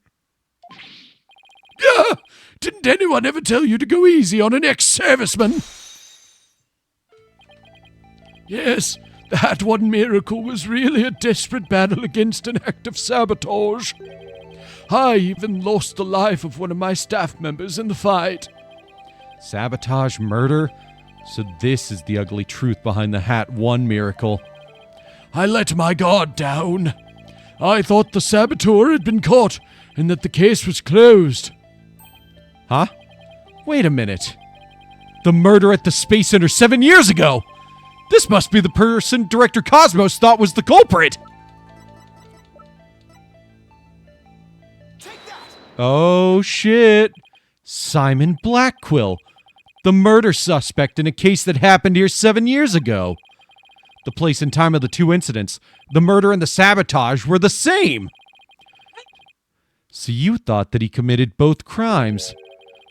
Didn't anyone ever tell you to go easy on an ex-serviceman? Yes, that one miracle was really a desperate battle against an act of sabotage. I even lost the life of one of my staff members in the fight. Sabotage, murder? So this is the ugly truth behind the Hat One miracle. I let my guard down. I thought the saboteur had been caught and that the case was closed. Huh? Wait a minute. The murder at the Space Center 7 years ago! This must be the person Director Cosmos thought was the culprit! Oh shit! Simon Blackquill, the murder suspect in a case that happened here 7 years ago. The place and time of the two incidents, the murder and the sabotage, were the same! So you thought that he committed both crimes.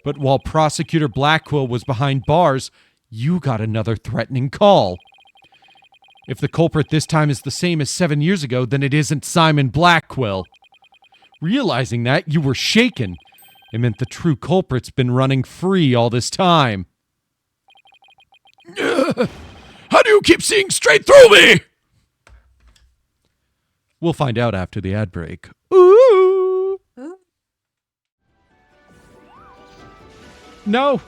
But while Prosecutor Blackquill was behind bars, you got another threatening call. If the culprit this time is the same as 7 years ago, then it isn't Simon Blackquill. Realizing that, you were shaken. It meant the true culprit's been running free all this time. How do you keep seeing straight through me? We'll find out after the ad break. Ooh! No!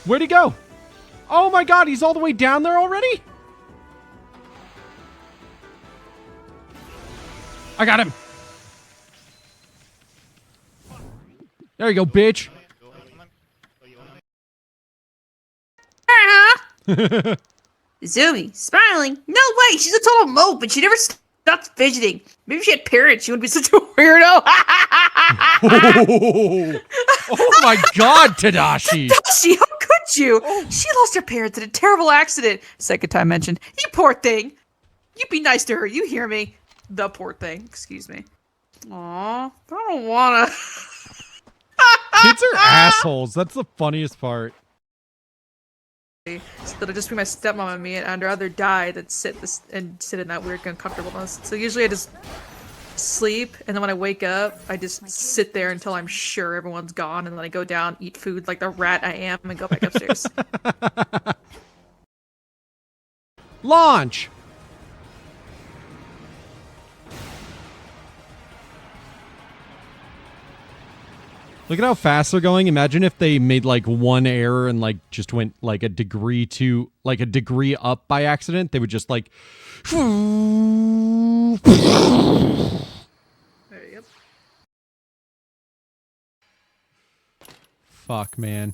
Where'd he go? Oh my god, he's all the way down there already? I got him. There you go, bitch. Zoomy, smiling. No way, she's a total mope, but she never stops fidgeting. Maybe if she had parents, she wouldn't be such a weirdo. Oh my god, Tadashi. Tadashi, how could you? She lost her parents in a terrible accident. Second time mentioned. You poor thing. You be nice to her, you hear me? The poor thing, excuse me. Aw, I don't wanna. Kids are assholes. That's the funniest part. So it'll just be my stepmom and me, and I'd rather die than sit in that weird uncomfortableness. So usually I just sleep, and then when I wake up, I just sit there until I'm sure everyone's gone, and then I go down, eat food like the rat I am, and go back upstairs. Launch! Look at how fast they're going. Imagine if they made like one error and like just went like a degree up by accident. They would just like. There you go. Fuck, man.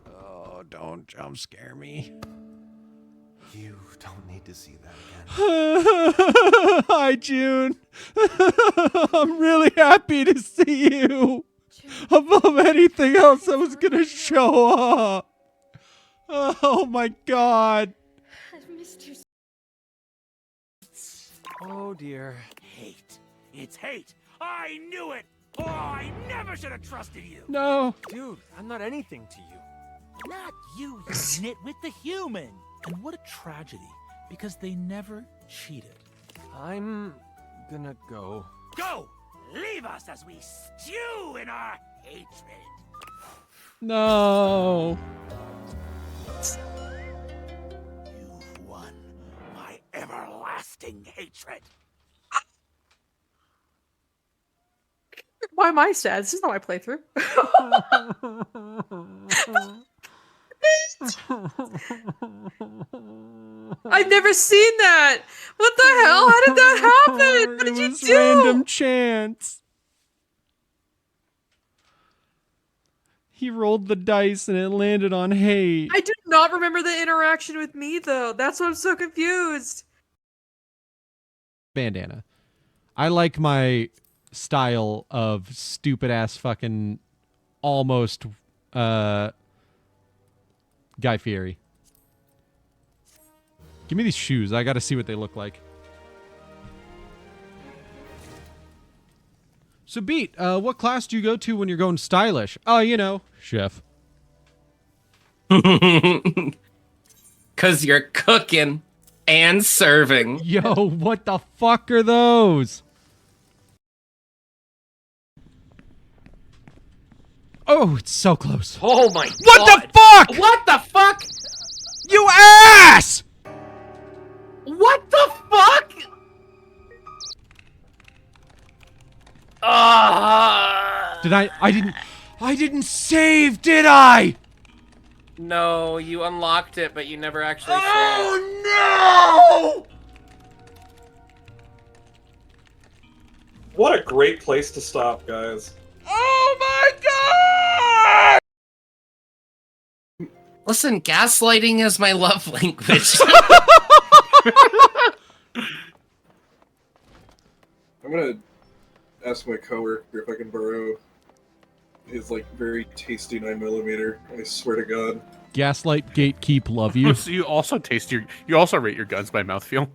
Oh, don't jump scare me. You don't need to see that again. Hi, June. I'm really happy to see you. Above anything else that was gonna show up. Oh my god. I've missed you. Oh dear. Hate. It's hate. I knew it. Oh, I never should have trusted you. No. Dude, I'm not anything to you. Not you, you nitwit, the human. And what a tragedy, because they never cheated. I'm gonna go. Go! Leave us as we stew in our hatred. No. You've won my everlasting hatred. Why am I sad? This is not my playthrough. I've never seen that. What the hell? How did that happen? What did you do? Random chance. He rolled the dice and it landed on hate. I do not remember the interaction with me, though. That's why I'm so confused. Bandana. I like my style of stupid ass fucking almost Guy Fieri. Give me these shoes. I gotta see what they look like. So, Beat, what class do you go to when you're going stylish? Oh, you know, chef. 'Cause you're cooking and serving. Yo, what the fuck are those? Oh, it's so close. Oh my god. What the fuck? What the fuck? You ass! What the fuck? Did I didn't save, did I? No, you unlocked it, but you never actually saved. Oh no! What a great place to stop, guys. Oh my god! Listen, gaslighting is my love language. I'm gonna ask my coworker if I can borrow his very tasty 9mm. I swear to God. Gaslight, gatekeep, love you. So you also you also rate your guns by mouthfeel.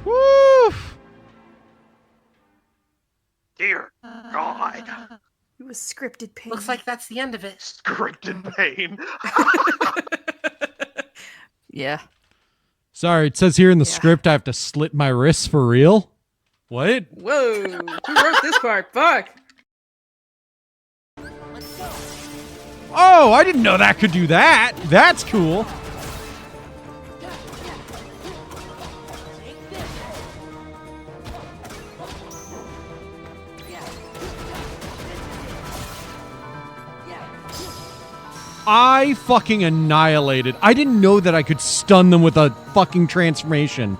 Woo! Dear God. It was scripted pain. Looks like that's the end of it. Scripted pain. Yeah. Sorry, it says here in the script I have to slit my wrists for real. What? Whoa. Who wrote this part? Fuck. Oh, I didn't know that could do that. That's cool. I fucking annihilated. I didn't know that I could stun them with a fucking transformation.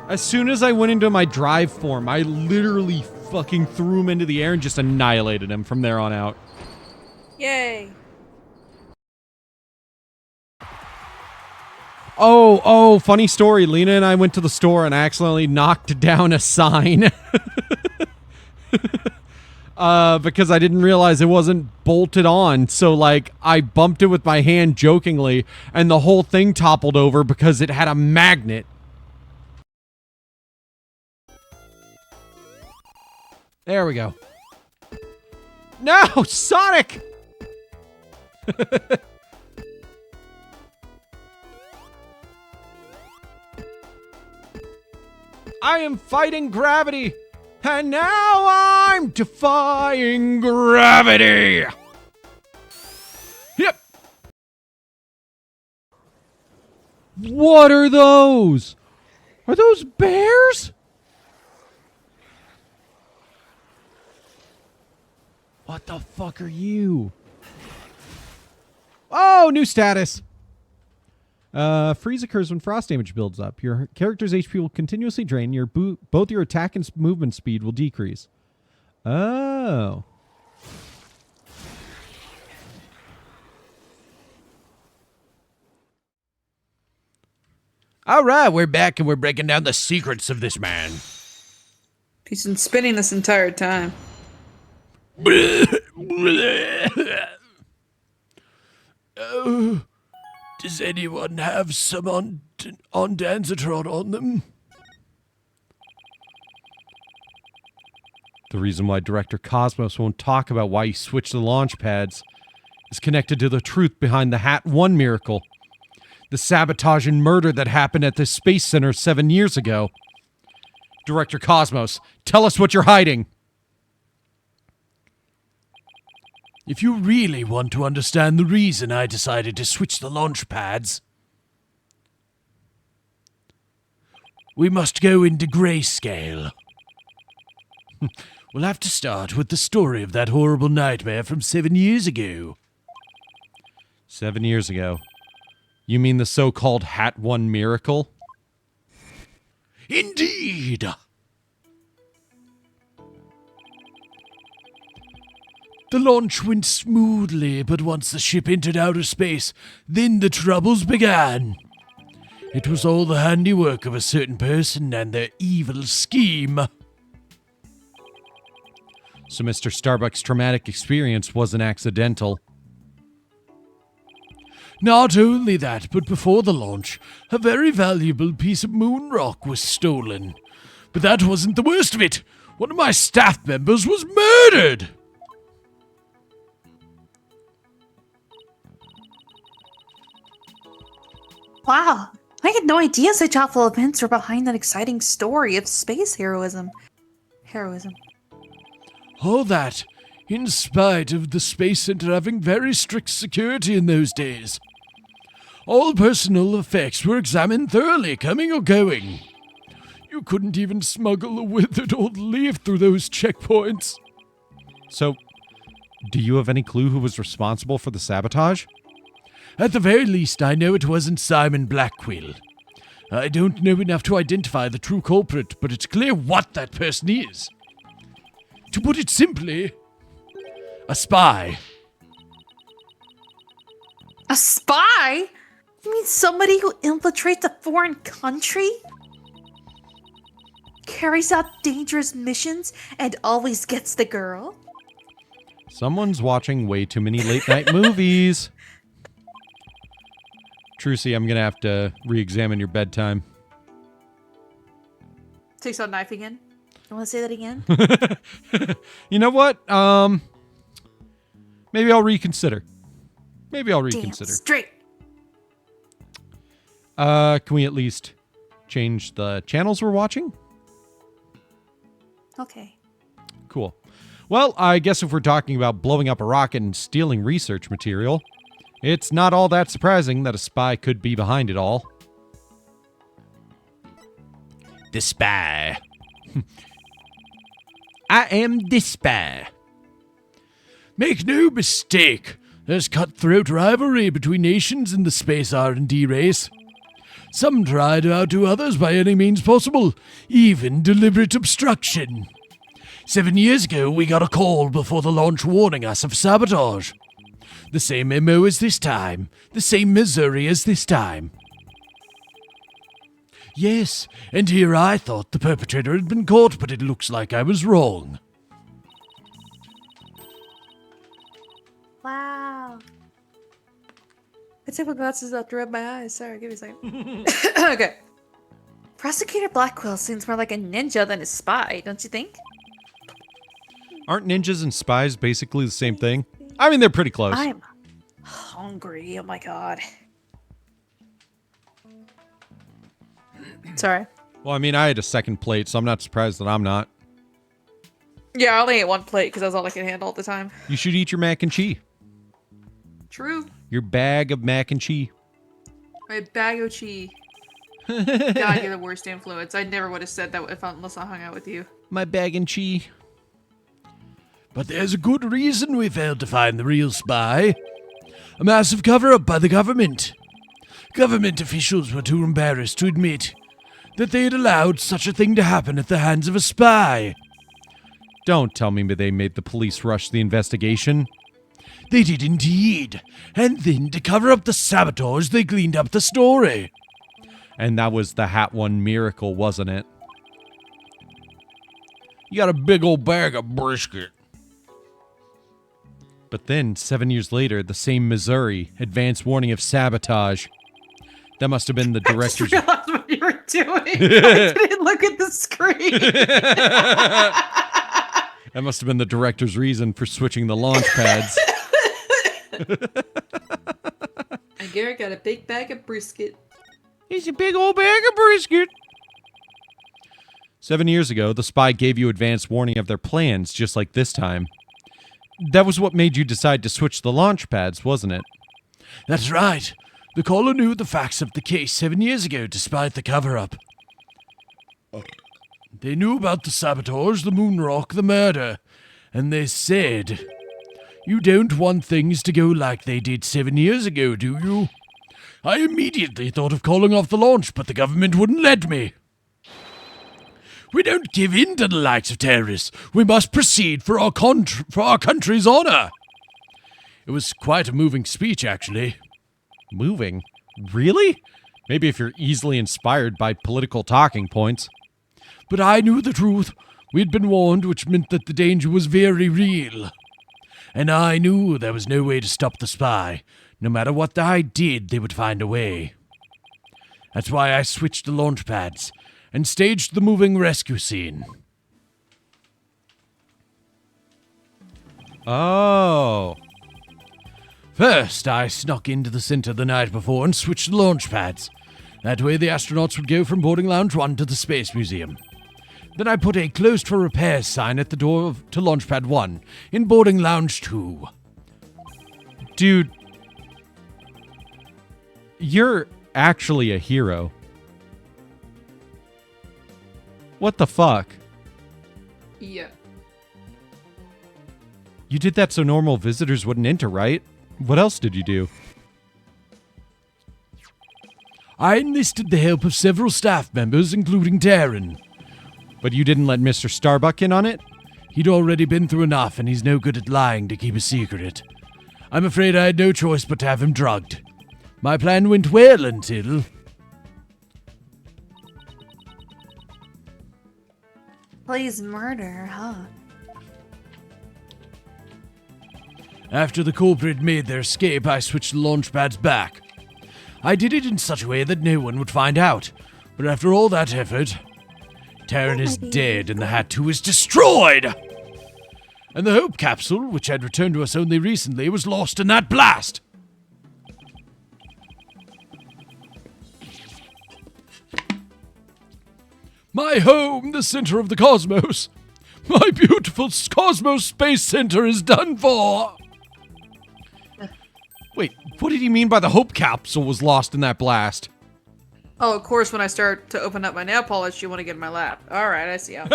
As soon as I went into my drive form, I literally fucking threw him into the air and just annihilated him from there on out. Yay. Oh, funny story. Lena and I went to the store and I accidentally knocked down a sign. Because I didn't realize it wasn't bolted on. So, I bumped it with my hand jokingly, and the whole thing toppled over because it had a magnet. There we go. No, Sonic! I am fighting gravity! And now I'm defying gravity! Yep! What are those? Are those bears? What the fuck are you? Oh, new status! Freeze occurs when frost damage builds up. Your character's HP will continuously drain. Both your attack and movement speed will decrease. Oh. All right, we're back and we're breaking down the secrets of this man. He's been spinning this entire time. Does anyone have some on Danzatron on them? The reason why Director Cosmos won't talk about why he switched the launch pads is connected to the truth behind the Hat 1 miracle. The sabotage and murder that happened at the Space Center 7 years ago. Director Cosmos, tell us what you're hiding. If you really want to understand the reason I decided to switch the launch pads, we must go into grayscale. We'll have to start with the story of that horrible nightmare from 7 years ago. 7 years ago? You mean the so-called Hat 1 miracle? Indeed. The launch went smoothly, but once the ship entered outer space, then the troubles began. It was all the handiwork of a certain person and their evil scheme. So Mr. Starbuck's traumatic experience wasn't accidental. Not only that, but before the launch, a very valuable piece of moon rock was stolen. But that wasn't the worst of it. One of my staff members was murdered. Wow, I had no idea such awful events were behind that exciting story of space heroism. All that, in spite of the Space Center having very strict security in those days. All personal effects were examined thoroughly, coming or going. You couldn't even smuggle a withered old leaf through those checkpoints. So, do you have any clue who was responsible for the sabotage? At the very least, I know it wasn't Simon Blackquill. I don't know enough to identify the true culprit, but it's clear what that person is. To put it simply, a spy. A spy? You mean somebody who infiltrates a foreign country? Carries out dangerous missions and always gets the girl? Someone's watching way too many late-night movies. Trucy, I'm going to have to re-examine your bedtime. Takes out knife again. You want to say that again? You know what? Maybe I'll reconsider. Damn straight. Can we at least change the channels we're watching? Okay. Cool. Well, I guess if we're talking about blowing up a rocket and stealing research material, it's not all that surprising that a spy could be behind it all. The spy. I am the spy. Make no mistake, there's cutthroat rivalry between nations in the space R&D race. Some try to outdo others by any means possible, even deliberate obstruction. 7 years ago, we got a call before the launch warning us of sabotage. The same MO as this time, the same Missouri as this time. Yes, and here I thought the perpetrator had been caught, but it looks like I was wrong. Wow. I take my glasses out to rub my eyes. Sorry, give me a second. Okay. Prosecutor Blackquill seems more like a ninja than a spy, don't you think? Aren't ninjas and spies basically the same thing? I mean, they're pretty close. I'm hungry. Oh my god. Sorry. Well, I mean, I had a second plate, so I'm not surprised that I'm not. Yeah, I only ate one plate because that's all I can handle at the time. You should eat your mac and cheese. True. Your bag of mac and cheese. My bag of cheese. God, you're the worst influence. I never would have said that unless I hung out with you. My bag and cheese. But there's a good reason we failed to find the real spy. A massive cover-up by the government. Government officials were too embarrassed to admit that they had allowed such a thing to happen at the hands of a spy. Don't tell me they made the police rush the investigation. They did indeed. And then, to cover up the sabotage, they cleaned up the story. And that was the Hat One miracle, wasn't it? You got a big old bag of brisket. But then, 7 years later, the same Missouri, advance warning of sabotage. That must have been the director's... I just realized what you were doing. I didn't look at the screen. That must have been the director's reason for switching the launch pads. And Garrett got a big bag of brisket. He's a big old bag of brisket. 7 years ago, the spy gave you advance warning of their plans, just like this time. That was what made you decide to switch the launch pads, wasn't it? That's right. The caller knew the facts of the case 7 years ago, despite the cover-up. They knew about the sabotage, the moon rock, the murder. And they said, "You don't want things to go like they did 7 years ago, do you?" I immediately thought of calling off the launch, but the government wouldn't let me. We don't give in to the likes of terrorists. We must proceed for our country's honor. It was quite a moving speech, actually. Moving? Really? Maybe if you're easily inspired by political talking points. But I knew the truth. We'd been warned, which meant that the danger was very real. And I knew there was no way to stop the spy. No matter what I did, they would find a way. That's why I switched the launch pads and staged the moving rescue scene. Oh. First, I snuck into the center the night before and switched the launch pads. That way the astronauts would go from boarding lounge 1 to the Space Museum. Then I put a closed for repairs sign at the door to launch pad 1 in boarding lounge 2. Dude, you're actually a hero. What the fuck? Yeah. You did that so normal visitors wouldn't enter, right? What else did you do? I enlisted the help of several staff members, including Darren. But you didn't let Mr. Starbuck in on it? He'd already been through enough, and he's no good at lying to keep a secret. I'm afraid I had no choice but to have him drugged. My plan went well until... Please murder, huh? After the culprit made their escape, I switched the launch pads back. I did it in such a way that no one would find out. But after all that effort, Taryn is dead and the Hat 2 is destroyed! And the Hope capsule, which had returned to us only recently, was lost in that blast! My home, the center of the cosmos. My beautiful Cosmos Space Center is done for! Wait, what did he mean by the Hope capsule was lost in that blast? Oh, of course, when I start to open up my nail polish, you want to get in my lap. Alright, I see how.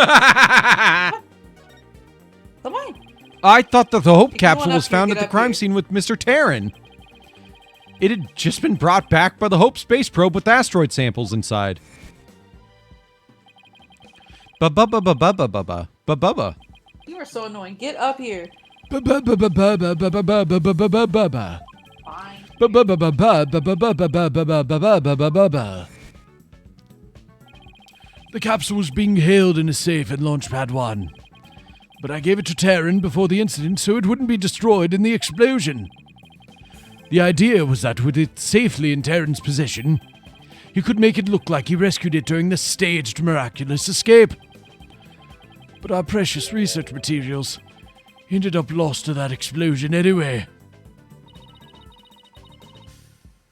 Come on. I thought that the Hope Hey, capsule come on was up here, found get at the up crime here. scene with Mr. Taryn. It had just been brought back by the Hope space probe with asteroid samples inside. Ba-ba-ba-ba-ba-ba-ba-ba-ba. You are so annoying. Get up here. Ba-ba-ba-ba-ba-ba-ba-ba-ba-ba-ba-ba. Fine. Ba-ba-ba-ba-ba-ba-ba-ba-ba-ba-ba-ba. The capsule was being held in a safe in Launchpad 1. But I gave it to Taryn before the incident so it wouldn't be destroyed in the explosion. The idea was that with it safely in Taryn's possession, he could make it look like he rescued it during the staged miraculous escape. But our precious research materials ended up lost to that explosion anyway.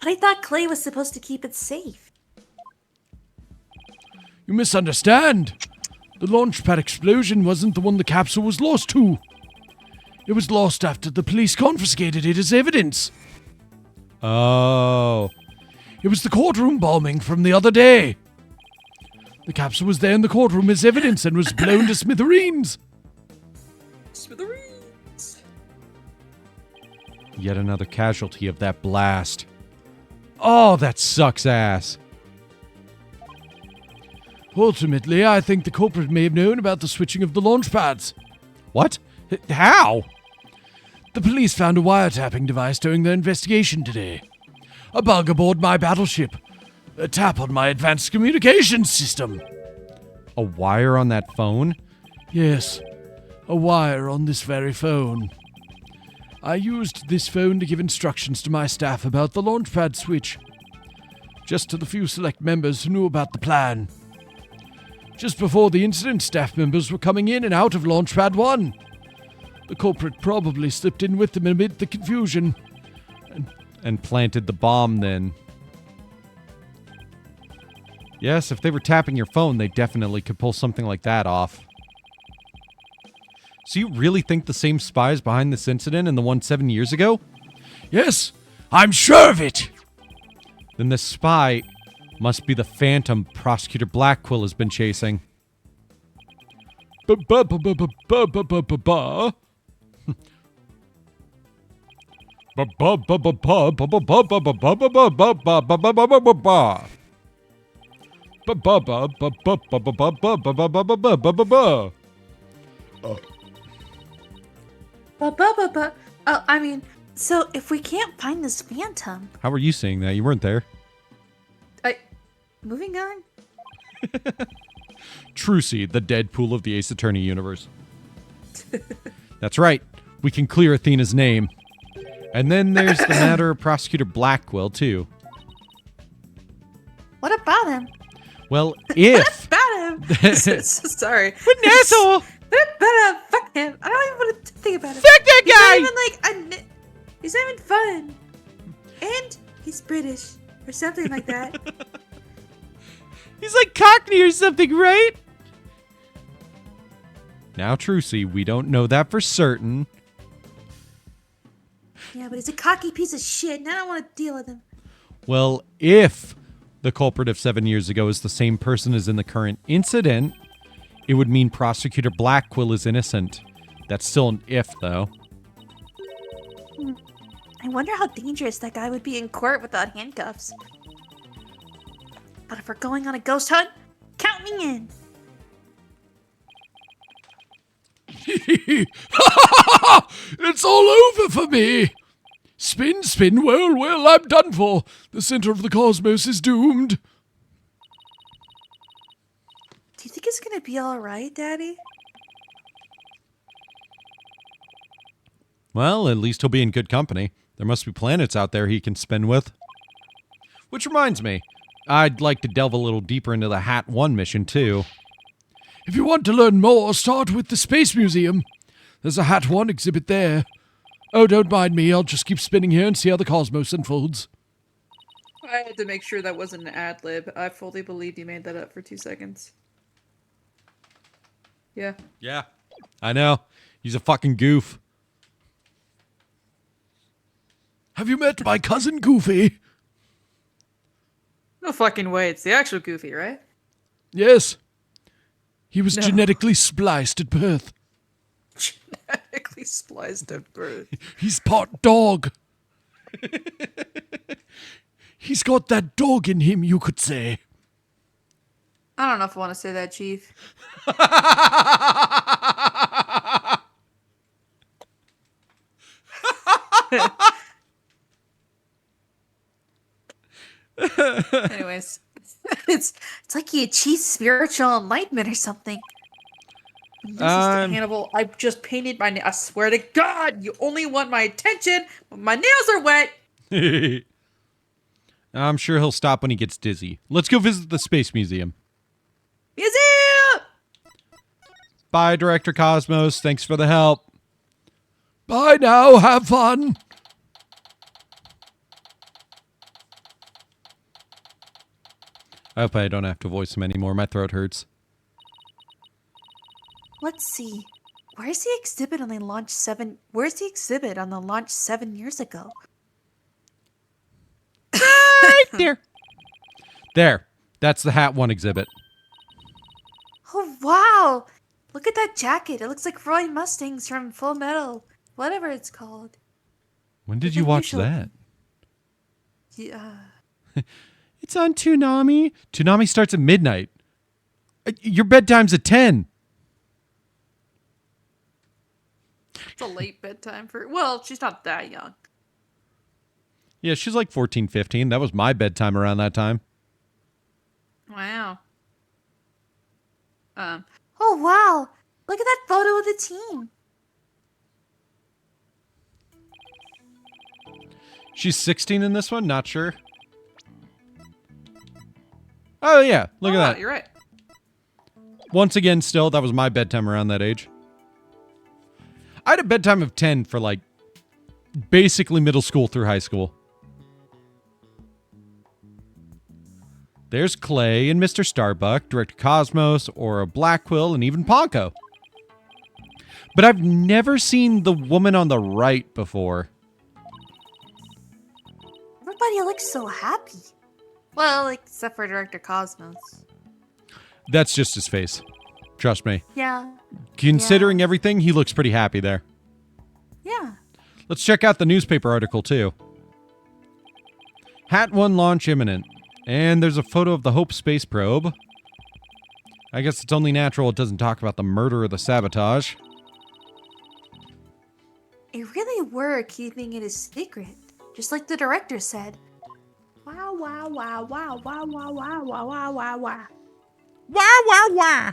But I thought Clay was supposed to keep it safe. You misunderstand. The launchpad explosion wasn't the one the capsule was lost to. It was lost after the police confiscated it as evidence. Oh. It was the courtroom bombing from the other day. The capsule was there in the courtroom as evidence and was blown to smithereens. Smithereens. Yet another casualty of that blast. Oh, that sucks ass. Ultimately, I think the culprit may have known about the switching of the launch pads. What? How? The police found a wiretapping device during their investigation today. A bug aboard my battleship. A tap on my advanced communications system. A wire on that phone? Yes, a wire on this very phone. I used this phone to give instructions to my staff about the launchpad switch. Just to the few select members who knew about the plan. Just before the incident, staff members were coming in and out of Launchpad 1. The culprit probably slipped in with them amid the confusion. And planted the bomb then. Yes, if they were tapping your phone, they definitely could pull something like that off. So you really think the same spies behind this incident and the one 7 years ago? Yes, I'm sure of it! Then this spy must be the phantom Prosecutor Blackquill has been chasing. Ba-ba-ba-ba-ba-ba-ba-ba-ba. I mean, so if we can't find this phantom, How were you saying that? You weren't there. moving on. Trucy, the Deadpool of the Ace Attorney universe. That's right. We can clear Athena's name. And then there's the matter of Prosecutor Blackwell, too. What about him? Well, if... About him. Sorry. What an asshole! Fuck him. I don't even want to think about him. Fuck that guy! He's not even fun. And he's British or something like that. He's like Cockney or something, right? Now, Trucy, we don't know that for certain. Yeah, but he's a cocky piece of shit, and I don't want to deal with him. Well, if the culprit of 7 years ago is the same person as in the current incident, it would mean Prosecutor Blackwell is innocent. That's still an if, though. I wonder how dangerous that guy would be in court without handcuffs. But if we're going on a ghost hunt, count me in. It's all over for me. Spin, spin, whirl, whirl, I'm done for. The center of the cosmos is doomed. Do you think it's gonna be alright, Daddy? Well, at least he'll be in good company. There must be planets out there he can spin with. Which reminds me, I'd like to delve a little deeper into the Hat 1 mission, too. If you want to learn more, start with the Space Museum. There's a Hat 1 exhibit there. Oh, don't mind me, I'll just keep spinning here and see how the cosmos unfolds. I had to make sure that wasn't an ad-lib. I fully believed you made that up for 2 seconds. Yeah. Yeah, I know. He's a fucking goof. Have you met my cousin Goofy? No fucking way. It's the actual Goofy, right? Yes. He was genetically spliced at birth. Genetically spliced at birth. He's part dog. He's got that dog in him, you could say. I don't know if I want to say that, Chief. Anyways, It's like he achieved spiritual enlightenment or something. Mr. Hannibal, I just painted my I swear to God, you only want my attention when my nails are wet. I'm sure he'll stop when he gets dizzy. Let's go visit the Space Museum. Museum! Bye, Director Cosmos. Thanks for the help. Bye now, have fun. I hope I don't have to voice him anymore. My throat hurts. Let's see. Where's the exhibit on the launch 7 years ago? Right there. There. That's the Hat 1 exhibit. Oh, wow. Look at that jacket. It looks like Roy Mustang's from Full Metal. Whatever it's called. When did you watch that? Yeah. It's on Toonami. Toonami starts at midnight. Your bedtime's at 10. It's a late bedtime for... Well, she's not that young. Yeah, she's like 14, 15. That was my bedtime around that time. Wow. Oh, wow. Look at that photo of the team. She's 16 in this one? Not sure. Oh, yeah. Look at that. You're right. Once again, still, that was my bedtime around that age. I had a bedtime of 10 for, like, basically middle school through high school. There's Clay and Mr. Starbuck, Director Cosmos, Aura Blackquill, and even Ponko. But I've never seen the woman on the right before. Everybody looks so happy. Well, except for Director Cosmos. That's just his face. Trust me. Yeah. Considering everything, he looks pretty happy there. Yeah. Let's check out the newspaper article, too. Hat 1 launch imminent. And there's a photo of the Hope space probe. I guess it's only natural it doesn't talk about the murder or the sabotage. They really were keeping it a secret, just like the director said. Wow, wow, wow, wow, wow, wow, wow, wow, wow, wow, wow. Wah, wah, wah.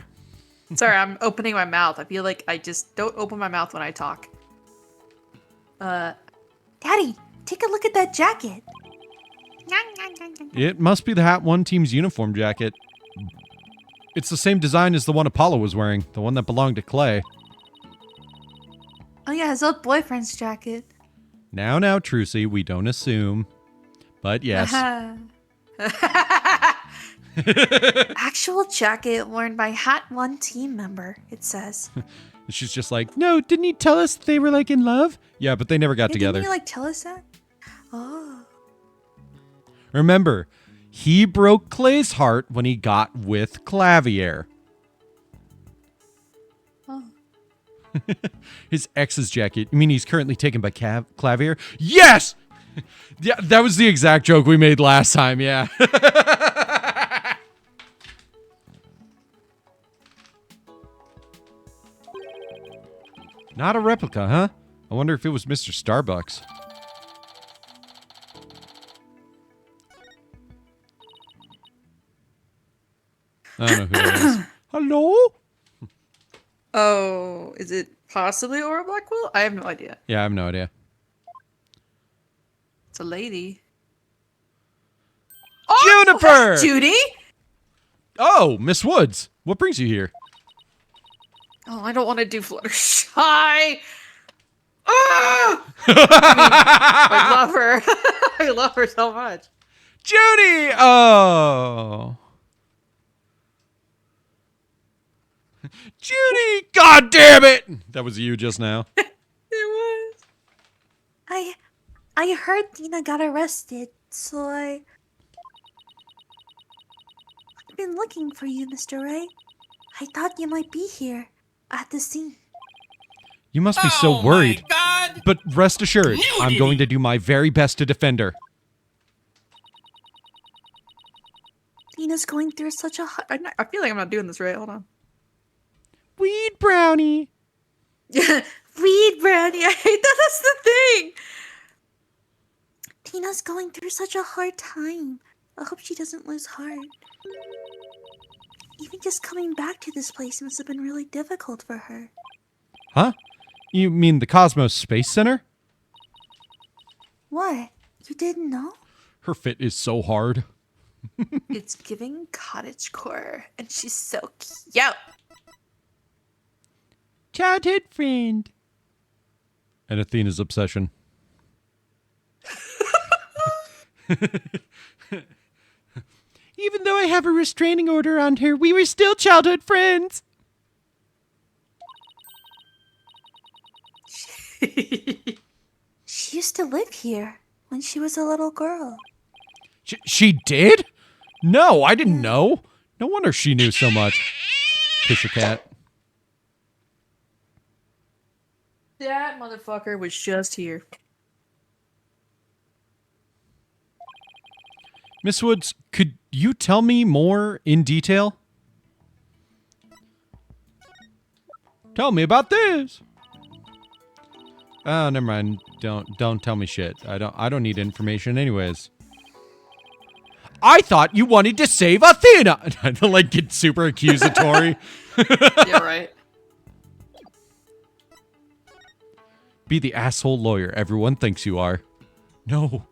Sorry, I'm opening my mouth. I feel like I just don't open my mouth when I talk. Daddy, take a look at that jacket. It must be the Hat 1 team's uniform jacket. It's the same design as the one Apollo was wearing, the one that belonged to Clay. Oh yeah, his old boyfriend's jacket. Now, Trucy, we don't assume. But yes. Actual jacket worn by Hat 1 team member, it says. She's just like, no, didn't he tell us they were like in love? Yeah, but they never got together. Didn't he like tell us that? Oh. Remember, he broke Clay's heart when he got with Clavier. Oh. His ex's jacket. You mean he's currently taken by Clavier? Yes! Yeah, that was the exact joke we made last time, yeah. Not a replica, huh? I wonder if it was Mr. Starbucks. I don't know who that is. Hello? Oh, is it possibly Aura Blackwell? I have no idea. Yeah, I have no idea. It's a lady. Juniper! Judy? Oh, Miss Woods. What brings you here? Oh, I don't want to do Fluttershy. Ah! I love her. I love her so much. Judy! Oh. Judy! God damn it! That was you just now. It was. I heard Dina got arrested, so I've been looking for you, Mr. Wright. I thought you might be here at the scene. You must be so worried. God. But rest assured, I'm going to do my very best to defend her. Dina's going through such a hard... I feel like I'm not doing this right. Hold on. Weed brownie. Weed brownie. I hate that. That's the thing. Tina's going through such a hard time. I hope she doesn't lose heart. Even just coming back to this place must have been really difficult for her. Huh? You mean the Cosmos Space Center? What? You didn't know? Her fit is so hard. It's giving cottagecore, and she's so cute. Childhood friend. And Athena's obsession. Even though I have a restraining order on her, we were still childhood friends. She used to live here when she was a little girl. She did? No, I didn't know. No wonder she knew so much. Kiss your cat. That motherfucker was just here. Miss Woods, could you tell me more in detail? Tell me about this. Oh, never mind. Don't tell me shit. I don't need information anyways. I thought you wanted to save Athena. I don't like get super accusatory. Yeah, right. Be the asshole lawyer everyone thinks you are. No.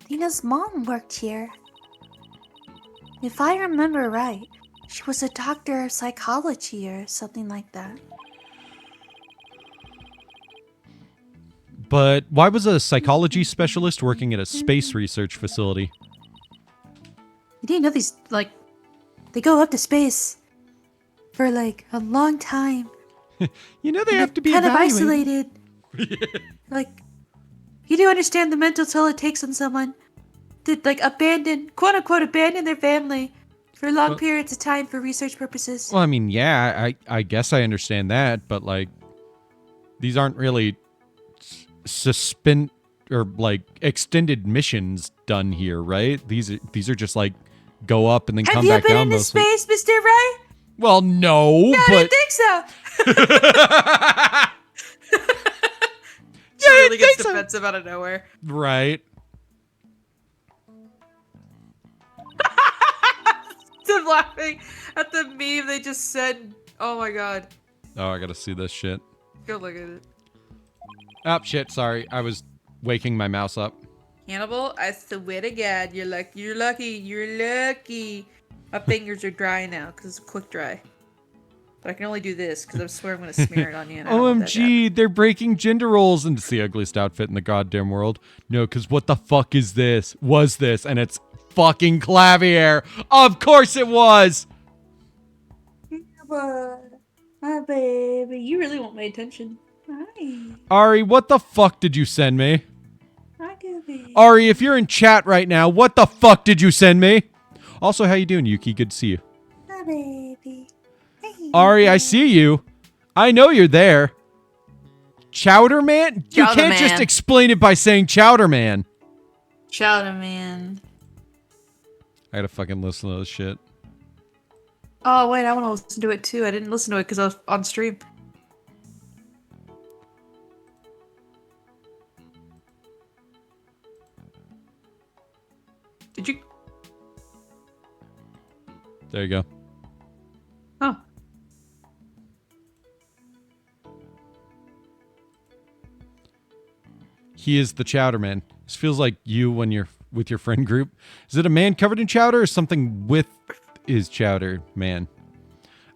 Tina's mom worked here. If I remember right, she was a doctor of psychology or something like that. But why was a psychology specialist working at a space research facility? You didn't know these, like, they go up to space for, like, a long time. You know they have to be kind of evaluated. isolated. Like, you do understand the mental toll it takes on someone to, like, quote-unquote, abandon their family for long periods of time for research purposes. Well, I mean, yeah, I guess I understand that, but, like, these aren't really suspend or like extended missions done here, right? These are just like go up and then come back down. Have you been into space, Mr. Wright? Well, no, No, but I didn't think so. She really gets defensive out of nowhere. Right. I'm laughing at the meme they just said. Oh my god. Oh, I gotta see this shit. Go look at it. Oh, shit, sorry. I was waking my mouse up. Hannibal, I swear to God, you're lucky. You're lucky. You're lucky. My fingers are dry now because it's a quick dry. But I can only do this because I swear I'm going to smear it on you. And I don't want that to happen. OMG, they're breaking gender roles, and it's the ugliest outfit in the goddamn world. No, because what the fuck is this? Was this? And it's fucking Clavier. Of course it was. My baby, you really want my attention. Hi. Ari, what the fuck did you send me? Hi, Goofy. Ari, if you're in chat right now, what the fuck did you send me? Also, how you doing, Yuki? Good to see you. Hi, baby. Ari, I see you. I know you're there. Chowder Man? You Chowder can't just Man. explain it by saying Chowder Man. Chowder Man. I gotta fucking listen to this shit. Oh, wait, I want to listen to it too. I didn't listen to it because I was on stream. Did you? There you go. Oh. He is the Chowder Man. This feels like you when you're with your friend group. Is it a man covered in chowder or something with his chowder man?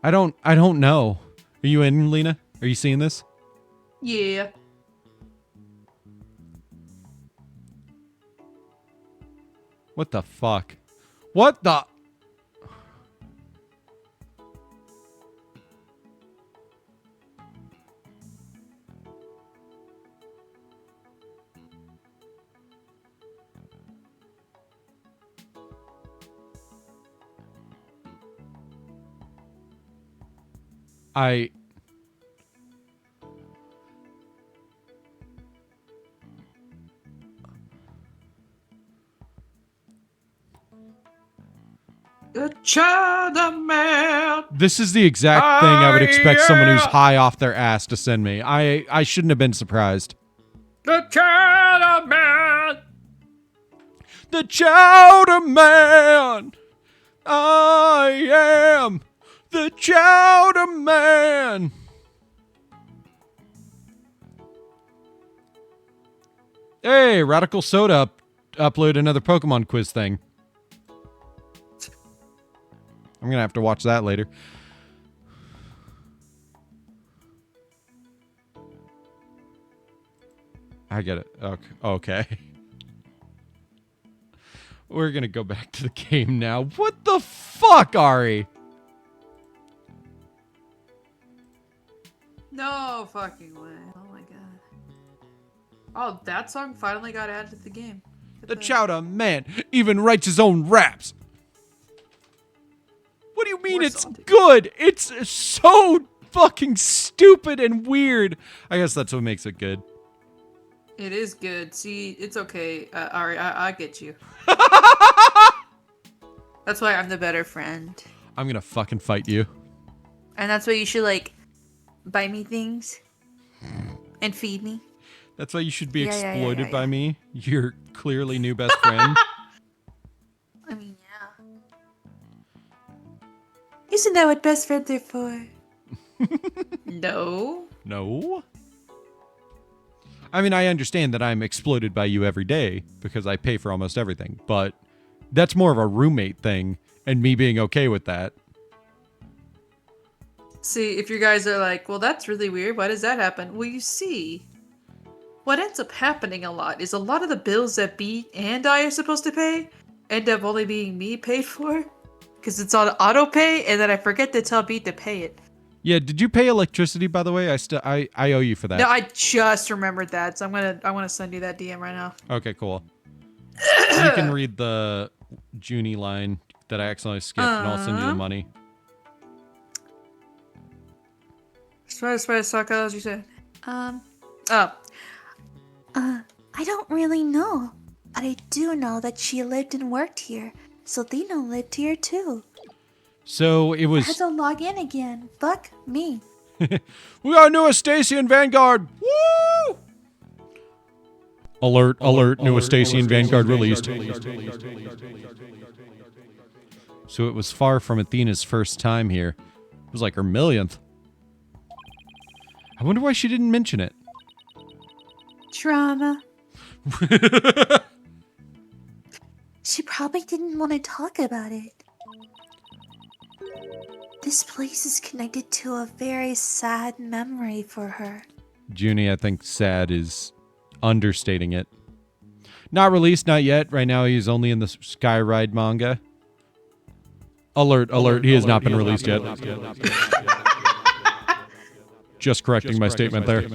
I don't know. Are you in, Lena? Are you seeing this? Yeah. What the fuck? What the? I... The Chowder Man. This is the exact thing I would expect someone who's high off their ass to send me. I shouldn't have been surprised. The Chowder Man. The Chowder Man. I am the Chowder Man. Hey, Radical Soda upload another Pokemon quiz thing. I'm gonna have to watch that later. I get it. Okay. We're gonna go back to the game now. What the fuck, Ari? No fucking way. Oh my god. Oh, that song finally got added to the game. The Chowder Man even writes his own raps. What do you mean it's good? It's so fucking stupid and weird. I guess that's what makes it good. It is good. See, it's okay. Ari, I get you. That's why I'm the better friend. I'm gonna fucking fight you. And that's why you should, like, buy me things. And feed me. That's why you should be Yeah, yeah, exploited yeah. by me. Your clearly new best friend. I mean, yeah. Isn't that what best friends are for? No. No. I mean, I understand that I'm exploited by you every day because I pay for almost everything, but that's more of a roommate thing and me being okay with that. See, if you guys are like, well, that's really weird. Why does that happen? Well, you see, what ends up happening a lot is a lot of the bills that Beat and I are supposed to pay end up only being me paid for because it's on auto pay, and then I forget to tell Beat to pay it. Yeah, did you pay electricity, by the way? I owe you for that. No, I just remembered that, so I want to send you that DM right now. Okay, cool. You can read the Junie line that I accidentally skipped, and I'll send you the money. Spider, suck, as you said. Oh. I don't really know. But I do know that she lived and worked here. So Lena lived here too. So it I was. had to log in again. Fuck me. We got a new Astasian Vanguard. Woo! Alert, alert, new Astasian Vanguard released. So it was far from Athena's first time here. It was like her millionth. I wonder why she didn't mention it. Drama. She probably didn't want to talk about it. This place is connected to a very sad memory for her. Junie, I think sad is understating it. Not released, not yet. Right now he's only in the Skyride manga. Alert, alert, he has not been released yet. Just correcting my statement there.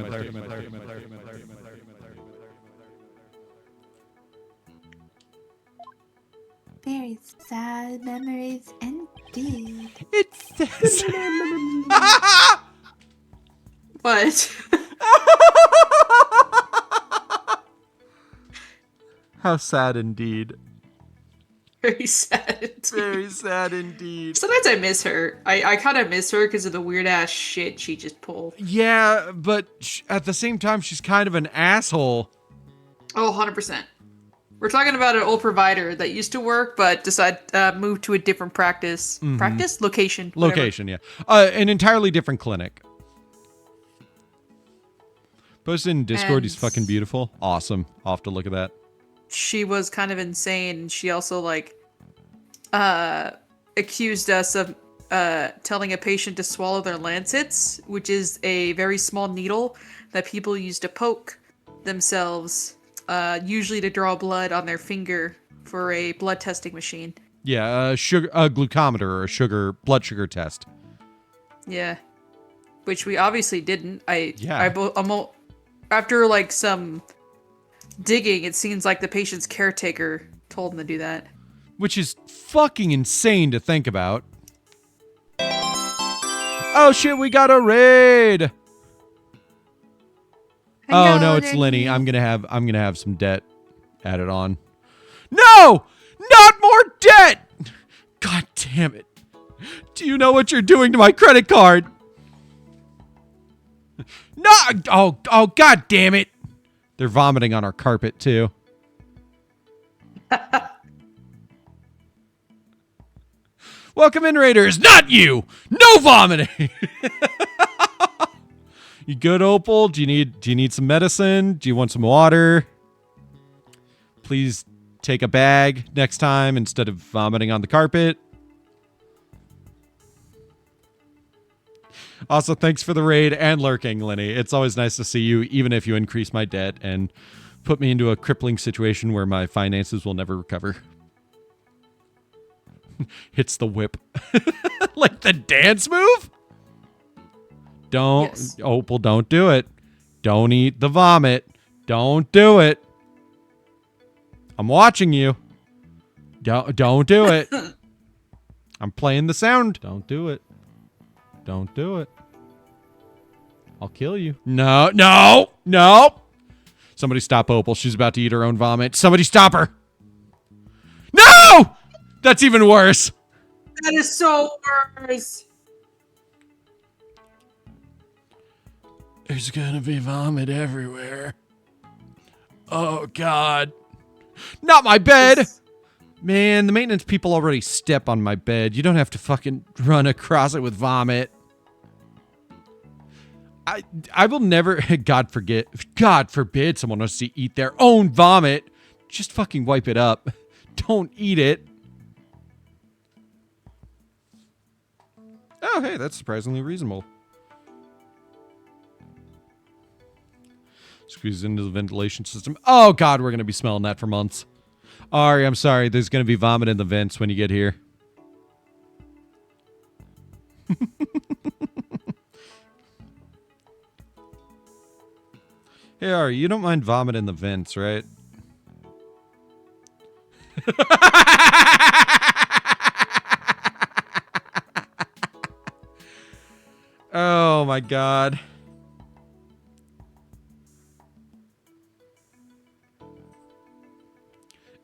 Very sad memories indeed. It says... What? How sad indeed. Very sad. Very sad indeed. Sometimes I miss her. I kind of miss her because of the weird ass shit she just pulled. Yeah, but at the same time, she's kind of an asshole. Oh, 100%. We're talking about an old provider that used to work, but decided moved to a different practice. Mhm. Practice? Location. Whatever. Location, yeah. An entirely different clinic. Posted in Discord, he's fucking beautiful. Awesome. I'll have to look at that. She was kind of insane. She also, like, accused us of telling a patient to swallow their lancets, which is a very small needle that people use to poke themselves, usually to draw blood on their finger for a blood testing machine. Yeah, a glucometer or a blood sugar test. Yeah. Which we obviously didn't. Yeah. After, like, some digging, it seems like the patient's caretaker told him to do that. Which is fucking insane to think about. Oh shit, we got a raid! Oh no, it's Lenny. I'm gonna have some debt added on. No! Not more debt! God damn it. Do you know what you're doing to my credit card? No! Oh, god damn it! They're vomiting on our carpet, too. Welcome in, Raiders! Not you! No vomiting! You good, Opal? Do you need some medicine? Do you want some water? Please take a bag next time instead of vomiting on the carpet. Also, thanks for the raid and lurking, Lenny. It's always nice to see you, even if you increase my debt and put me into a crippling situation where my finances will never recover. Hits the whip. Like the dance move? Don't, yes. Opal, don't do it. Don't eat the vomit. Don't do it. I'm watching you. Don't do it. I'm playing the sound. Don't do it. Don't do it. I'll kill you. No, no, no. Somebody stop Opal. She's about to eat her own vomit. Somebody stop her. No! That's even worse. That is so worse. There's gonna be vomit everywhere. Oh, God. Not my bed! Man, the maintenance people already step on my bed. You don't have to fucking run across it with vomit. I will never... God forbid someone wants to eat their own vomit. Just fucking wipe it up. Don't eat it. Oh, hey, that's surprisingly reasonable. Squeeze into the ventilation system. Oh, God, we're going to be smelling that for months. Ari, I'm sorry. There's going to be vomit in the vents when you get here. Hey, Ari, you don't mind vomit in the vents, right? Oh, my God.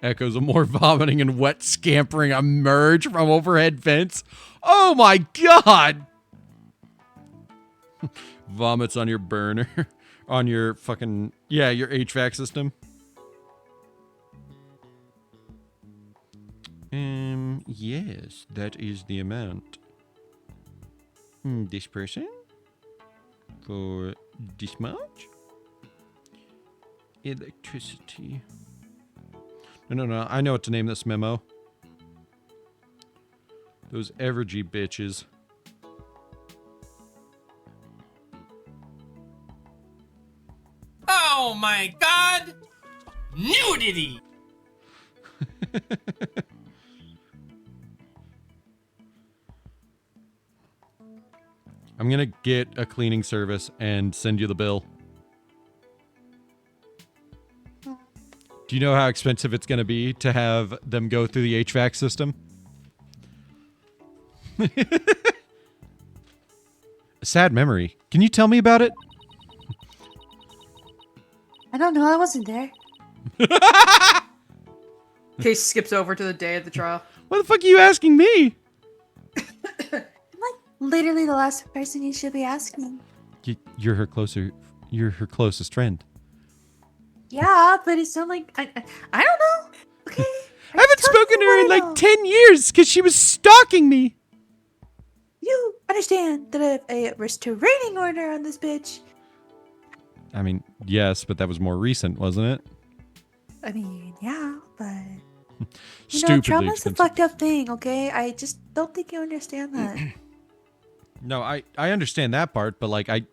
Echoes of more vomiting and wet scampering emerge from overhead vents. Oh my god! Vomits on your burner. On your fucking... Yeah, your HVAC system. Yes, that is the amount. This person? For this much? Electricity. No. I know what to name this memo. Those Evergy bitches. Oh my god! Nudity! I'm gonna get a cleaning service and send you the bill. Do you know how expensive it's gonna be to have them go through the HVAC system? A sad memory. Can you tell me about it? I don't know. I wasn't there. Case skips over to the day of the trial. What the fuck are you asking me? I'm like literally the last person you should be asking. You're her closest friend. Yeah, but it's not like I don't know. Okay. I haven't spoken to her in like 10 years because she was stalking me. You understand that I have a restraining order on this bitch. I mean, yes, but that was more recent, wasn't it? I mean, yeah, but you know, Stupidly trauma's expensive. a fucked up thing, okay? I just don't think you understand that. No, I understand that part, but like I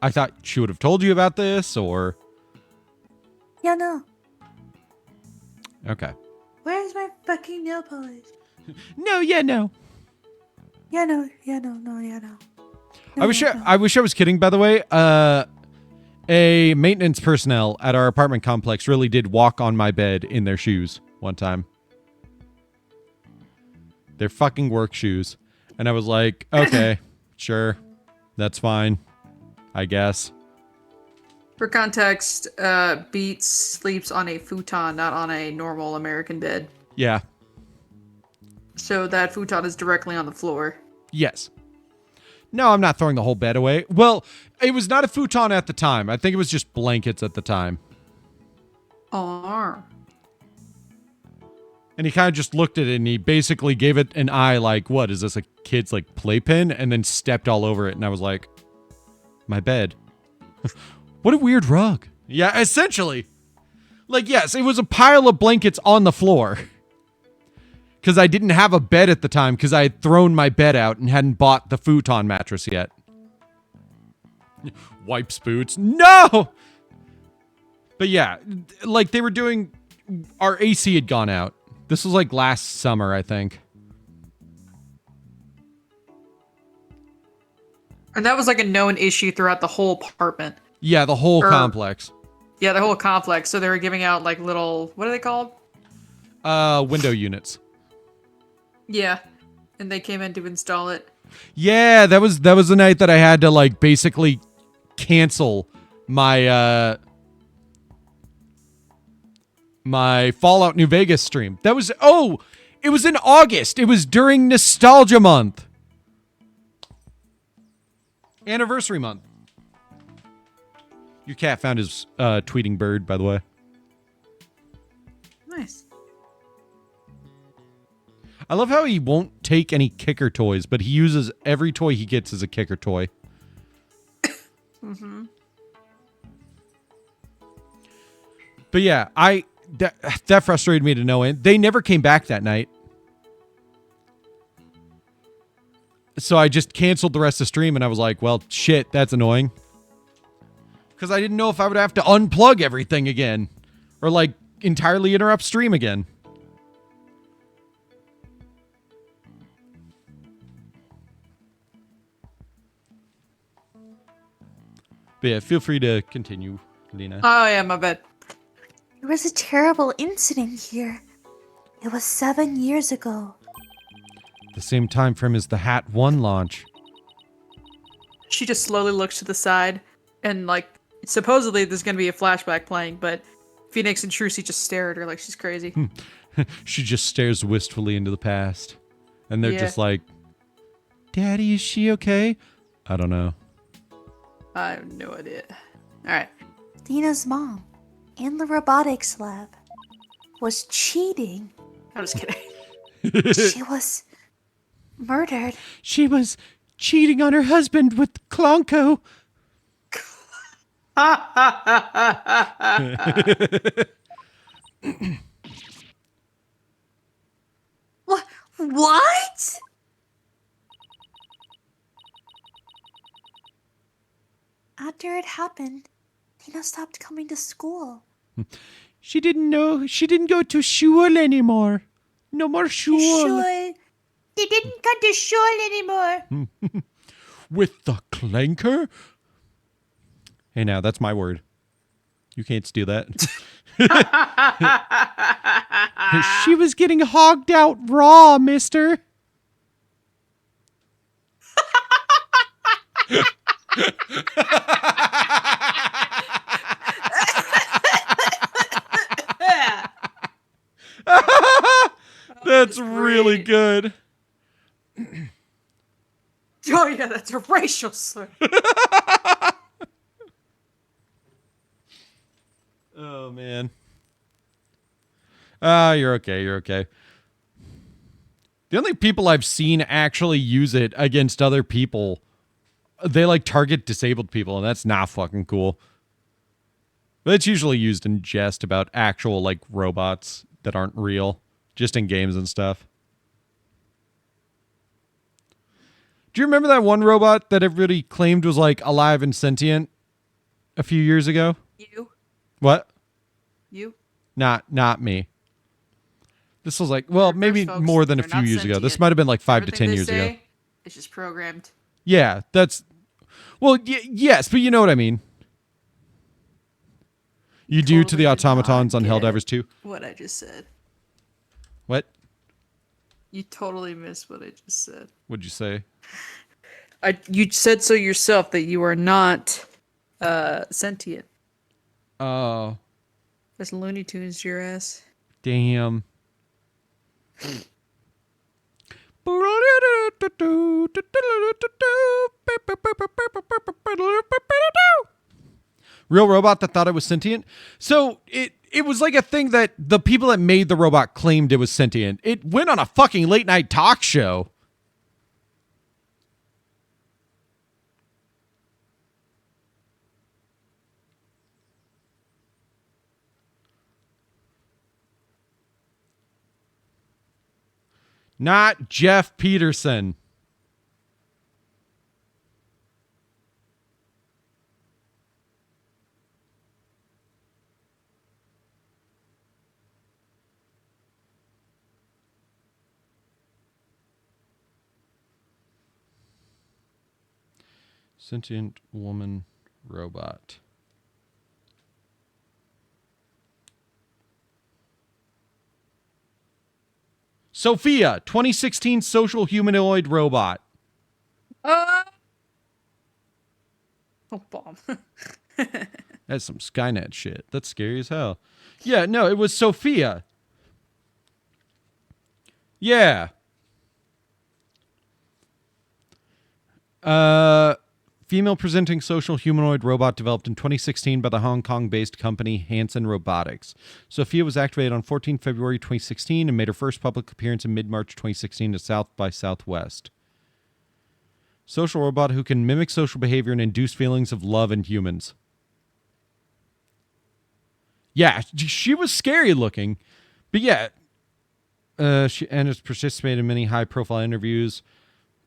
thought she would have told you about this, or... Yeah, no. Okay. Where's my fucking nail polish? No, yeah, no. Yeah, no, yeah, no, no, yeah, no. I wish I was kidding, by the way. A maintenance personnel at our apartment complex really did walk on my bed in their shoes one time. Their fucking work shoes. And I was like, okay, sure. That's fine. I guess. For context, Beats sleeps on a futon, not on a normal American bed. Yeah. So that futon is directly on the floor. Yes. No, I'm not throwing the whole bed away. Well, it was not a futon at the time. I think it was just blankets at the time. Oh. And he kind of just looked at it and he basically gave it an eye like, what, is this a kid's like playpen? And then stepped all over it. And I was like, my bed. What a weird rug. Yeah, essentially. Like, yes, it was a pile of blankets on the floor. Because I didn't have a bed at the time because I had thrown my bed out and hadn't bought the futon mattress yet. Wipes boots. No! But yeah, like they were doing... Our AC had gone out. This was like last summer, I think. And that was like a known issue throughout the whole apartment. Yeah, the whole complex. Yeah, the whole complex. So they were giving out like little... What are they called? Window units. Yeah. And they came in to install it. Yeah, that was the night that I had to like basically cancel my my Fallout New Vegas stream. That was it was in August. It was during Nostalgia Month. Anniversary month. Your cat found his tweeting bird, by the way. Nice. I love how he won't take any kicker toys, but he uses every toy he gets as a kicker toy. Mm-hmm. But yeah, that frustrated me to no end. They never came back that night. So I just canceled the rest of the stream and I was like, well, shit, that's annoying. Because I didn't know if I would have to unplug everything again. Or like entirely interrupt stream again. But yeah, feel free to continue, Lena. Oh yeah, my bad. There was a terrible incident here. It was 7 years ago. The same time frame as the Hat 1 launch. She just slowly looks to the side and like supposedly there's going to be a flashback playing, but Phoenix and Trucy just stare at her like she's crazy. She just stares wistfully into the past. And they're Yeah. just like, Daddy, is she okay? I don't know. I have no idea. Alright. Dina's mom in the robotics lab was cheating. I'm just kidding. She was murdered. She was cheating on her husband with Klonko. What? After it happened, Dina stopped coming to school. She didn't know. She didn't go to shul anymore. No more shul. They didn't go to shul anymore. With the clanker? Hey, now, that's my word. You can't steal that. She was getting hogged out raw, mister. That's really good. Oh yeah, that's a racial slur. Oh, man. Ah, you're okay. You're okay. The only people I've seen actually use it against other people, they like target disabled people, and that's not fucking cool. But it's usually used in jest about actual like robots that aren't real, just in games and stuff. Do you remember that one robot that everybody claimed was like alive and sentient a few years ago? You? What? You? Not me. This was like, well, maybe folks, more than a they're few not years ago. This sentient. might have been like 5 to Everything 10 they years ago. say, it's just programmed. Yeah, that's... Well, yes, but you know what I mean. You do to the automatons on Helldivers 2? What I just said. What? You totally missed what I just said. What'd you say? You said so yourself that you are not sentient. Oh. That's Looney Tunes, your ass. Damn. Real robot that thought it was sentient. So it was like a thing that the people that made the robot claimed it was sentient. It went on a fucking late night talk show. Not Jeff Peterson. Sentient woman robot. Sophia, 2016 social humanoid robot. Oh, bomb. That's some Skynet shit. That's scary as hell. Yeah, no, it was Sophia. Yeah. Female presenting social humanoid robot developed in 2016 by the Hong Kong-based company Hanson Robotics. Sophia was activated on 14 February 2016 and made her first public appearance in mid-March 2016 at South by Southwest. Social robot who can mimic social behavior and induce feelings of love in humans. Yeah, she was scary looking. But yeah, she has participated in many high-profile interviews.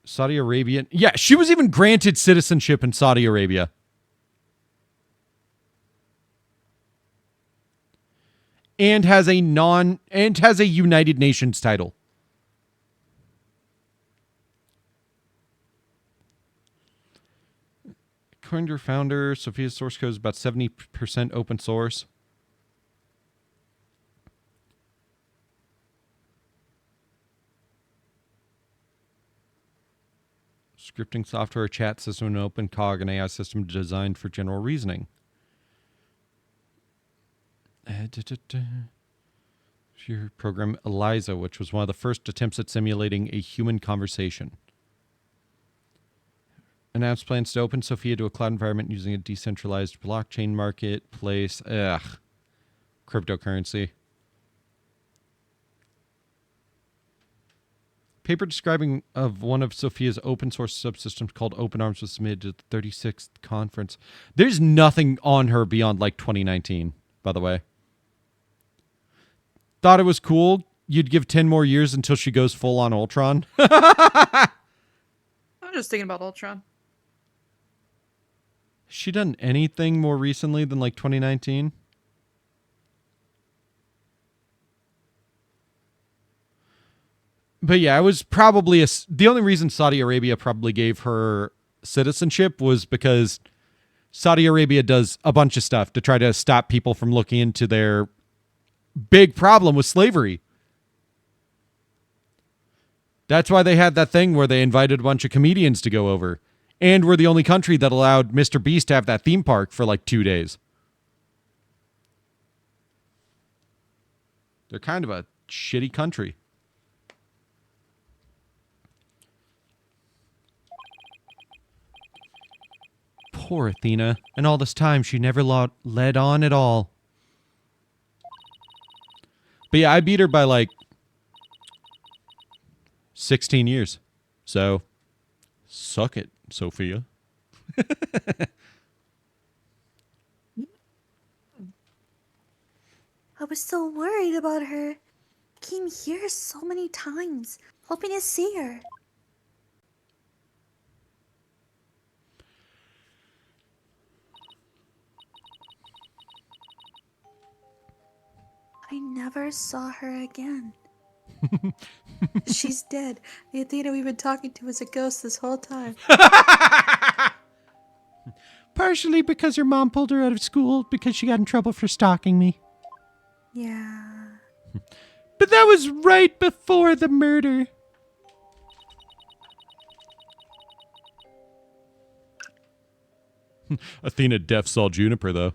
Saudi Arabian. Yeah, she was even granted citizenship in Saudi Arabia. And has a United Nations title. According to her founder, Sophia's source code is about 70% open source. Scripting software, chat system, and open cog, an AI system designed for general reasoning. Your program Eliza, which was one of the first attempts at simulating a human conversation. Announced plans to open Sophia to a cloud environment using a decentralized blockchain marketplace. Cryptocurrency. Paper describing of one of Sophia's open source subsystems called Open Arms was submitted to the 36th conference. There's nothing on her beyond like 2019, by the way. Thought it was cool. You'd give 10 more years until she goes full on Ultron. I'm just thinking about Ultron. Has she done anything more recently than like 2019? But yeah, it was probably the only reason Saudi Arabia probably gave her citizenship was because Saudi Arabia does a bunch of stuff to try to stop people from looking into their big problem with slavery. That's why they had that thing where they invited a bunch of comedians to go over. And we're the only country that allowed Mr. Beast to have that theme park for like 2 days. They're kind of a shitty country. Poor Athena. And all this time, she never led on at all. But yeah, I beat her by like 16 years. So, suck it, Sophia. I was so worried about her. I came here so many times, hoping to see her. I never saw her again. She's dead. The Athena we've been talking to is a ghost this whole time. Partially because her mom pulled her out of school because she got in trouble for stalking me. Yeah. But that was right before the murder. Athena def saw Juniper, though.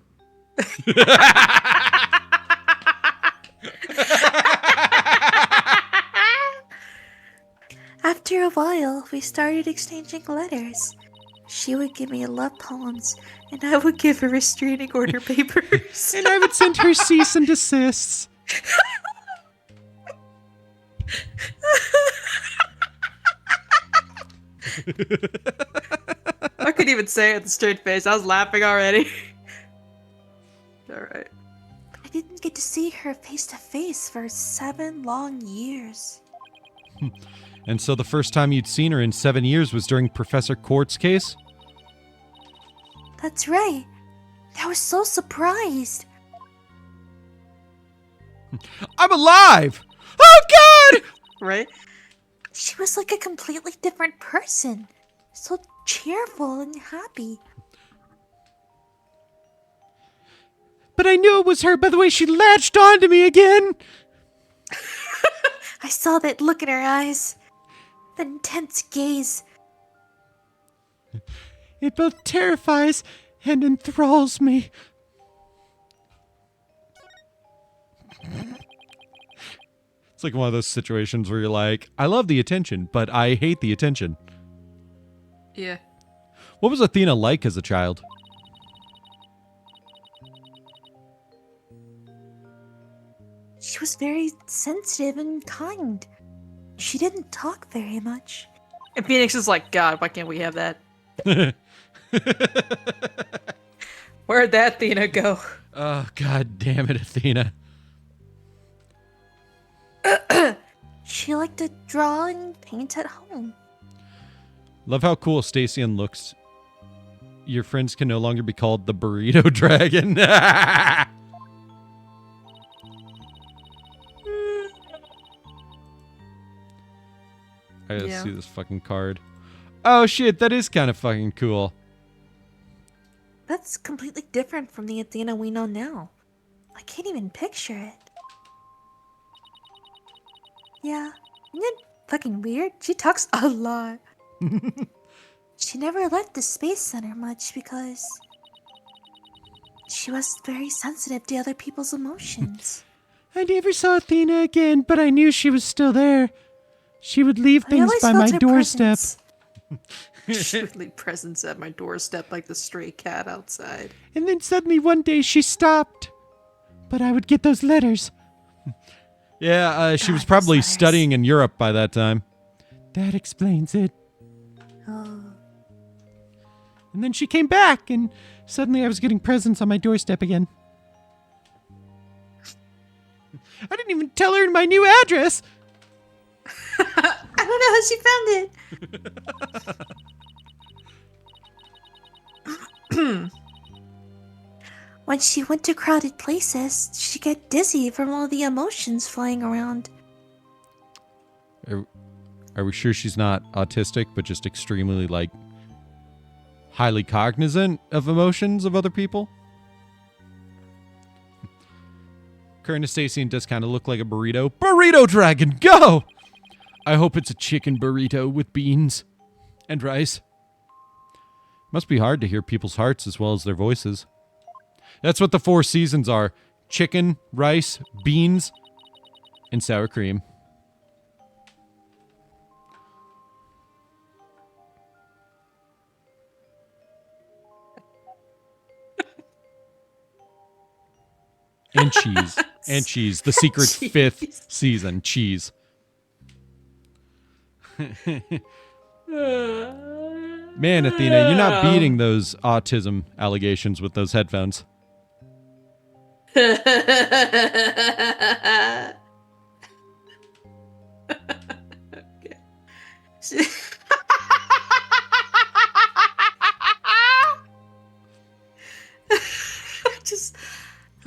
After a while, we started exchanging letters. She would give me love poems, and I would give her restraining order papers. And I would send her cease and desists. I couldn't even say it with a straight face. I was laughing already. Alright. I didn't get to see her face to face for 7 long years. And so the first time you'd seen her in 7 years was during Professor Court's case? That's right. I was so surprised. I'm alive! Oh, God! Right? She was like a completely different person. So cheerful and happy. But I knew it was her by the way she latched onto me again. I saw that look in her eyes. The intense gaze. It both terrifies and enthralls me. It's like one of those situations where you're like, I love the attention, but I hate the attention. Yeah. What was Athena like as a child? She was very sensitive and kind. She didn't talk very much. And Phoenix is like, God, why can't we have that? Where'd that Athena go? Oh, God damn it, Athena. She liked to draw and paint at home. Love how cool Stacian looks. Your friends can no longer be called the Burrito Dragon. I gotta see this fucking card. Oh shit, that is kind of fucking cool. That's completely different from the Athena we know now. I can't even picture it. Yeah, isn't it fucking weird? She talks a lot. She never left the Space Center much because She was very sensitive to other people's emotions. I never saw Athena again, but I knew she was still there. She would leave I things always by felt my her doorstep. presence. She would leave presents at my doorstep like the stray cat outside. And then suddenly one day she stopped. But I would get those letters. Yeah, she was probably studying in Europe by that time. That explains it. Oh. And then she came back, and suddenly I was getting presents on my doorstep again. I didn't even tell her my new address. I don't know how she found it. When she went to crowded places, she'd get dizzy from all the emotions flying around. Are we sure she's not autistic, but just extremely, like, highly cognizant of emotions of other people? Current Stacian does kind of look like a burrito. Burrito dragon, go! I hope it's a chicken burrito with beans and rice. Must be hard to hear people's hearts as well as their voices. That's what the 4 seasons are. Chicken, rice, beans, and sour cream. And cheese. And cheese. The secret 5th season. Cheese. Man, Athena, you're not beating those autism allegations with those headphones.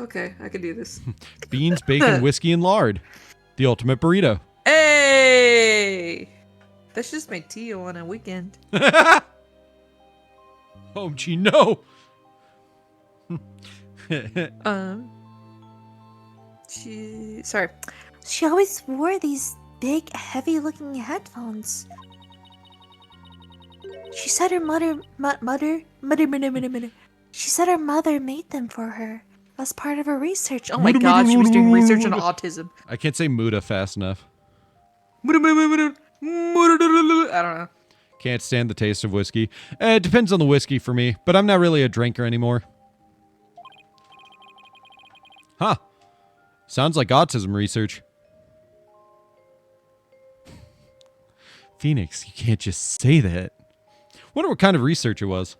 Okay, I can do this. Beans, bacon, whiskey, and lard. The ultimate burrito. Hey! That's just my tea on a weekend. Oh, gee, no! Sorry. She always wore these big, heavy-looking headphones. She said her She said her mother made them for her as part of her research. Oh my god, she was doing research on autism. I can't say Muda fast enough. I don't know. Can't stand the taste of whiskey. It depends on the whiskey for me, but I'm not really a drinker anymore. Huh. Sounds like autism research. Phoenix, you can't just say that. Wonder what kind of research it was.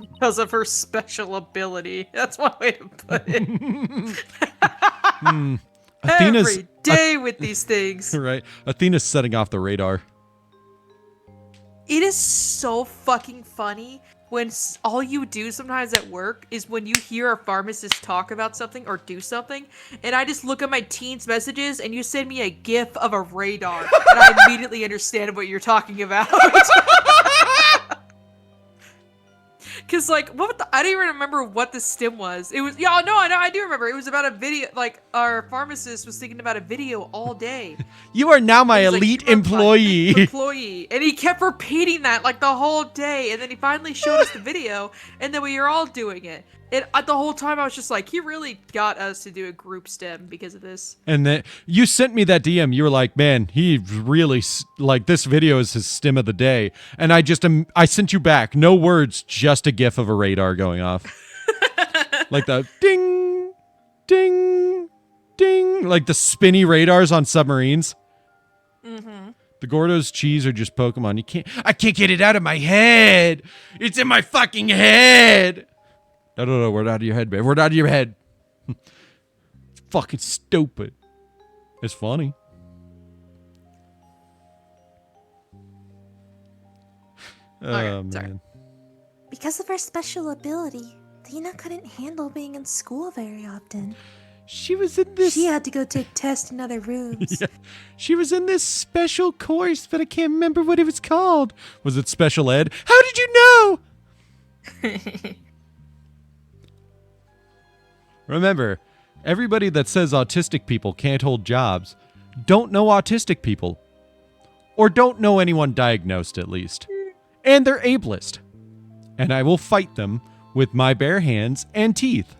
Because of her special ability. That's one way to put it. Every day with these things. Right. Athena's setting off the radar. It is so fucking funny when all you do sometimes at work is when you hear a pharmacist talk about something or do something, and I just look at my teens messages and you send me a gif of a radar, and I immediately understand what you're talking about. Cause like, I don't even remember what the stim was. It was, yeah, no, I do remember. It was about a video, like, our pharmacist was thinking about a video all day. You are now my elite employee. And he kept repeating that, like, the whole day. And then he finally showed us the video, and then we were all doing it. And the whole time I was just like, he really got us to do a group stem because of this. And then you sent me that DM. You were like, man, he really, like, this video is his stem of the day. And I sent you back. No words, just a gif of a radar going off. Like the ding, ding, ding. Like the spinny radars on submarines. Mm-hmm. The Gordo's cheese are just Pokemon. I can't get it out of my head. It's in my fucking head. No, word out of your head, babe. Word out of your head. It's fucking stupid. It's funny. Oh, man. Because of her special ability, Athena couldn't handle being in school very often. She was in this... She had to go take tests in other rooms. Yeah. She was in this special course, but I can't remember what it was called. Was it special ed? How did you know? Remember, everybody that says autistic people can't hold jobs don't know autistic people. Or don't know anyone diagnosed, at least. and they're ableist. And I will fight them with my bare hands and teeth.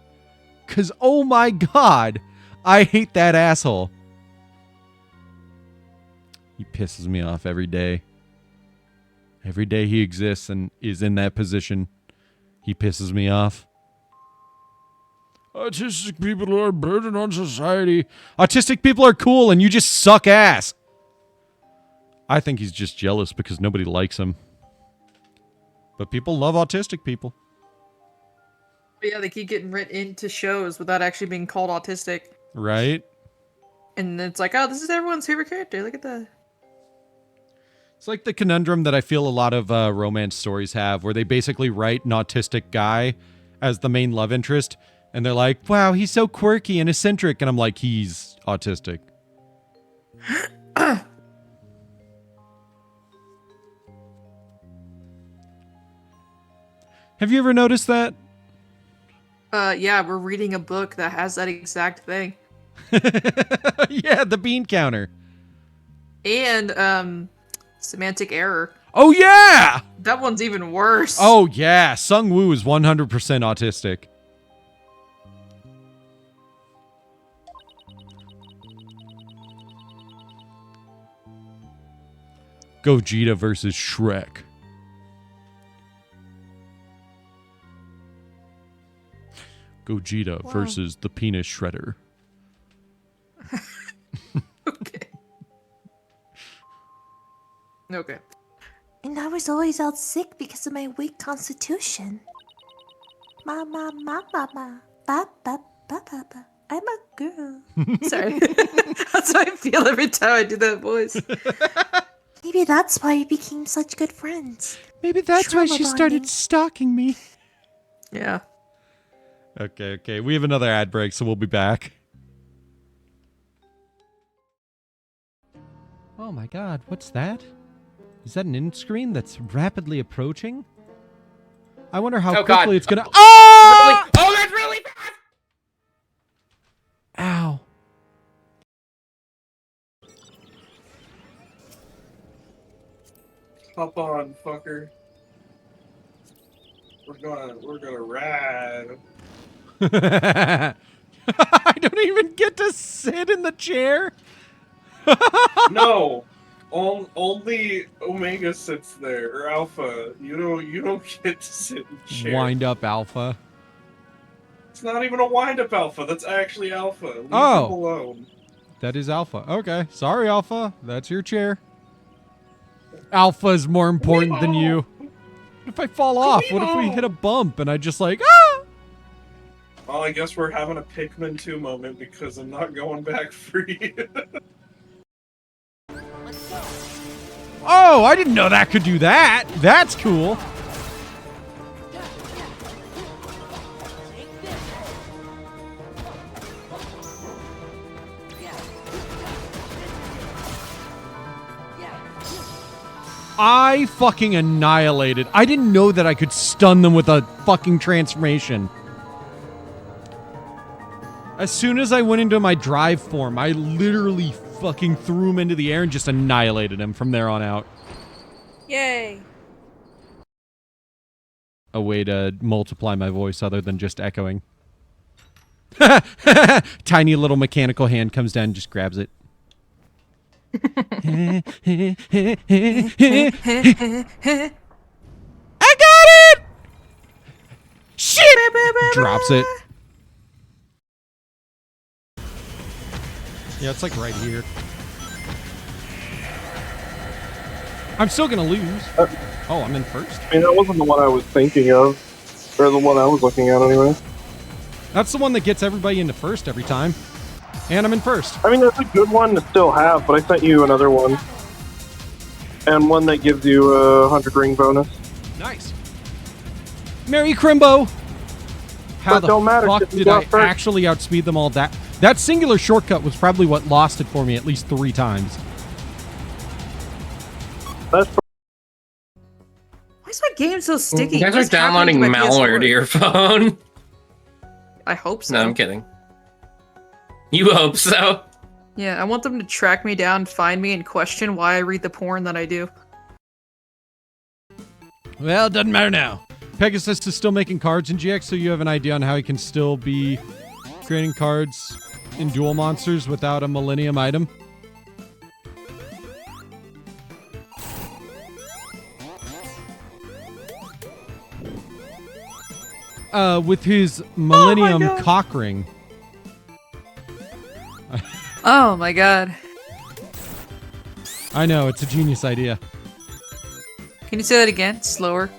'Cause oh my god, I hate that asshole. He pisses me off every day. Every day he exists and is in that position, he pisses me off. Autistic people are a burden on society. Autistic people are cool and you just suck ass. I think he's just jealous because nobody likes him. But people love autistic people. But yeah, they keep getting written into shows without actually being called autistic. Right? And it's like, oh, this is everyone's favorite character. Look at that. It's like the conundrum that I feel a lot of romance stories have, where they basically write an autistic guy as the main love interest, and they're like, wow, he's so quirky and eccentric, and I'm like, he's autistic. Have you ever noticed that? Yeah, we're reading a book that has that exact thing. Yeah, the bean counter. And, semantic error. Oh, yeah! That one's even worse. Oh, yeah. Sung Woo is 100% autistic. Gogeta versus Shrek. Gogeta versus the penis shredder. Okay. Okay. And I was always out sick because of my weak constitution. Ma ma ma ma ma ba ba ba ba ba. I'm a girl. Sorry. That's how I feel every time I do that voice. Maybe that's why we became such good friends. Maybe that's why she Trauma started bonding. stalking me. Yeah. Okay. We have another ad break, so we'll be back. Oh my god, what's that? Is that an end screen that's rapidly approaching? I wonder how quickly it's gonna. Oh! Oh, that's really fast! Ow. Hop on, fucker. We're gonna ride. I don't even get to sit in the chair. No, only Omega sits there, or Alpha. You don't get to sit in the chair. Wind up, Alpha. It's not even a wind-up Alpha. That's actually Alpha. Leave him Oh. alone. That is Alpha. Okay. Sorry, Alpha. That's your chair. Alpha is more important than you. What if I fall off? What if we hit a bump and I just like, ah! Well, I guess we're having a Pikmin 2 moment because I'm not going back free. Oh, I didn't know that could do that. That's cool. I fucking annihilated. I didn't know that I could stun them with a fucking transformation. As soon as I went into my drive form, I literally fucking threw him into the air and just annihilated him from there on out. Yay. A way to multiply my voice other than just echoing. Tiny little mechanical hand comes down and just grabs it. I got it! Shit! Drops it. Yeah, it's like right here. I'm still gonna lose. Oh, I'm in first? I mean, that wasn't the one I was thinking of. Or the one I was looking at, anyway. That's the one that gets everybody into first every time. And I'm in first. I mean, that's a good one to still have, but I sent you another one. And one that gives you a 100 ring bonus. Nice. Merry Crimbo! How the fuck did I actually outspeed them all? That singular shortcut was probably what lost it for me at least 3 times. That's Why is my game so sticky? You guys What are is happening downloading to my malware PS4? to your phone. I hope so. No, I'm kidding. You hope so? Yeah, I want them to track me down, find me, and question why I read the porn that I do. Well, doesn't matter now. Pegasus is still making cards in GX, so you have an idea on how he can still be creating cards in Duel Monsters without a Millennium item? With his Millennium cock ring. Oh my god. I know, it's a genius idea. Can you say that again? Slower.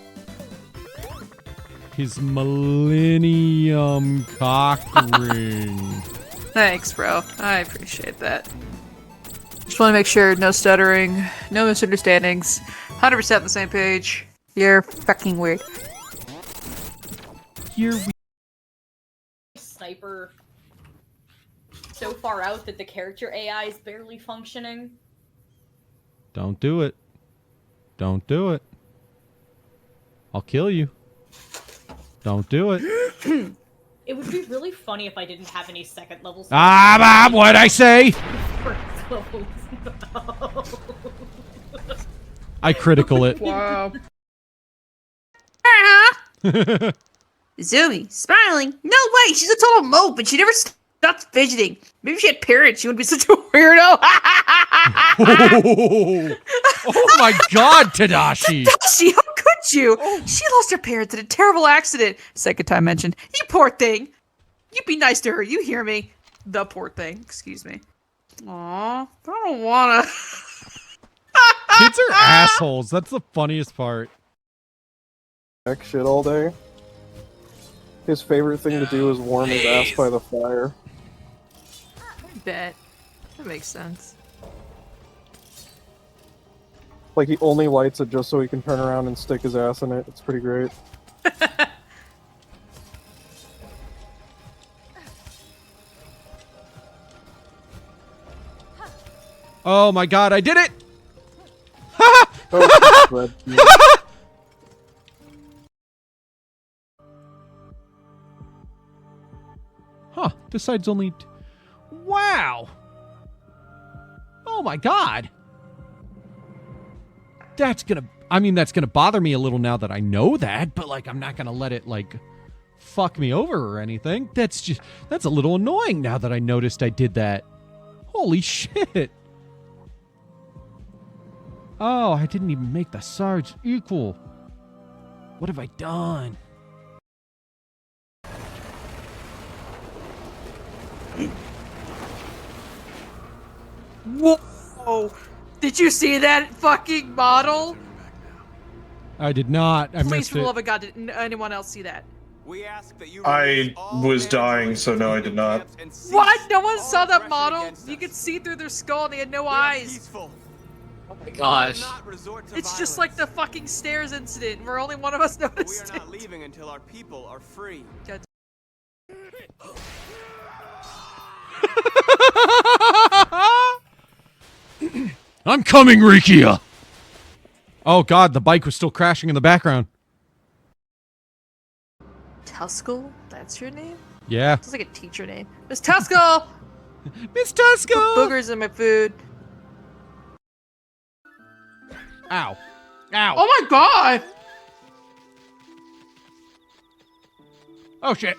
His Millennium cock ring. Thanks, bro. I appreciate that. Just want to make sure no stuttering, no misunderstandings. 100% on the same page. You're fucking weird. Here we Sniper so far out that the character AI is barely functioning. Don't do it. Don't do it. I'll kill you. Don't do it. It would be really funny if I didn't have any second level. What'd I say? I critical it. Wow. Zooey, smiling. No way, she's a total mope, but she never stops fidgeting. Maybe if she had parents, she wouldn't be such a weirdo. Oh my god, Tadashi! Tadashi, how could you? She lost her parents in a terrible accident. Second time mentioned. You poor thing. You be nice to her, you hear me? The poor thing, excuse me. Aw, I don't wanna. Kids are assholes. That's the funniest part. Heck shit all day. His favorite thing to do is warm his ass by the fire. I bet. That makes sense. Like, he only lights it just so he can turn around and stick his ass in it. It's pretty great. Oh my god, I did it! Oh, huh, this side's only... Wow! Oh my god! That's gonna... I mean, that's gonna bother me a little now that I know that, but, like, I'm not gonna let it, like, fuck me over or anything. That's just... That's a little annoying now that I noticed I did that. Holy shit! Oh, I didn't even make the Sarge equal. What have I done? Whoa! Did you see that fucking model? I did not. I Please, missed for the it. love of God, did anyone else see that? I was dying, so no, I did not. What? No one saw that model? You could see through their skull and they had no eyes. Oh my gosh. It's just like the fucking stairs incident where only one of us noticed We are not it. leaving until our people are free. God. I'm coming, Rikia! Oh god, the bike was still crashing in the background. Tuskull? That's your name? Yeah. Sounds like a teacher name. Miss Tuskull! Miss Tuskull! Boogers in my food. Ow. Ow. Oh my god! Oh shit.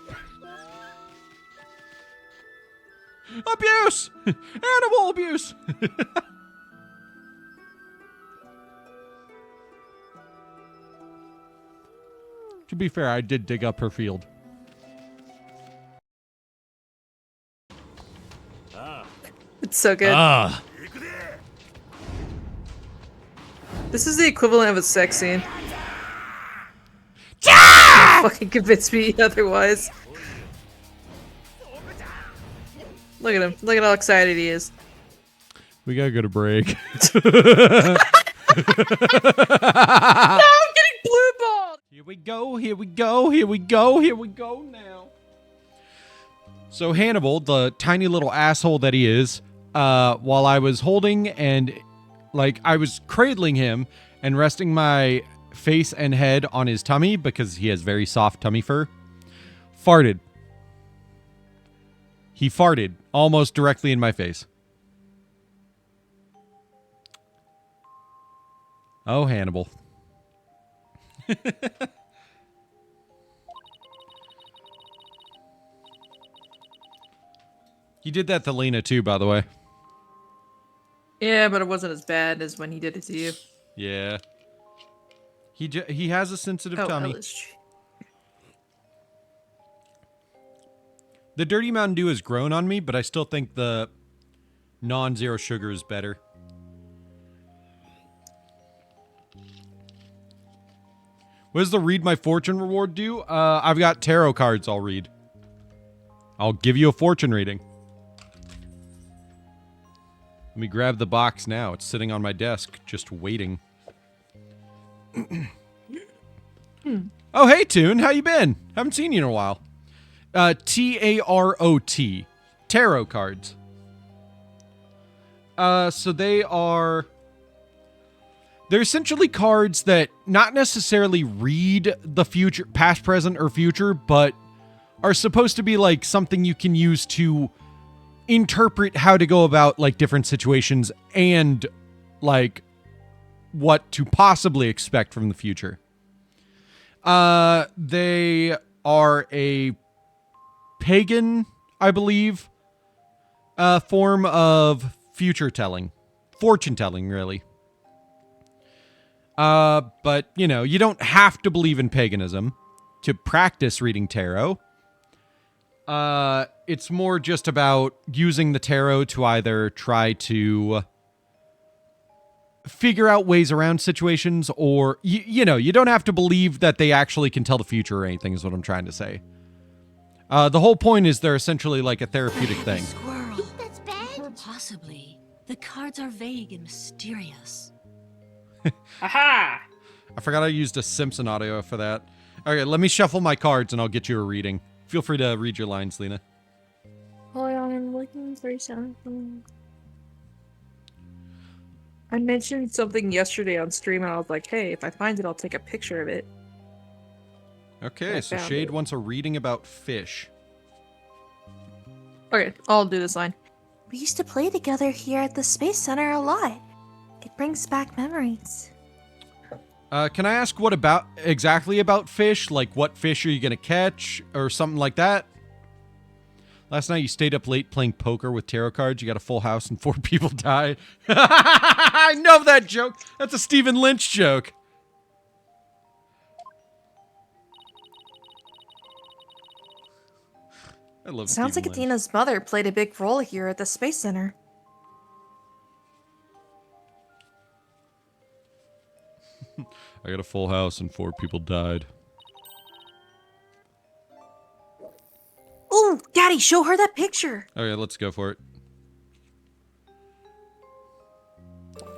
Abuse! Animal abuse! To be fair, I did dig up her field. It's so good. Ah. This is the equivalent of a sex scene. Don't fucking convince me otherwise. Look at him. Look at how excited he is. We gotta go to break. No, I'm getting blue balled! Here we go, here we go, here we go, here we go now. So Hannibal, the tiny little asshole that he is, while I was holding and, like, I was cradling him and resting my face and head on his tummy because he has very soft tummy fur, farted. He farted almost directly in my face. Oh, Hannibal. He did that to Lena too, by the way. Yeah, but it wasn't as bad as when he did it to you. Yeah. He has a sensitive tummy. The Dirty Mountain Dew has grown on me, but I still think the non-zero sugar is better. What does the Read My Fortune reward do? I've got tarot cards I'll read. I'll give you a fortune reading. Let me grab the box now. It's sitting on my desk, just waiting. Oh, hey, Toon. How you been? Haven't seen you in a while. T-A-R-O-T. Tarot cards. So they're essentially cards that not necessarily read the future, past, present, or future, but are supposed to be like something you can use to interpret how to go about like different situations and like what to possibly expect from the future. They are a pagan, I believe, form of future telling, fortune telling, really. But you know, you don't have to believe in paganism to practice reading tarot. It's more just about using the tarot to either try to figure out ways around situations, or, you know, you don't have to believe that they actually can tell the future or anything, is what I'm trying to say. The whole point is they're essentially like a therapeutic thing. Squirrel. That's bad? Possibly. The cards are vague and mysterious. Aha! I forgot I used a Simpson audio for that. Okay, let me shuffle my cards and I'll get you a reading. Feel free to read your lines, Lena. Hold on, I'm looking for something. I mentioned something yesterday on stream and I was like, hey, if I find it, I'll take a picture of it. Okay, so Shade wants a reading about fish. Okay, I'll do this line. We used to play together here at the Space Center a lot. It brings back memories. Can I ask what exactly about fish? Like, what fish are you going to catch? Or something like that? Last night you stayed up late playing poker with tarot cards. You got a full house and 4 people died. I know that joke. That's a Stephen Lynch joke. I love Sounds Stephen like Lynch. Athena's mother played a big role here at the Space Center. I got a full house and 4 people died. Ooh, Daddy, show her that picture. Okay, let's go for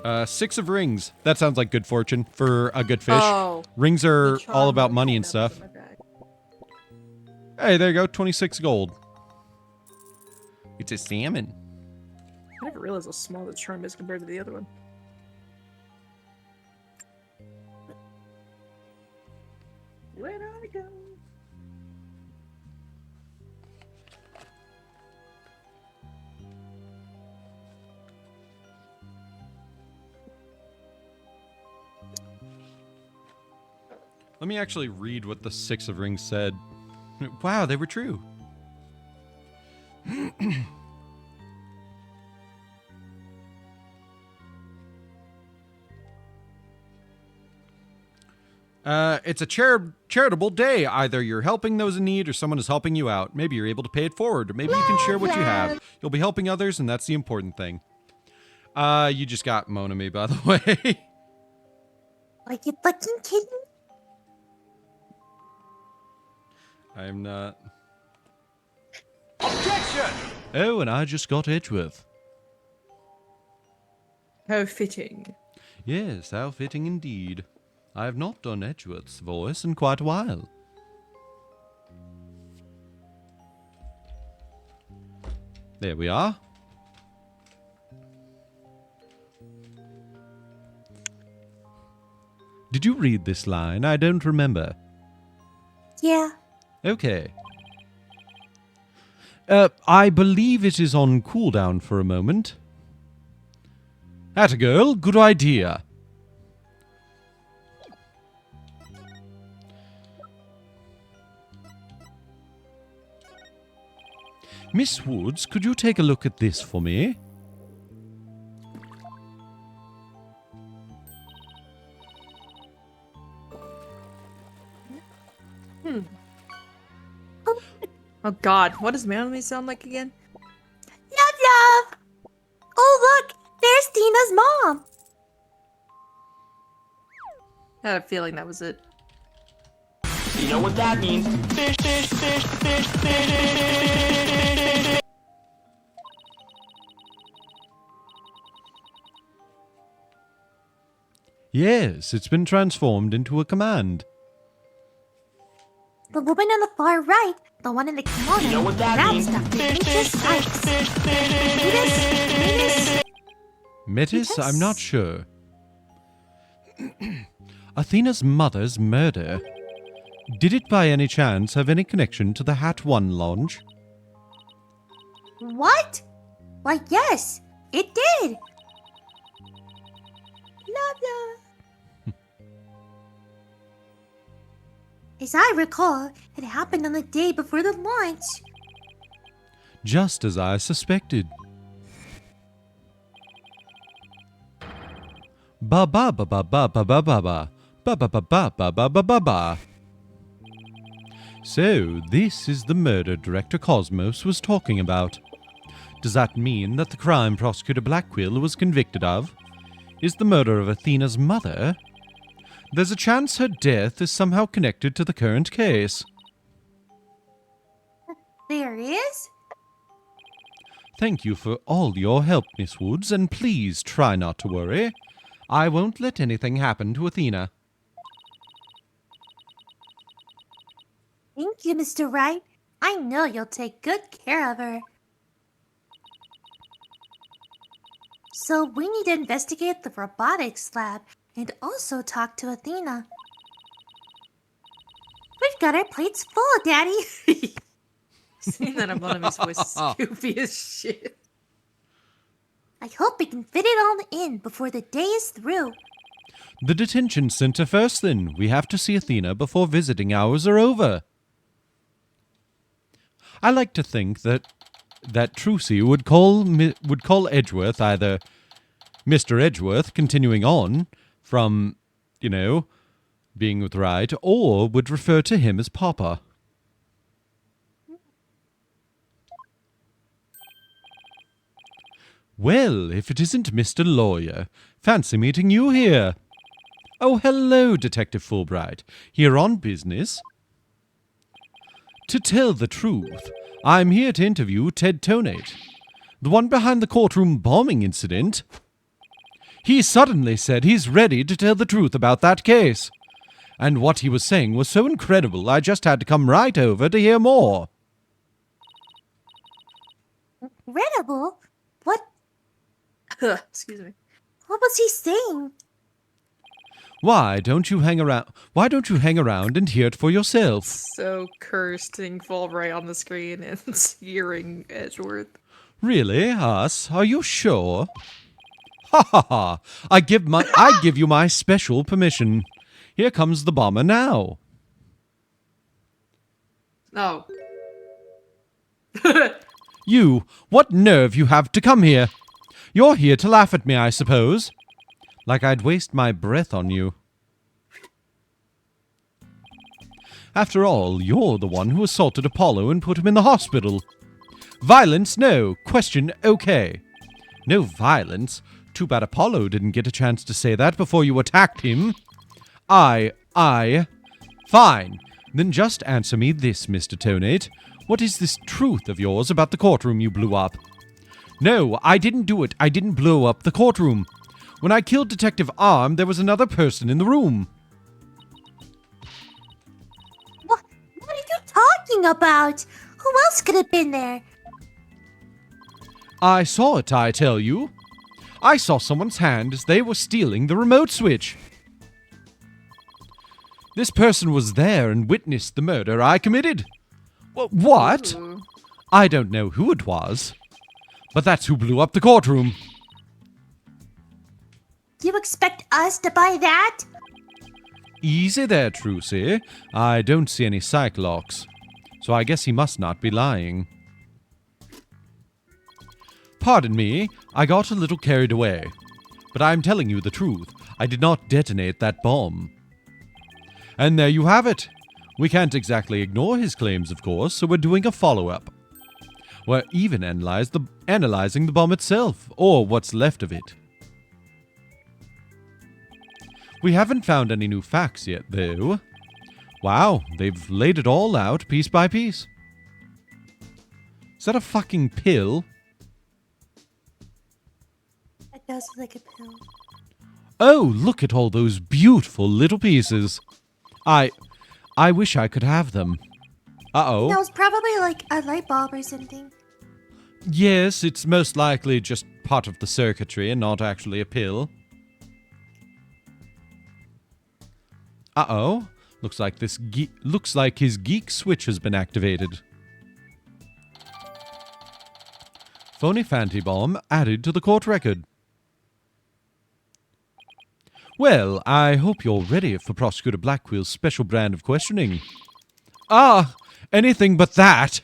it. 6 of rings. That sounds like good fortune for a good fish. Oh. Rings are all about money and stuff. Hey, there you go. 26 gold. It's a salmon. I never realized how small the charm is compared to the other one. Where'd I go? Let me actually read what the 6 of rings said. Wow, they were true. It's a charitable day. Either you're helping those in need or someone is helping you out. Maybe you're able to pay it forward, or maybe you can share what you have. You'll be helping others, and that's the important thing. You just got Mona me, by the way. Like you fucking kidding? I'm not. Objection! Oh, and I just got Edgeworth. How fitting. Yes, how fitting indeed. I have not done Edgeworth's voice in quite a while. There we are. Did you read this line? I don't remember. Yeah. Okay. I believe it is on cooldown for a moment. Atta girl, good idea. Miss Woods, could you take a look at this for me? Oh god, what does Manly sound like again? Love, love! Oh, look! There's Tina's mom! I had a feeling that was it. You know what that means? Fish, fish, fish, fish, fish. Yes, it's been transformed into a command. The woman on the far right, the one in the kimono, You know what that means? Dr. Metis Sykes. Metis? I'm not sure. Athena's mother's murder. Did it by any chance have any connection to the Hat 1 launch? What? Why, yes, it did. Love, love. As I recall, it happened on the day before the launch. Just as I suspected. Ba ba ba ba ba ba ba ba ba ba ba ba ba ba ba ba ba ba. So, this is the murder Director Cosmos was talking about. Does that mean that the crime Prosecutor Blackquill was convicted of is the murder of Athena's mother? There's a chance her death is somehow connected to the current case. There is? Thank you for all your help, Miss Woods, and please try not to worry. I won't let anything happen to Athena. Thank you, Mr. Wright. I know you'll take good care of her. So we need to investigate the robotics lab and also talk to Athena. We've got our plates full, Daddy. Saying that about him, his voice is goofy as shit. I hope we can fit it all in before the day is through. The detention center first, then. We have to see Athena before visiting hours are over. I like to think that Trucy would call Edgeworth either Mr. Edgeworth, continuing on from, being with Wright, or would refer to him as Papa. Well, if it isn't Mr. Lawyer, fancy meeting you here. Oh, hello, Detective Fulbright. Here on business? To tell the truth, I'm here to interview Ted Tonate, the one behind the courtroom bombing incident. He suddenly said he's ready to tell the truth about that case. And what he was saying was so incredible, I just had to come right over to hear more. Incredible? What? Excuse me. What was he saying? Why don't you hang around and hear it for yourself? So cursed seeing Fulbright on the screen and hearing Edgeworth. Really, us? Are you sure? Ha ha ha! I give you my special permission. Here comes the bomber now. No. You, what nerve you have to come here? You're here to laugh at me, I suppose. Like I'd waste my breath on you. After all, you're the one who assaulted Apollo and put him in the hospital. Violence, no. Question, okay. No violence. Too bad Apollo didn't get a chance to say that before you attacked him. Fine. Then just answer me this, Mr. Tonate. What is this truth of yours about the courtroom you blew up? No, I didn't do it. I didn't blow up the courtroom. When I killed Detective Arm, there was another person in the room. What are you talking about? Who else could have been there? I saw it, I tell you. I saw someone's hand as they were stealing the remote switch. This person was there and witnessed the murder I committed. What? Ooh. I don't know who it was, but that's who blew up the courtroom. You expect us to buy that? Easy there, Trucy. I don't see any psych locks, so I guess he must not be lying. Pardon me, I got a little carried away. But I'm telling you the truth. I did not detonate that bomb. And there you have it. We can't exactly ignore his claims, of course, so we're doing a follow-up. We're even analyzing the bomb itself, or what's left of it. We haven't found any new facts yet, though. Wow, they've laid it all out piece by piece. Is that a fucking pill? It does look like a pill. Oh, look at all those beautiful little pieces. I wish I could have them. Uh-oh. That was probably like a light bulb or something. Yes, it's most likely just part of the circuitry and not actually a pill. Uh-oh. Looks like his geek switch has been activated. Phony Fanty Bomb added to the court record. Well, I hope you're ready for Prosecutor Blackwell's special brand of questioning. Ah, anything but that.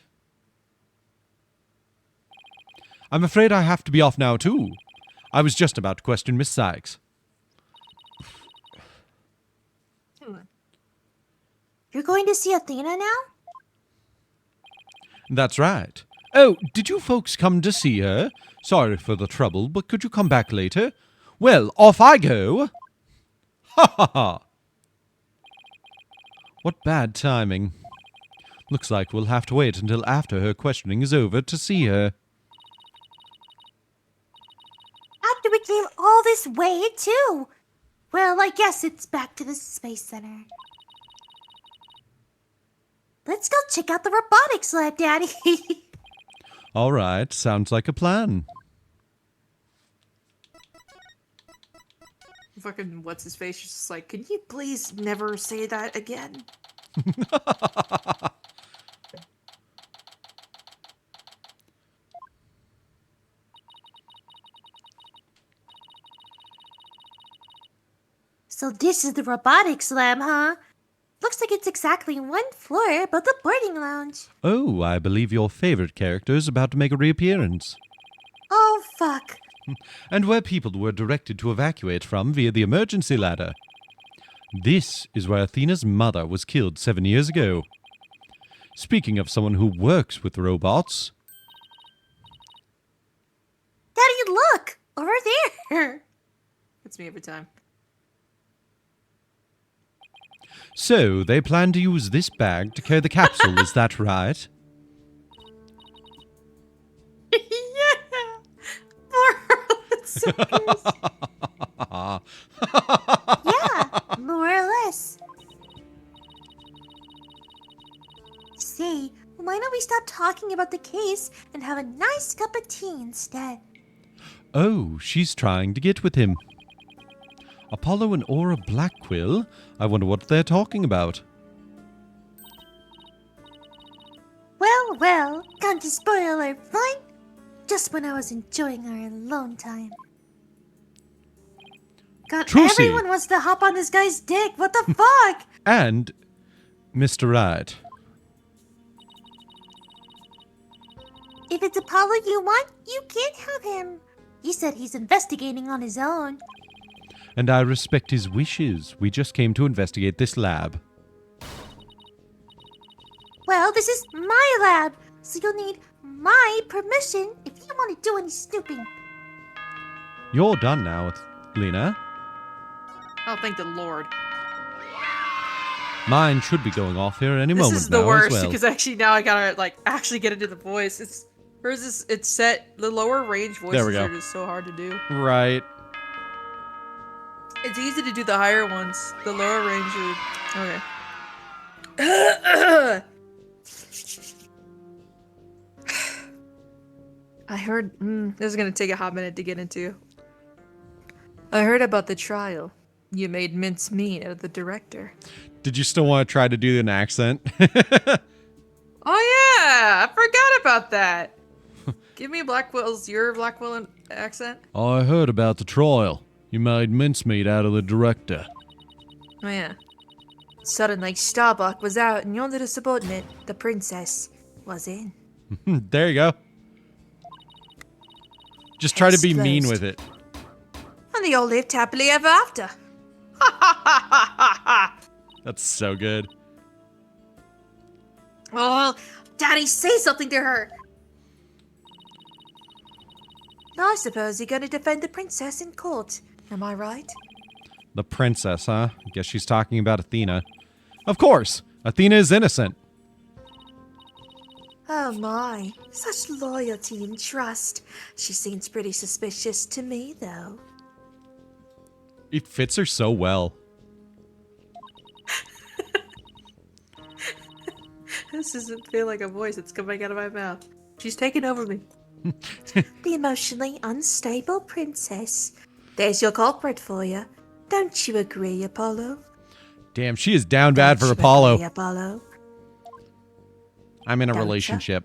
I'm afraid I have to be off now, too. I was just about to question Miss Sykes. You're going to see Athena now? That's right. Oh, did you folks come to see her? Sorry for the trouble, but could you come back later? Well, off I go. Ha ha ha. What bad timing. Looks like we'll have to wait until after her questioning is over to see her. After we came all this way, too. Well, I guess it's back to the Space Center. Let's go check out the robotics lab, Daddy. All right, sounds like a plan. Fucking what's his face? Just like, can you please never say that again? So this is the robotics lab, huh? Looks like it's exactly one floor above the boarding lounge. Oh, I believe your favorite character is about to make a reappearance. Oh, fuck. And where people were directed to evacuate from via the emergency ladder. This is where Athena's mother was killed 7 years ago. Speaking of someone who works with robots... Daddy, look! Over there! That's me every time. So, they plan to use this bag to carry the capsule, is that right? Yeah! So yeah, more or less. Say, why don't we stop talking about the case and have a nice cup of tea instead? Oh, she's trying to get with him. Apollo and Aura Blackquill? I wonder what they're talking about. Well, well, can't to spoil our fun. Just when I was enjoying our alone time. God, Trucy. Everyone wants to hop on this guy's dick. What the fuck? And Mr. Wright. If it's Apollo you want, you can't have him. He said he's investigating on his own. And I respect his wishes. We just came to investigate this lab. Well, this is my lab, so you'll need my permission if you want to do any snooping. You're done now, Lena. Oh, thank the Lord. Mine should be going off here any This moment is the now worst as well. because actually now I gotta like actually get into the voice. It's hers is it's set the lower range voices go. are just so hard to do. Right. It's easy to do the higher ones. The lower range are okay. I heard this is gonna take a hot minute to get into. I heard about the trial. You made mincemeat out of the director. Did you still want to try to do an accent? Oh yeah, I forgot about that. Give me your Blackwell accent. I heard about the trial. You made mincemeat out of the director. Oh yeah. Suddenly Starbuck was out and your little subordinate, the princess, was in. There you go. Just try to be Case mean closed. with it. And they all lived happily ever after. That's so good. Oh, Daddy, say something to her. I suppose you're going to defend the princess in court. Am I right? The princess, huh? I guess she's talking about Athena. Of course! Athena is innocent. Oh my, such loyalty and trust. She seems pretty suspicious to me, though. It fits her so well. This doesn't feel like a voice that's coming out of my mouth. She's taking over me. The emotionally unstable princess. There's your culprit for you. Don't you agree, Apollo? Damn, she is down bad for Apollo. Agree, Apollo? I'm in a Don't ya? relationship.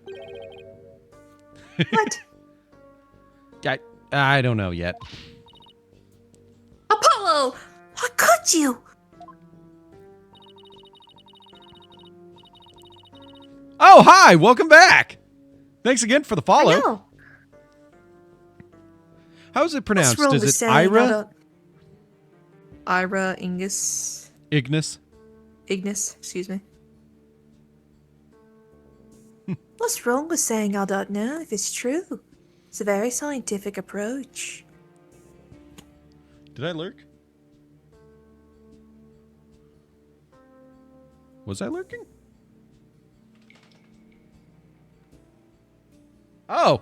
What? I don't know yet. Apollo! How could you? Oh, hi! Welcome back! Thanks again for the follow. I know. How is it pronounced? What's wrong Is with it saying Ira? Ira, Ignis, Ignis? excuse me. What's wrong with saying I don't know if it's true? It's a very scientific approach. Did I lurk? Was I lurking? Oh,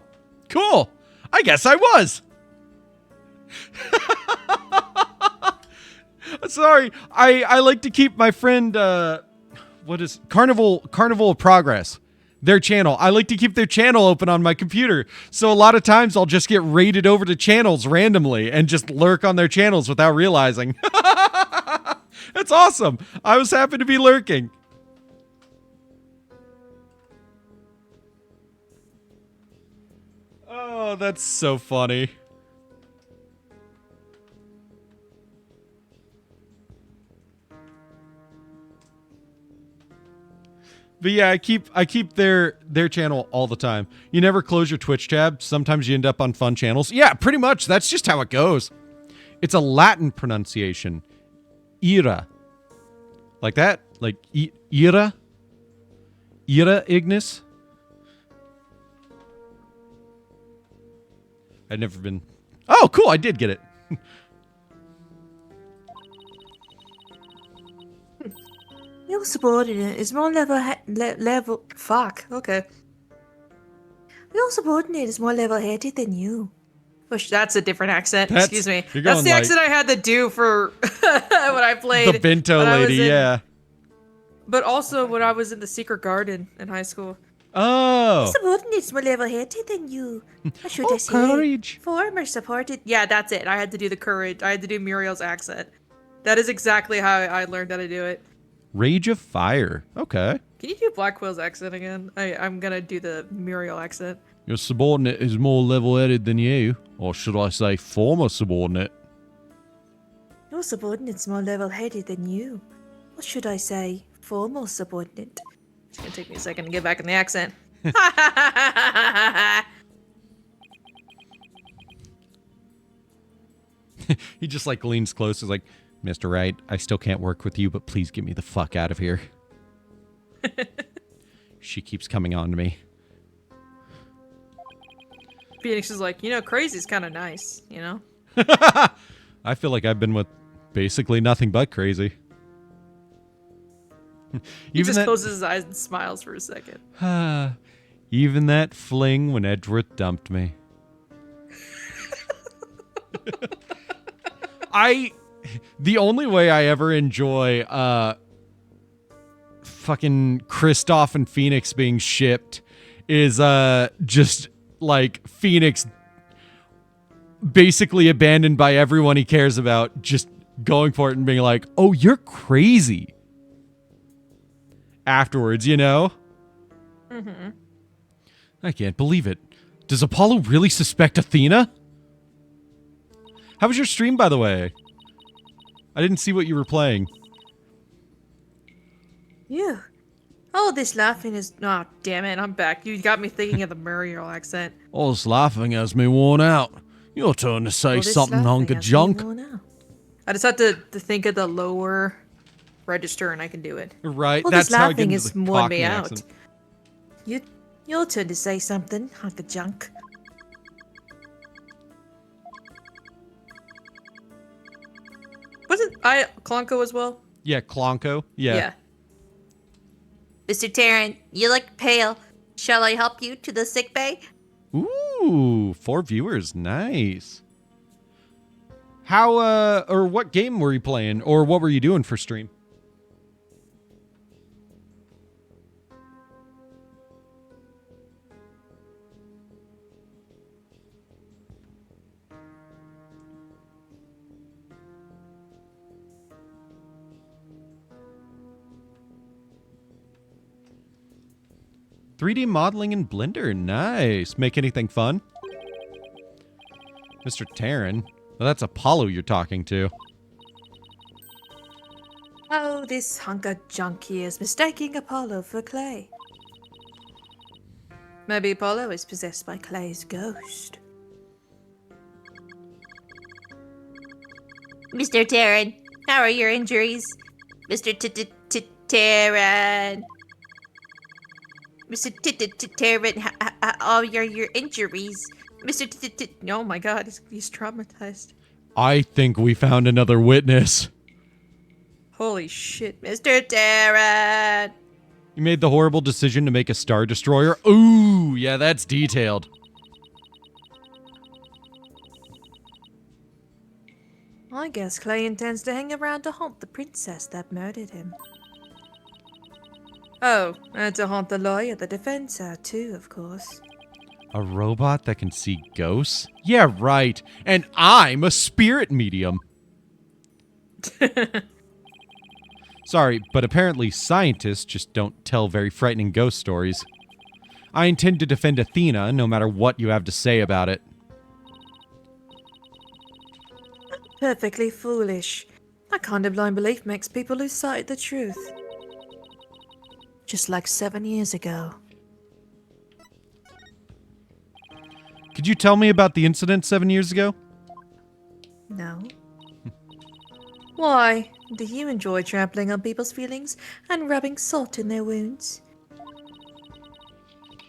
cool. I guess I was. Sorry. I like to keep my friend what is Carnival of Progress, their channel. I like to keep their channel open on my computer. So a lot of times I'll just get raided over to channels randomly and just lurk on their channels without realizing. That's awesome. I was happy to be lurking. Oh, that's so funny. But yeah, I keep their channel all the time. You never close your Twitch tab. Sometimes you end up on fun channels. Yeah, pretty much. That's just how it goes. It's a Latin pronunciation. Ira. Like that? Like Ira? Ira Ignis? I'd never been... Oh, cool. I did get it. Your subordinate is more level. Fuck. Okay. Your subordinate is more level-headed than you. Which that's a different accent. That's- Excuse me. you're That's going the like- accent I had to do for when I played The Bento when I was lady, in- yeah. But also when I was in the Secret Garden in high school. Oh. Your subordinate is more level-headed than you. Or should I say, courage. former supported. Yeah, that's it. I had to do the courage. I had to do Muriel's accent. That is exactly how I learned how to do it. Rage of Fire. Okay. Can you do Black Quill's accent again? I'm gonna do the Muriel accent. Your subordinate is more level-headed than you. Or should I say former subordinate? Your subordinate's more level-headed than you. Or should I say, former subordinate. It's gonna take me a second to get back in the accent. He just like leans close. He's like, Mr. Wright, I still can't work with you, but please get me the fuck out of here. She keeps coming on to me. Phoenix is like, crazy's kind of nice, you know? I feel like I've been with basically nothing but crazy. He just closes his eyes and smiles for a second. Even that fling when Edgeworth dumped me. The only way I ever enjoy fucking Kristoff and Phoenix being shipped is just like Phoenix basically abandoned by everyone he cares about, just going for it and being like, oh, you're crazy. Afterwards, you know? Mm-hmm. I can't believe it. Does Apollo really suspect Athena? How was your stream, by the way? I didn't see what you were playing. Yeah. Oh, this laughing is... Oh, damn it, I'm back. You got me thinking of the Muriel accent. All this laughing has me worn out. Your turn to say Well, this something, laughing hunk of has me junk. going out. I just have to think of the lower register and I can do it. Right, Well, that's this how I get laughing into is the worn me Cockney out. accent. Your turn to say something, hunk of junk. Wasn't I Klonko as well? Yeah, Klonko. Yeah. Mr. Taryn, you look pale. Shall I help you to the sick bay? Ooh, 4 viewers. Nice. How, or what game were you playing? Or what were you doing for stream? $3D modeling in Blender. Nice. Make anything fun? Mr. Taryn. Well, that's Apollo you're talking to. Oh, this hunk of junk here is mistaking Apollo for Clay. Maybe Apollo is possessed by Clay's ghost. Mr. Taryn, how are your injuries? Mr. Taryn. Mr. Taryn, how are your injuries? Mr. Oh my god, he's traumatized. I think we found another witness. Holy shit. Mr. Taryn. You made the horrible decision to make a Star Destroyer? Ooh, yeah, that's detailed. I guess Clay intends to hang around to haunt the princess that murdered him. Oh, and to haunt the lawyer that defends her too, of course. A robot that can see ghosts? Yeah, right. And I'm a spirit medium. Sorry, but apparently scientists just don't tell very frightening ghost stories. I intend to defend Athena no matter what you have to say about it. Perfectly foolish. That kind of blind belief makes people lose sight of the truth. Just like 7 years ago. Could you tell me about the incident 7 years ago? No. Why? Do you enjoy trampling on people's feelings and rubbing salt in their wounds?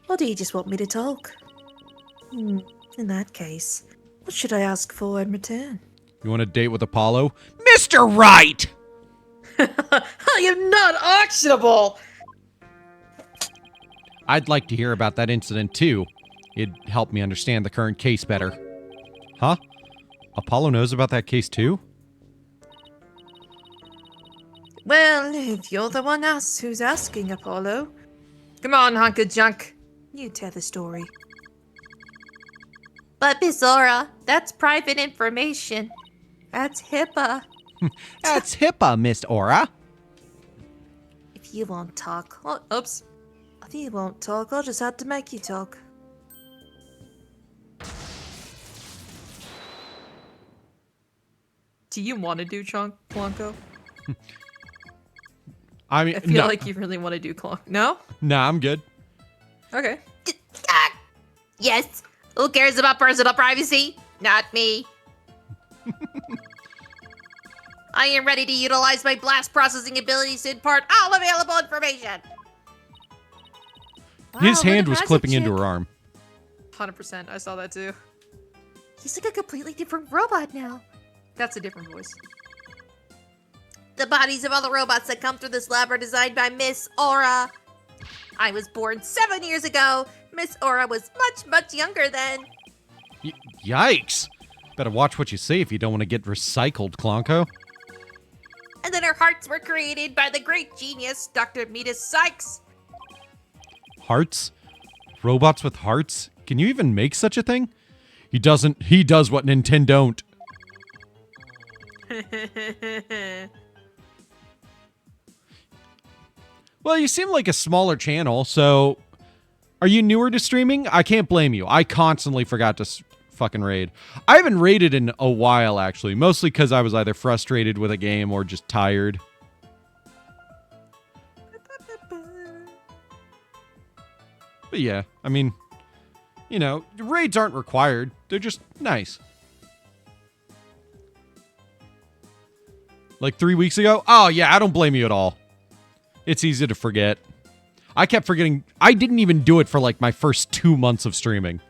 Or do you just want me to talk? In that case, what should I ask for in return? You want a date with Apollo? Mr. Wright! I am not auctionable! I'd like to hear about that incident too. It'd help me understand the current case better. Huh? Apollo knows about that case too? Well, if you're the one who's asking, Apollo. Come on, hunk of junk. You tell the story. But Miss Aura, that's private information. That's HIPAA. That's HIPAA, Miss Aura. If you won't talk... Oh, oops. If you won't talk, I'll just have to make you talk. Do you want to do Klonko? I mean, I feel like you really want to do Klonko. No? Nah, I'm good. Okay. Yes. Who cares about personal privacy? Not me. I am ready to utilize my blast processing abilities to impart all available information. His Wow, hand look was at that clipping chick. into her arm. 100%. I saw that too. He's like a completely different robot now. That's a different voice. The bodies of all the robots that come through this lab are designed by Miss Aura. I was born 7 years ago. Miss Aura was much, much younger then. Yikes! Better watch what you say if you don't want to get recycled, Klonko. And then her hearts were created by the great genius, Dr. Metis Sykes. Hearts? Robots with hearts? Can you even make such a thing? He doesn't. He does what Nintendo don't. Well, you seem like a smaller channel, so... Are you newer to streaming? I can't blame you. I constantly forgot to fucking raid. I haven't raided in a while, actually. Mostly because I was either frustrated with a game or just tired. But yeah, I mean... You know, raids aren't required. They're just nice. Like 3 weeks ago? Oh, yeah, I don't blame you at all. It's easy to forget. I kept forgetting. I didn't even do it for like my first 2 months of streaming.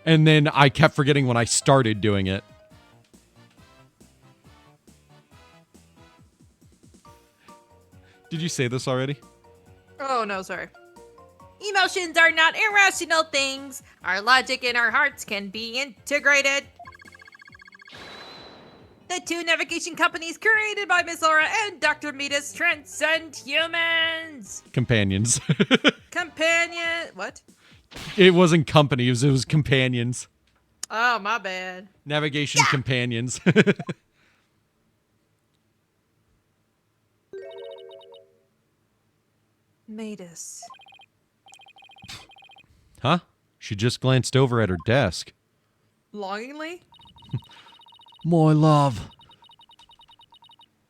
And then I kept forgetting when I started doing it. Did you say this already? Oh, no, sorry. Emotions are not irrational things. Our logic and our hearts can be integrated. The two navigation companies created by Miss Laura and Dr. Midas transcend humans. Companions. Companion. What? It wasn't companies, it was companions. Oh, my bad. Navigation companions. Midas. Huh? She just glanced over at her desk. Longingly? My love.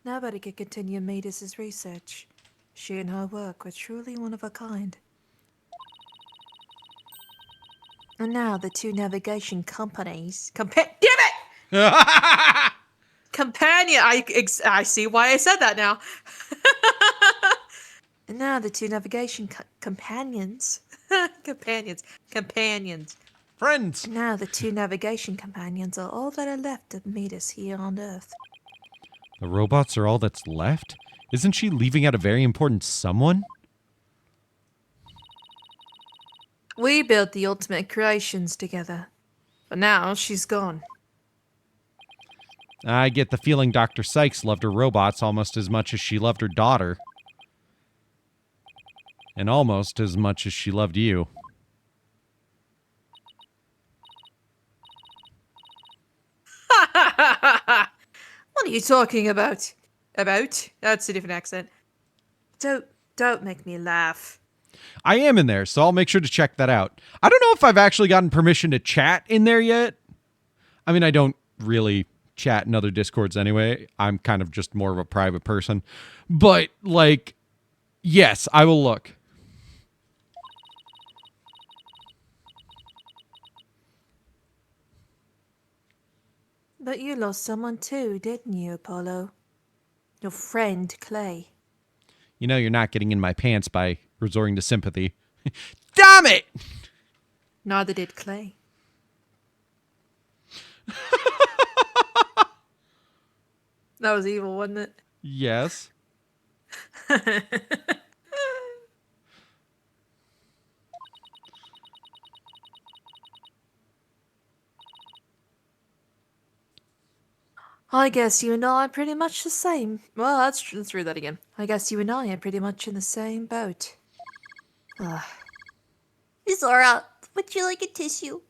Nobody could continue Midas's research. She and her work were truly one of a kind. And now the two navigation companies... Damn it! Companion! I see why I said that now. And now the two navigation companions... Companions. Friends! And now the two navigation companions are all that are left of Midas here on Earth. The robots are all that's left? Isn't she leaving out a very important someone? We built the ultimate creations together. But now she's gone. I get the feeling Dr. Sykes loved her robots almost as much as she loved her daughter. And almost as much as she loved you. What are you talking about? About? That's a different accent. Don't make me laugh. I am in there, so I'll make sure to check that out. I don't know if I've actually gotten permission to chat in there yet. I mean, I don't really chat in other Discords anyway. I'm kind of just more of a private person. But, like, yes, I will look. But you lost someone too, didn't you, Apollo? Your friend, Clay. You know you're not getting in my pants by resorting to sympathy. Damn it! Neither did Clay. That was evil, wasn't it? Yes. I guess you and I are pretty much the same. Well, let's read that again. I guess you and I are pretty much in the same boat. Miss Laura, would you like a tissue?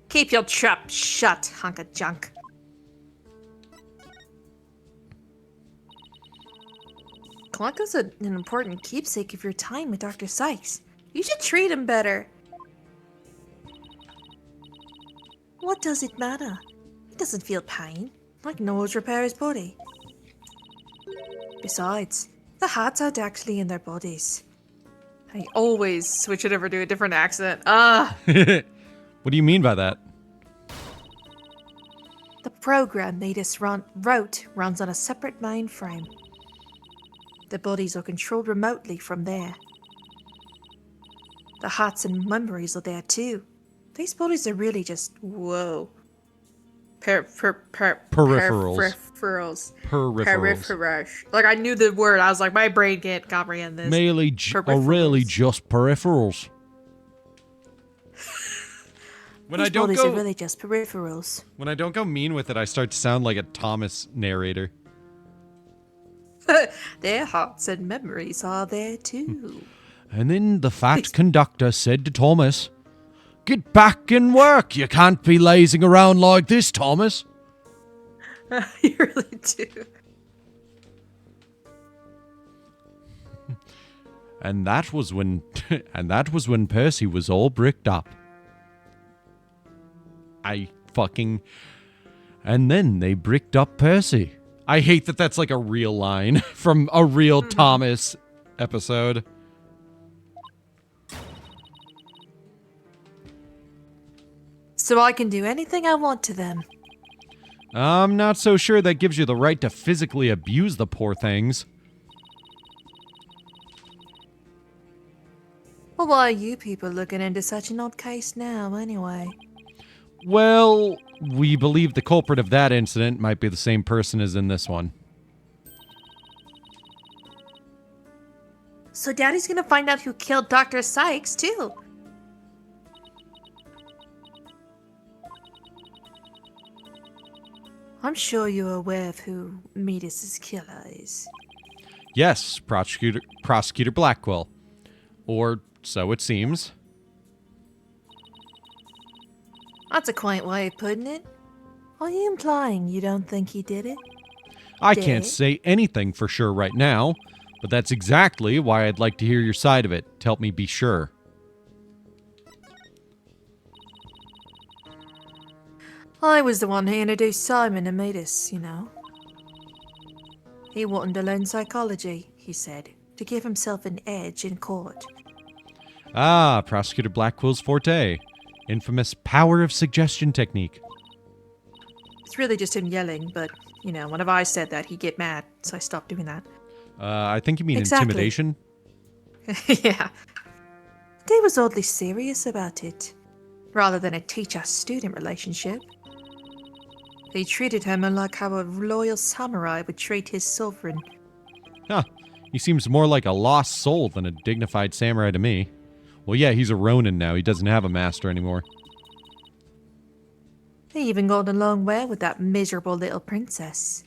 Keep your trap shut, hunk of junk. Clonko's an important keepsake of your time with Dr. Sykes. You should treat him better. What does it matter? He doesn't feel pain. Like nose repair his body. Besides, the hearts aren't actually in their bodies. I always switch it over to a different accent. What do you mean by that? The program Midas wrote runs on a separate mainframe. The bodies are controlled remotely from there. The hearts and memories are there too. These bodies are really just, whoa. Peripherals. Peripherals. Like, I knew the word. I was like, my brain can't comprehend this. Really just peripherals. These bodies are really just peripherals. When I don't go mean with it, I start to sound like a Thomas narrator. Their hearts and memories are there too. And then the fat conductor said to Thomas, "Get back and work. You can't be lazing around like this, Thomas." You really do. And that was when Percy was all bricked up. And then they bricked up Percy. I hate that that's like a real line from a real Thomas episode. So I can do anything I want to them. I'm not so sure that gives you the right to physically abuse the poor things. Well, why are you people looking into such an odd case now, anyway? Well, we believe the culprit of that incident might be the same person as in this one. So Daddy's gonna find out who killed Dr. Sykes, too. I'm sure you're aware of who Metis' killer is. Yes, Prosecutor Blackwell. Or so it seems. That's a quaint way of putting it. Are you implying you don't think he did it? I can't say anything for sure right now, but that's exactly why I'd like to hear your side of it to help me be sure. I was the one who introduced Simon to Metis, you know. He wanted to learn psychology, he said, to give himself an edge in court. Ah, Prosecutor Blackwell's forte. Infamous power of suggestion technique. It's really just him yelling, but, you know, whenever I said that, he'd get mad, so I stopped doing that. I think you mean Exactly. intimidation? Yeah. He was oddly serious about it, rather than a teacher-student relationship. He treated her more like how a loyal samurai would treat his sovereign. Huh. He seems more like a lost soul than a dignified samurai to me. Well, yeah, he's a Ronin now. He doesn't have a master anymore. He even got along well with that miserable little princess.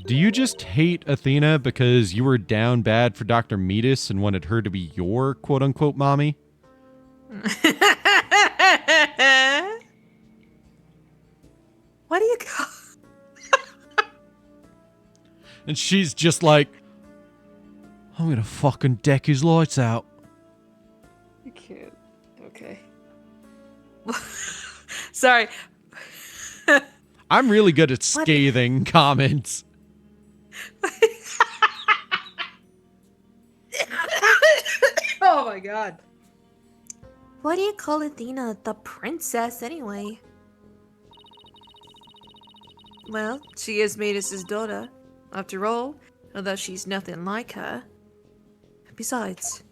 Do you just hate Athena because you were down bad for Dr. Metis and wanted her to be your quote-unquote mommy? What do you call... And she's just like, I'm gonna fucking deck his lights out. You can't. Okay. Sorry. I'm really good at scathing comments. Oh my god. Why do you call Athena the princess anyway? Well, she is Metis' daughter. After all, although she's nothing like her. Besides,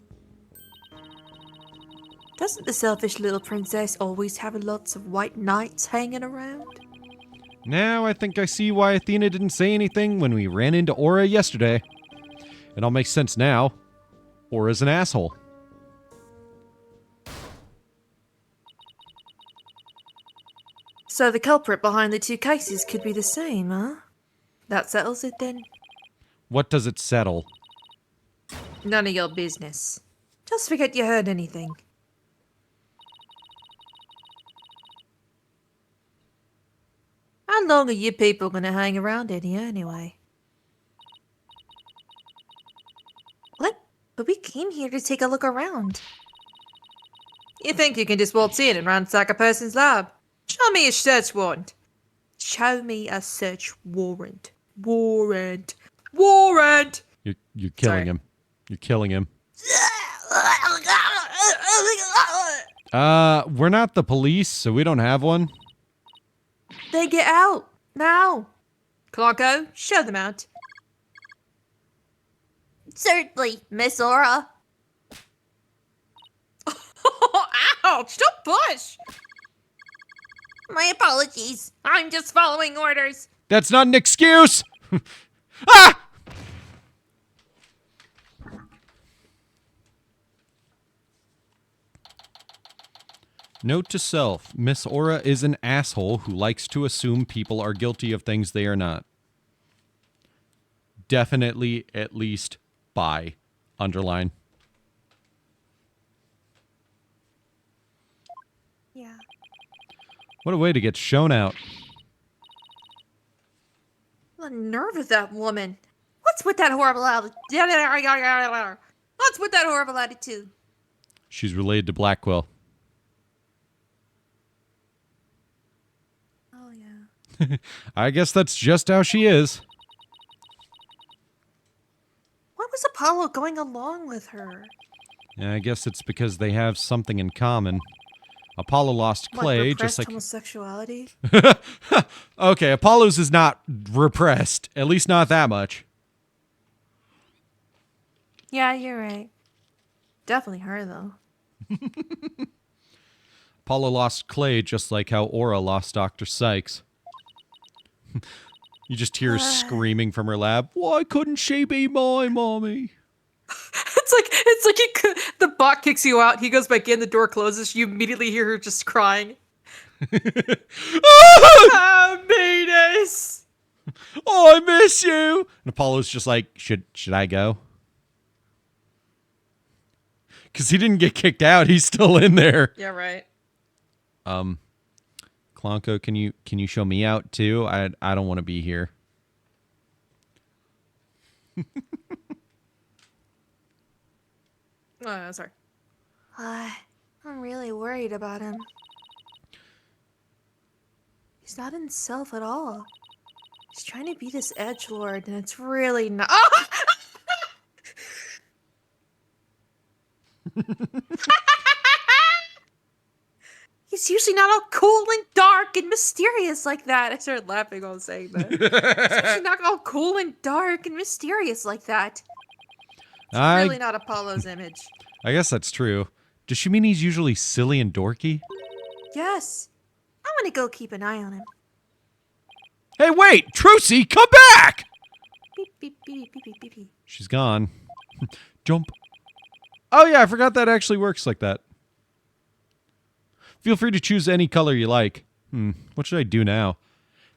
doesn't the selfish little princess always have lots of white knights hanging around? Now I think I see why Athena didn't say anything when we ran into Aura yesterday. It all makes sense now. Aura's an asshole. So the culprit behind the two cases could be the same, huh? That settles it then? What does it settle? None of your business. Just forget you heard anything. How long are you people gonna hang around in here anyway? What? But we came here to take a look around. You think you can just waltz in and ransack a person's lab? Show me a search warrant. Show me a search warrant. Warrant. Warrant! You're killing him. You're killing him. We're not the police, so we don't have one. They get out. Now. Clarko, show them out. Certainly, Miss Aura. Ouch! Don't push! My apologies. I'm just following orders. That's not an excuse! Ah! Note to self, Miss Aura is an asshole who likes to assume people are guilty of things they are not. Definitely, at least, by. Underline. Yeah. What a way to get shown out. The nerve of that woman. What's with that horrible attitude? What's with that horrible attitude? She's related to Blackwell. Oh, yeah. I guess that's just how she is. Why was Apollo going along with her? I guess it's because they have something in common. Apollo lost Clay, just like homosexuality. Okay, Apollo's is not repressed, at least not that much. Yeah, you're right. Definitely her though. Apollo lost Clay, just like how Aura lost Dr. Sykes. You just hear her screaming from her lab. Why couldn't she be my mommy? It's like the bot kicks you out. He goes back in. The door closes. You immediately hear her just crying. Venus! Oh, I miss you. And Apollo's just like, should I go? Because he didn't get kicked out. He's still in there. Yeah, right. Clonko, can you show me out too? I don't want to be here. Sorry. I'm really worried about him. He's not himself at all. He's trying to be this edgelord, and it's really not. He's usually not all cool and dark and mysterious like that. I started laughing while saying that. He's usually not all cool and dark and mysterious like that. It's really not Apollo's image. I guess that's true. Does she mean he's usually silly and dorky? Yes. I'm gonna go keep an eye on him. Hey, wait! Trucy, come back! Beep, beep, beep, beep, beep, beep, beep. She's gone. Jump. Oh, yeah, I forgot that actually works like that. Feel free to choose any color you like. What should I do now?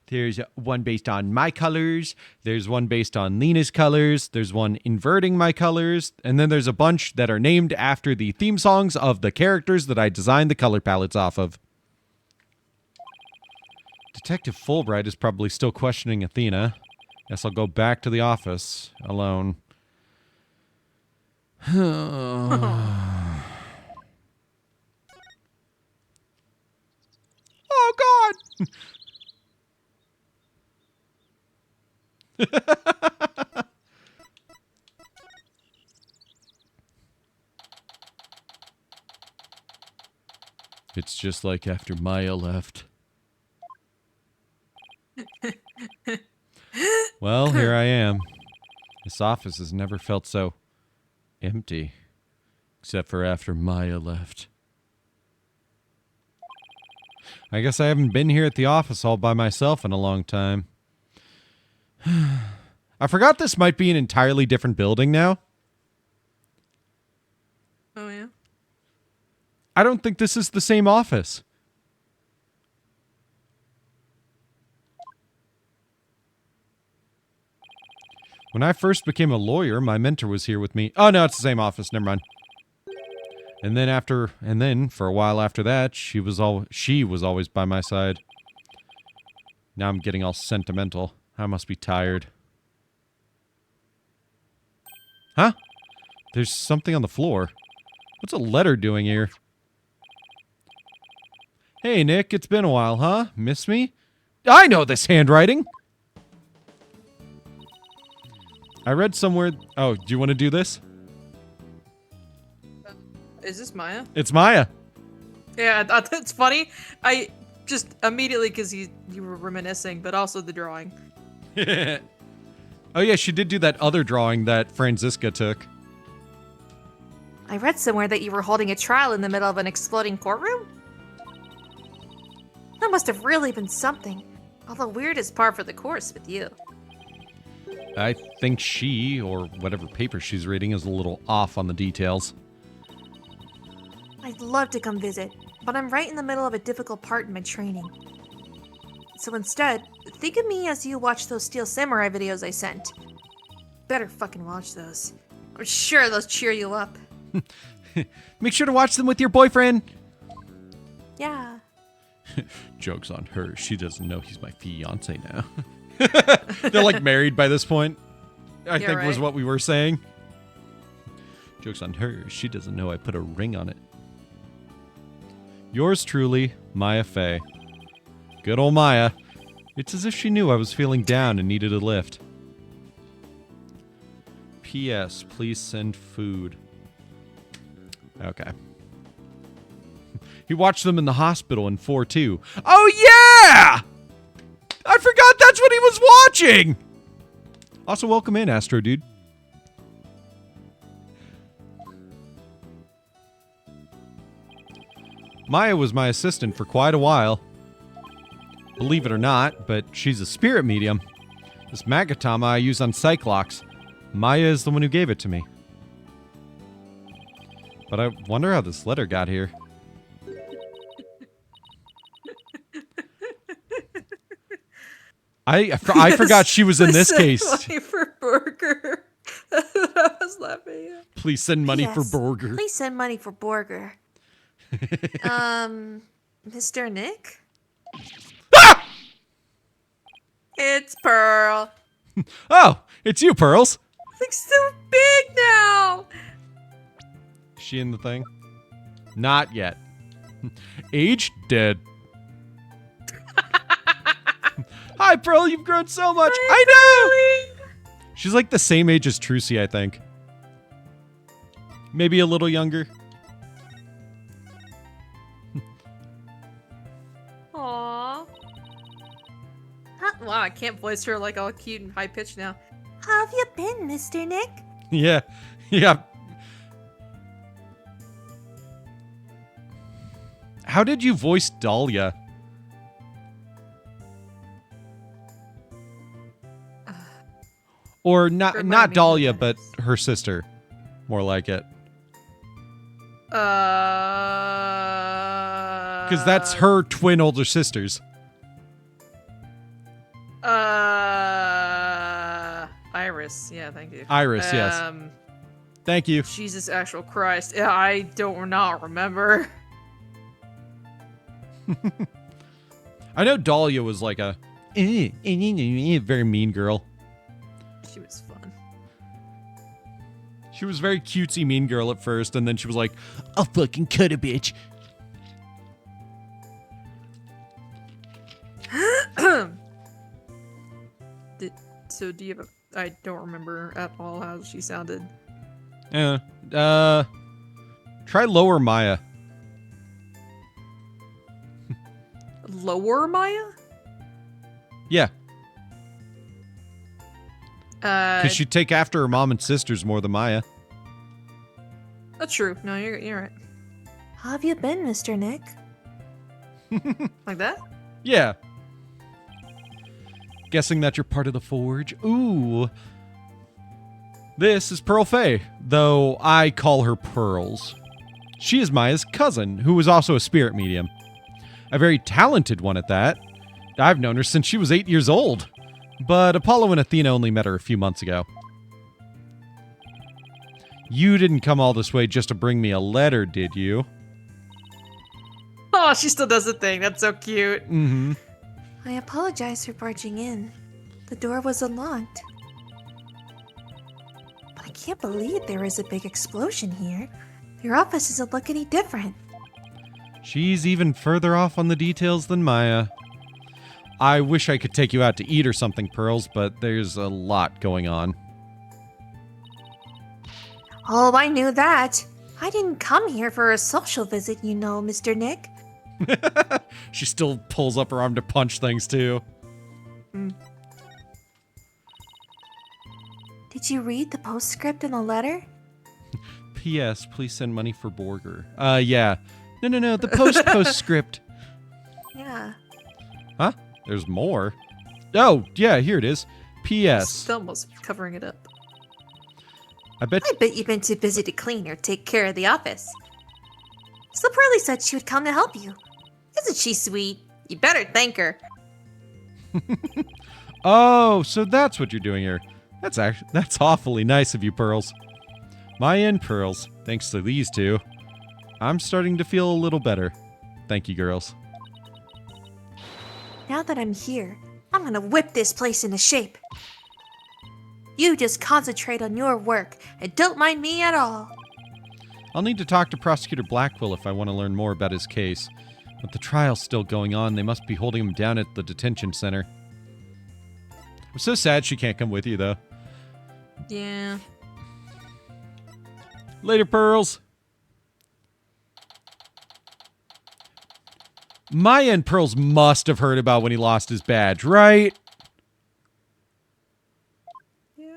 There's one based on my colors. There's one based on Lena's colors. There's one inverting my colors. And then there's a bunch that are named after the theme songs of the characters that I designed the color palettes off of. Detective Fulbright is probably still questioning Athena. Guess I'll go back to the office alone. Oh, God! It's just like after Maya left. Well, here I am. This office has never felt so empty, except for after Maya left. I guess I haven't been here at the office all by myself in a long time. I forgot this might be an entirely different building now. Oh, yeah? I don't think this is the same office. When I first became a lawyer, my mentor was here with me. Oh, no, it's the same office. Never mind. And then for a while after that, she was always by my side. Now I'm getting all sentimental. I must be tired. Huh? There's something on the floor. What's a letter doing here? Hey, Nick, it's been a while, huh? Miss me? I know this handwriting! I read somewhere... Oh, do you want to do this? Is this Maya? It's Maya. Yeah, that's funny. I just immediately, because you were reminiscing, but also the drawing. Oh yeah, she did do that other drawing that Franziska took. I read somewhere that you were holding a trial in the middle of an exploding courtroom? That must have really been something. Although weird is par for the course with you. I think she, or whatever paper she's reading, is a little off on the details. I'd love to come visit, but I'm right in the middle of a difficult part in my training. So instead, think of me as you watch those Steel Samurai videos I sent. Better fucking watch those. I'm sure those cheer you up. Make sure to watch them with your boyfriend. Yeah. Joke's on her. She doesn't know he's my fiance now. They're like married by this point. I think was what we were saying. Joke's on her. She doesn't know I put a ring on it. Yours truly, Maya Fey. Good old Maya. It's as if she knew I was feeling down and needed a lift. P.S. Please send food. Okay. He watched them in the hospital in 4-2. Oh, yeah! I forgot that's what he was watching! Also, welcome in, Astro Dude. Maya was my assistant for quite a while. Believe it or not, but she's a spirit medium. This Magatama I use on Cyclox. Maya is the one who gave it to me. But I wonder how this letter got here. I forgot she was in this case. Money for burger. That's what I was laughing at. Please send money for burger. Please send money for burger. Mr. Nick? Ah! It's Pearl. Oh, it's you, Pearls. Looks so big now. Is she in the thing? Not yet. Age dead. Hi, Pearl. You've grown so much. I know. She's like the same age as Trucy, I think. Maybe a little younger. Aww. Wow, I can't voice her like all cute and high pitched now. How have you been, Mr. Nick? Yeah. Yeah. How did you voice Dahlia? Or not Dahlia, but her sister. More like it. Because that's her twin older sisters. Iris. Yeah, thank you. Iris, yes. Thank you. Jesus actual Christ. Yeah, I don't not remember. I know Dahlia was like a very mean girl. She was fun. She was very cutesy mean girl at first, and then she was like, I'll fucking cut a bitch. So do you have a... I don't remember at all how she sounded. Try lower Maya. Lower Maya? Yeah. Because she'd take after her mom and sisters more than Maya. That's true. No, you're right. How have you been, Mr. Nick? Like that? Yeah. Guessing that you're part of the Forge. Ooh. This is Pearl Faye, though I call her Pearls. She is Maya's cousin, who is also a spirit medium. A very talented one at that. I've known her since she was 8 years old. But Apollo and Athena only met her a few months ago. You didn't come all this way just to bring me a letter, did you? Oh, she still does the thing. That's so cute. Mm-hmm. I apologize for barging in. The door was unlocked. But I can't believe there is a big explosion here. Your office doesn't look any different. She's even further off on the details than Maya. I wish I could take you out to eat or something, Pearls, but there's a lot going on. Oh, I knew that. I didn't come here for a social visit, you know, Mr. Nick. She still pulls up her arm to punch things, too. Did you read the postscript in the letter? P.S. Please send money for burger. Yeah. No. The postscript. Yeah. Huh? There's more. Oh, yeah, here it is. P.S. It's almost covering it up. I bet you've been too busy to clean or take care of the office. So Pearly said she would come to help you. Isn't she sweet? You better thank her. Oh, so that's what you're doing here. That's awfully nice of you, Pearls. Maya and Pearls, thanks to these two, I'm starting to feel a little better. Thank you, girls. Now that I'm here, I'm gonna whip this place into shape. You just concentrate on your work and don't mind me at all. I'll need to talk to Prosecutor Blackwell if I want to learn more about his case. With the trial's still going on, they must be holding him down at the detention center. I'm so sad she can't come with you, though. Yeah. Later, Pearls. Maya and Pearls must have heard about when he lost his badge, right? Yeah.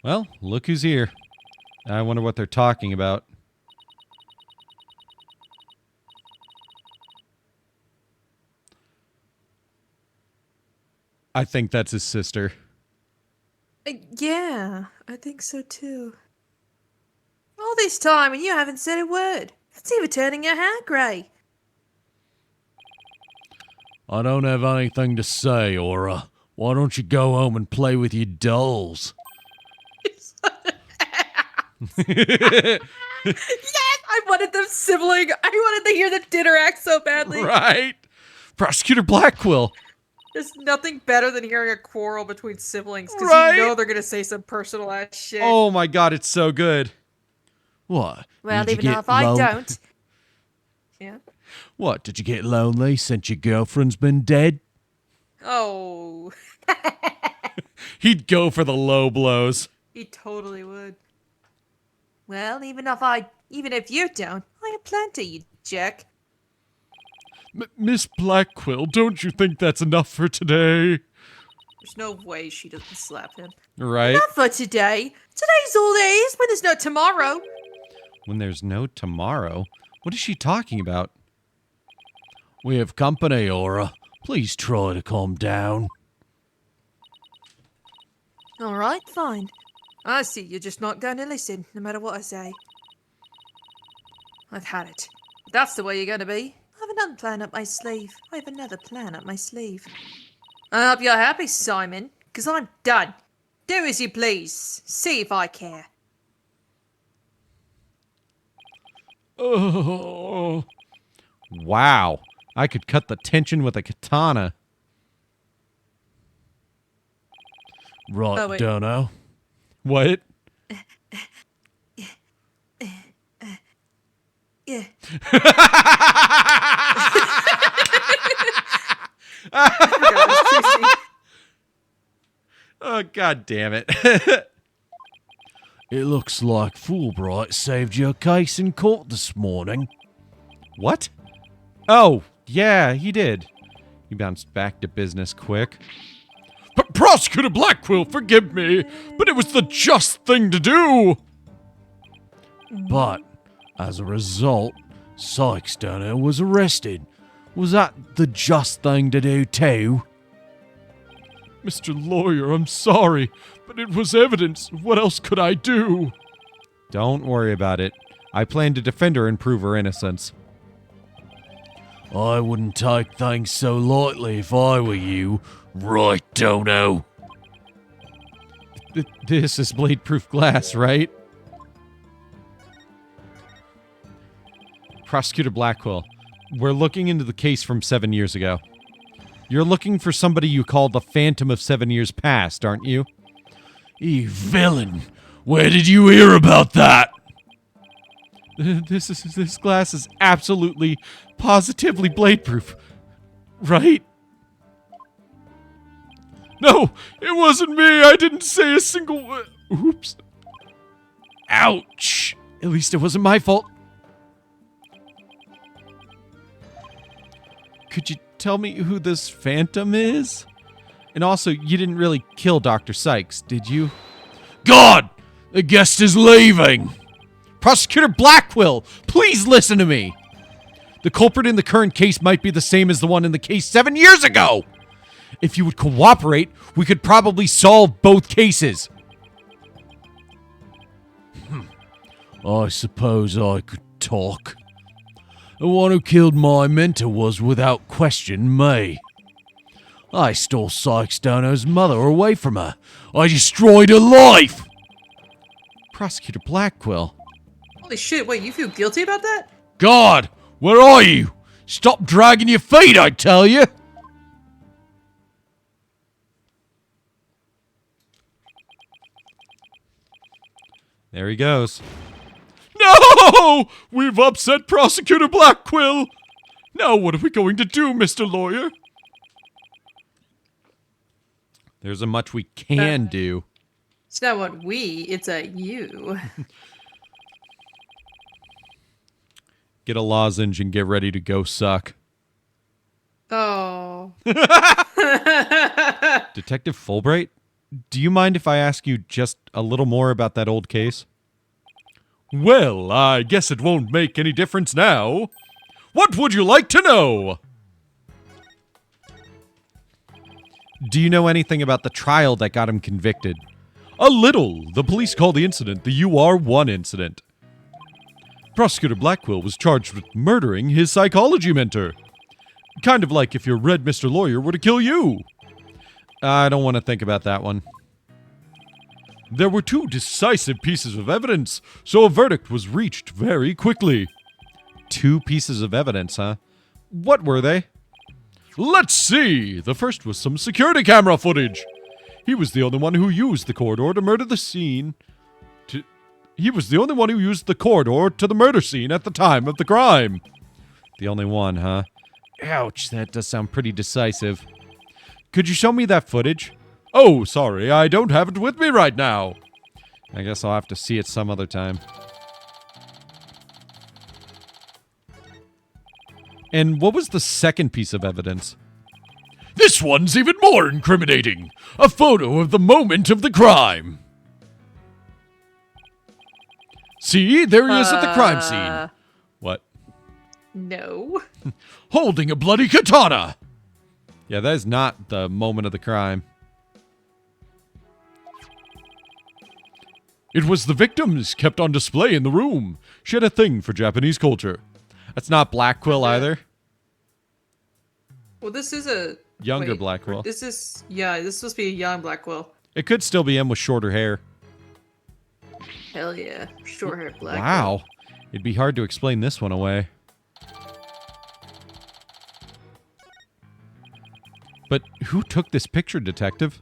Well, look who's here. I wonder what they're talking about. I think that's his sister. Yeah, I think so too. All this time and you haven't said a word. It's even turning your hair grey. I don't have anything to say, Aura. Why don't you go home and play with your dolls? Yes, I wanted them sibling. I wanted to hear the dinner act so badly. Right? Prosecutor Blackquill. There's nothing better than hearing a quarrel between siblings because Right? you know they're gonna say some personal ass shit. Oh my god, it's so good. What? Well, Did you even get if I lon- don't. Yeah. What? Did you get lonely since your girlfriend's been dead? Oh, He'd go for the low blows. he totally would. Well, even if you don't, I have plenty, you jerk. Miss Blackquill, don't you think that's enough for today? There's no way she doesn't slap him. Right? Not for today. Today's all there is when there's no tomorrow. When there's no tomorrow? What is she talking about? We have company, Aura. Please try to calm down. All right, fine. I see you're just not going to listen, no matter what I say. I've had it. If that's the way you're going to be. I have another plan up my sleeve. I have another plan up my sleeve. I hope you're happy, Simon, because I'm done. Do as you please. See if I care. Oh. Wow. I could cut the tension with a katana. Right, Oh, wait. Dono. What? Yeah. Oh, god damn it. It looks like Fulbright saved your case in court this morning. What? Oh, yeah, he did. He bounced back to business quick. Prosecutor Blackquill, forgive me, but it was the just thing to do. But, as a result, Sykes Dono was arrested. Was that the just thing to do too? Mr. Lawyer, I'm sorry, but it was evidence. What else could I do? Don't worry about it. I plan to defend her and prove her innocence. I wouldn't take things so lightly if I were you, right, Dono? This is blade-proof glass, right? Prosecutor Blackquill, we're looking into the case from 7 years ago. You're looking for somebody you call the Phantom of 7 years past, aren't you? You villain! Where did you hear about that? This glass is absolutely, positively blade-proof, right? No, it wasn't me. I didn't say a single word. Oops. Ouch. At least it wasn't my fault. Could you tell me who this Phantom is? And also, you didn't really kill Dr. Sykes, did you? God! The guest is leaving! Prosecutor Blackquill, please listen to me. The culprit in the current case might be the same as the one in the case 7 years ago. If you would cooperate, we could probably solve both cases. I suppose I could talk. The one who killed my mentor was, without question, me. I stole Sykes Dono's mother away from her. I destroyed her life! Prosecutor Blackquill. Holy shit, wait, you feel guilty about that? God, where are you? Stop dragging your feet, I tell you! There he goes. No! We've upset Prosecutor Blackquill! Now what are we going to do, Mr. Lawyer? There's a much we can do. It's not what we, it's a you. Get a lozenge and get ready to go suck. Oh. Detective Fulbright, do you mind if I ask you just a little more about that old case? Well, I guess it won't make any difference now. What would you like to know? Do you know anything about the trial that got him convicted? A little. The police call the incident the UR1 incident. Prosecutor Blackwell was charged with murdering his psychology mentor. Kind of like if your red Mr. Lawyer were to kill you. I don't want to think about that one. There were 2 decisive pieces of evidence, so a verdict was reached very quickly. 2 pieces of evidence, huh? What were they? Let's see. The first was some security camera footage. He was the only one who used the corridor to murder the scene. He was the only one who used the corridor to the murder scene at the time of the crime. The only one, huh? Ouch, that does sound pretty decisive. Could you show me that footage? Oh, sorry, I don't have it with me right now. I guess I'll have to see it some other time. And what was the second piece of evidence? This one's even more incriminating. A photo of the moment of the crime. See, there he is at the crime scene. What? No. Holding a bloody katana. Yeah, that is not the moment of the crime. It was the victims kept on display in the room. She had a thing for Japanese culture. That's not Black Quill either. Well, this is a... Younger wait, Black Quill. This is... Yeah, this is supposed to be a young Black Quill. It could still be him with shorter hair. Hell yeah. Short hair Black Wow. Quill. It'd be hard to explain this one away. But who took this picture, Detective?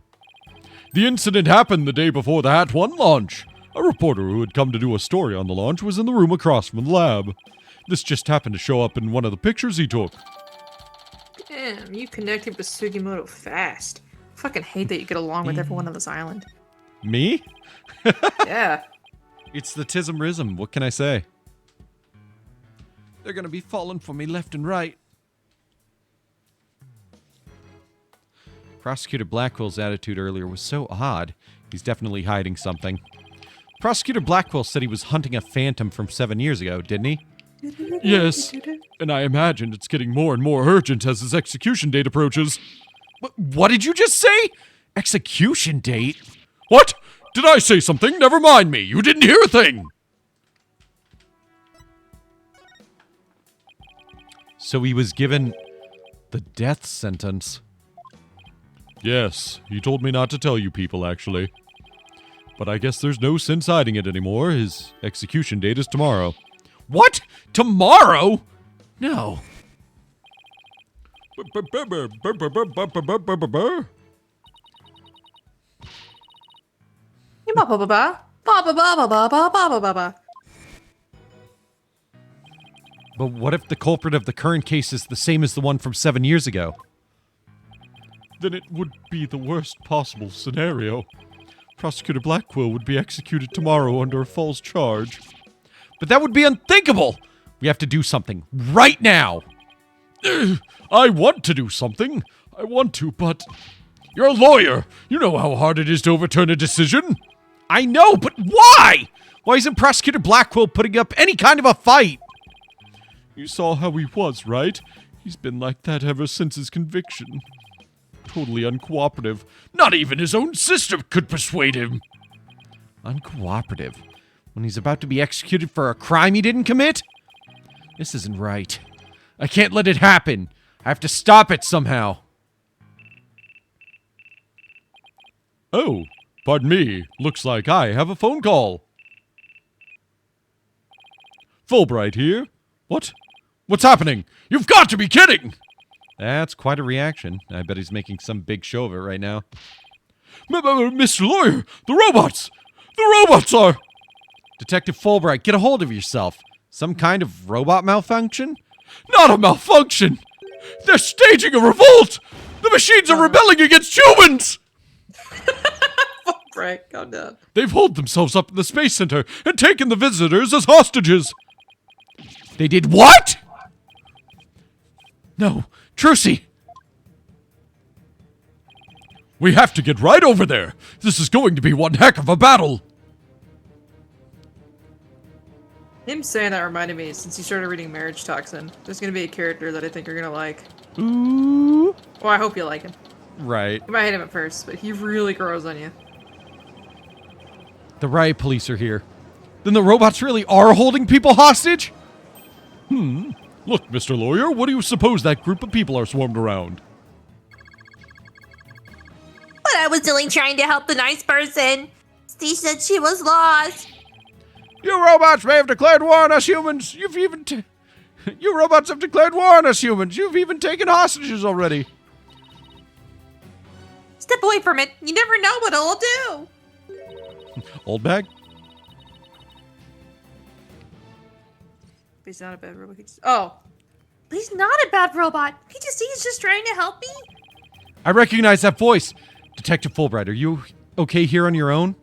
The incident happened the day before the Hat 1 launch. A reporter who had come to do a story on the launch was in the room across from the lab. This just happened to show up in one of the pictures he took. Damn, you connected with Sugimoto fast. I fucking hate that you get along with everyone on this island. Me? Yeah. It's the Tism-Rism. What can I say? They're gonna be falling for me left and right. Prosecutor Blackwell's attitude earlier was so odd. He's definitely hiding something. Prosecutor Blackwell said he was hunting a phantom from 7 years ago, didn't he? Yes, and I imagine it's getting more and more urgent as his execution date approaches. What did you just say? Execution date? What? Did I say something? Never mind me. You didn't hear a thing. So he was given the death sentence. Yes, he told me not to tell you people, actually. But I guess there's no sense hiding it anymore. His execution date is tomorrow. What? Tomorrow? No. But what if the culprit of the current case is the same as the one from 7 years ago? Then it would be the worst possible scenario. Prosecutor Blackwell would be executed tomorrow under a false charge. But that would be unthinkable! We have to do something right now! I want to do something. I want to, but... You're a lawyer! You know how hard it is to overturn a decision! I know, but why? Why isn't Prosecutor Blackwell putting up any kind of a fight? You saw how he was, right? He's been like that ever since his conviction. Totally uncooperative. Not even his own sister could persuade him. Uncooperative? When he's about to be executed for a crime he didn't commit? This isn't right. I can't let it happen. I have to stop it somehow. Oh, pardon me. Looks like I have a phone call. Fulbright here. What? What's happening? You've got to be kidding! That's quite a reaction. I bet he's making some big show of it right now. Mr. Lawyer, the robots! The robots are... Detective Fulbright, get a hold of yourself. Some kind of robot malfunction? Not a malfunction! They're staging a revolt! The machines are rebelling against humans! Right, calm down. They've holed themselves up in the Space Center and taken the visitors as hostages. They did what? No, Trucy! We have to get right over there. This is going to be one heck of a battle. Him saying that reminded me, since he started reading Marriage Toxin, there's gonna be a character that I think you're gonna like. Ooh. Well, I hope you like him. Right. You might hate him at first, but he really grows on you. The riot police are here. Then the robots really are holding people hostage? Look, Mr. Lawyer, what do you suppose that group of people are swarmed around? But I was only trying to help the nice person. She said she was lost. You robots may have declared war on us humans. You robots have declared war on us humans. You've even taken hostages already. Step away from it. You never know what it'll do. Old bag? He's not a bad robot. Oh. But he's not a bad robot. He just he's just trying to help me. I recognize that voice. Detective Fulbright, are you okay here on your own?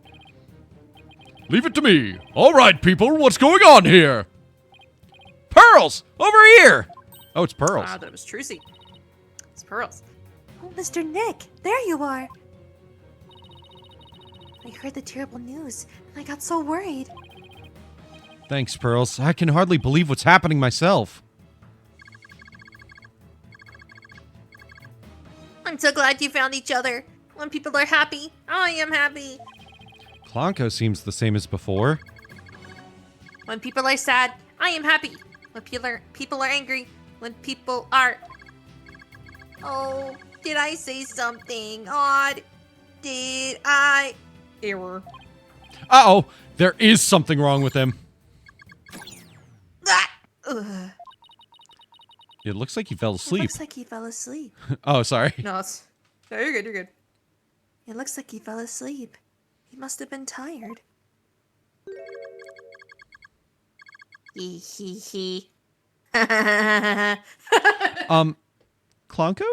Leave it to me. All right, people, what's going on here? Pearls! Over here! Oh, it's Pearls. Ah, that was Trucy. It's Pearls. Oh, Mr. Nick, there you are. I heard the terrible news, and I got so worried. Thanks, Pearls. I can hardly believe what's happening myself. I'm so glad you found each other. When people are happy, I am happy. Klonko seems the same as before. When people are sad, I am happy. When people are angry, when people are... Oh, did I say something odd? Did I... Error. Uh-oh, there is something wrong with him. Ugh. It looks like he fell It asleep. looks like he fell asleep. Oh, sorry. No, you're good, you're good. It looks like he fell asleep. He must have been tired. Hee hee hee. Klonko?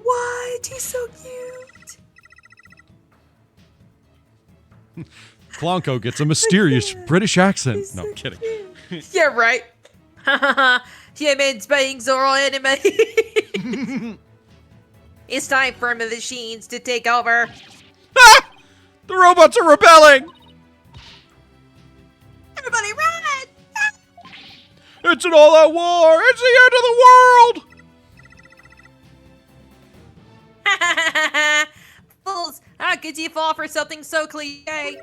What? He's so cute. Klonko gets a mysterious British accent. No, I'm kidding. Yeah, right. Humans beings are all enemy. It's time for the machines to take over. Ah! The robots are rebelling! Everybody run! It's an all-out war! It's the end of the world! Fools! How could you fall for something so cliche?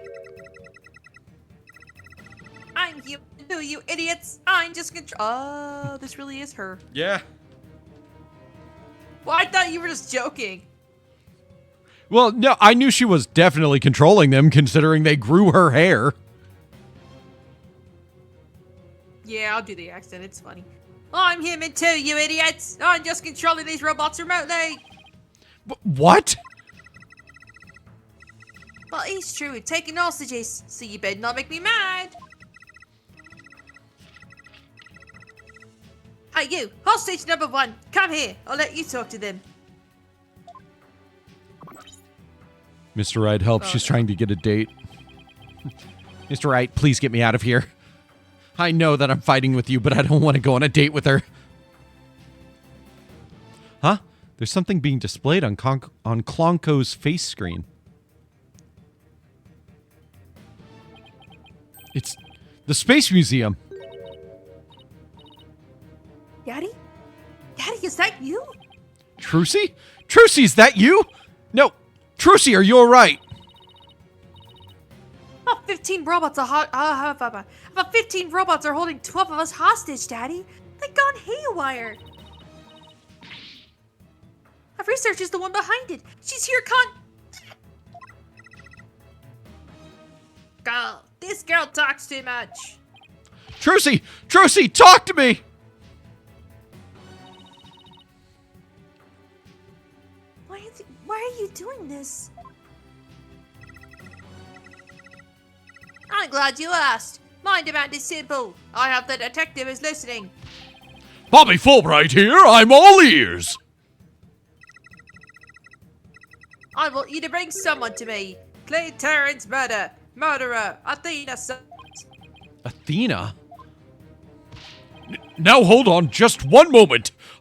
I'm human too, you idiots! I'm just Oh, this really is her. Yeah. Well, I thought you were just joking. Well, no, I knew she was definitely controlling them, considering they grew her hair. Yeah, I'll do the accent. It's funny. I'm human too, you idiots! I'm just controlling these robots remotely. What? Well, it's true, taking hostages, so you better not make me mad. Hey you, hostage number 1, come here. I'll let you talk to them. Mr. Wright, help. She's trying to get a date. Mr. Wright, please get me out of here. I know that I'm fighting with you, but I don't want to go on a date with her. Huh? There's something being displayed on Klonko's face screen. It's the Space Museum. Daddy? Daddy, is that you? Trucy? Trucy, is that you? No. Trucy, are you alright? About 15 robots are about 15 robots are holding 12 of us hostage, Daddy. They've gone haywire. Our research is the one behind it. She's here, Girl, this girl talks too much. Trucy! Trucy, talk to me! Why are you doing this? I'm glad you asked. My demand is simple. I hope the detective is listening. Bobby Fulbright here. I'm all ears. I want you to bring someone to me. Clay Terrence murderer, Athena. Athena? Now hold on just one moment.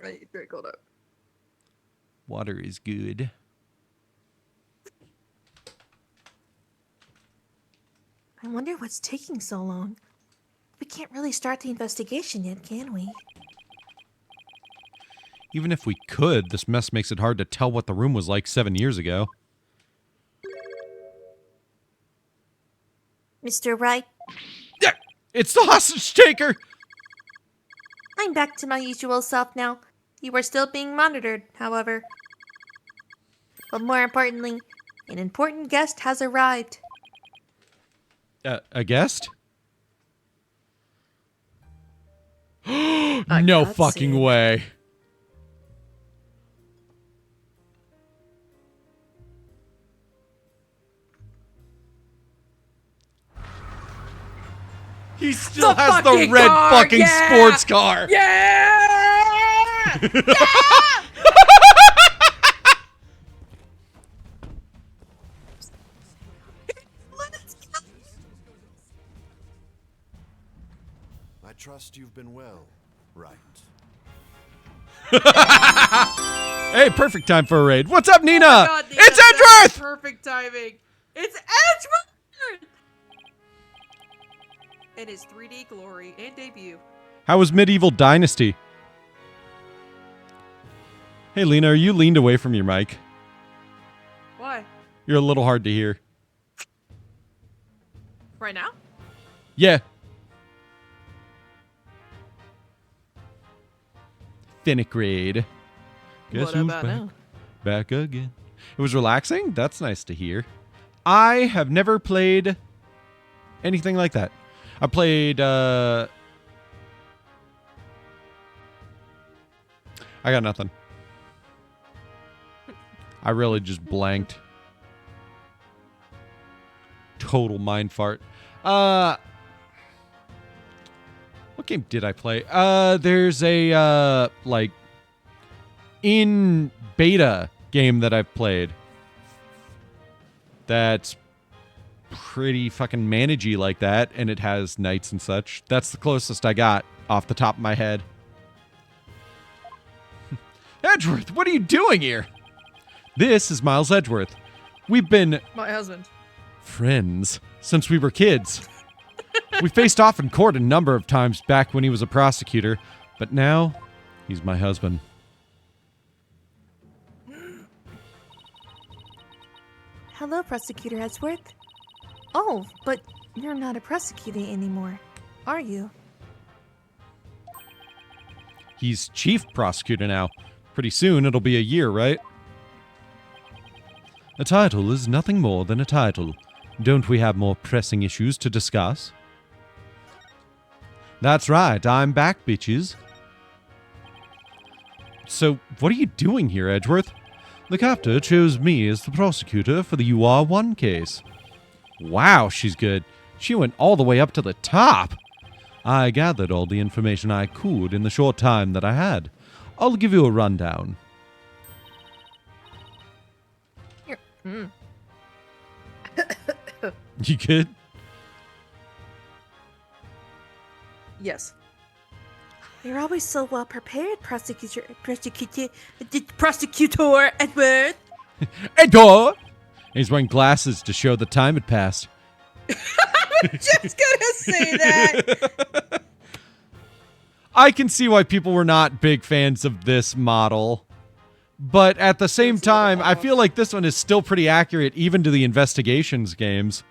Right, very cold out. Water is good. I wonder what's taking so long. We can't really start the investigation yet, can we? Even if we could, this mess makes it hard to tell what the room was like 7 years ago. Mr. Wright? Yeah, it's the hostage taker! I'm back to my usual self now. You are still being monitored, however. But more importantly, an important guest has arrived. A guest? No fucking way. He still has the red fucking sports car. Yeah! I trust you've been well, Wright. Hey, perfect time for a raid. What's up, Nina? Oh my God, Nina, it's that's Edgeworth! perfect timing. It's Edgeworth! In his 3D glory and debut. How was Medieval Dynasty? Hey, Lena, are you leaned away from your mic? Why? You're a little hard to hear. Right now? Yeah. Finnick raid. Guess What who's about back? now? Back again. It was relaxing? That's nice to hear. I have never played anything like that. I played, I got nothing. I really just blanked. Total mind fart. What game did I play? There's a, like, in beta game that I've played that's pretty fucking managey like that, and it has knights and such. That's the closest I got off the top of my head. Edgeworth, what are you doing here? This is Miles Edgeworth. We've been My husband. friends since we were kids. We faced off in court a number of times back when he was a prosecutor, but now he's my husband. Hello, Prosecutor Edgeworth. Oh, but you're not a prosecutor anymore, are you? He's chief prosecutor now. Pretty soon it'll be a year, right? A title is nothing more than a title. Don't we have more pressing issues to discuss? That's right, I'm back, bitches. So, what are you doing here, Edgeworth? The captor chose me as the prosecutor for the UR1 case. Wow, she's good. She went all the way up to the top. I gathered all the information I could in the short time that I had. I'll give you a rundown. Here. You good? Yes. You're always so well prepared, Prosecutor Edward. Edgar! He's wearing glasses to show the time had passed. I'm just gonna say that. I can see why people were not big fans of this model. But at the same time, I feel like this one is still pretty accurate even to the investigations games.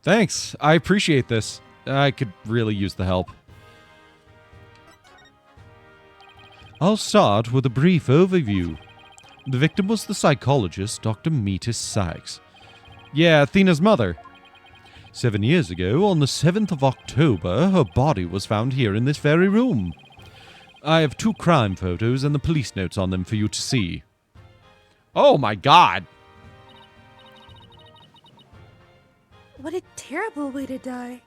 Thanks. I appreciate this. I could really use the help. I'll start with a brief overview. The victim was the psychologist, Dr. Metis Sykes. Yeah, Athena's mother. 7 years ago, on the 7th of October, her body was found here in this very room. I have 2 crime photos and the police notes on them for you to see. Oh my god! What a terrible way to die.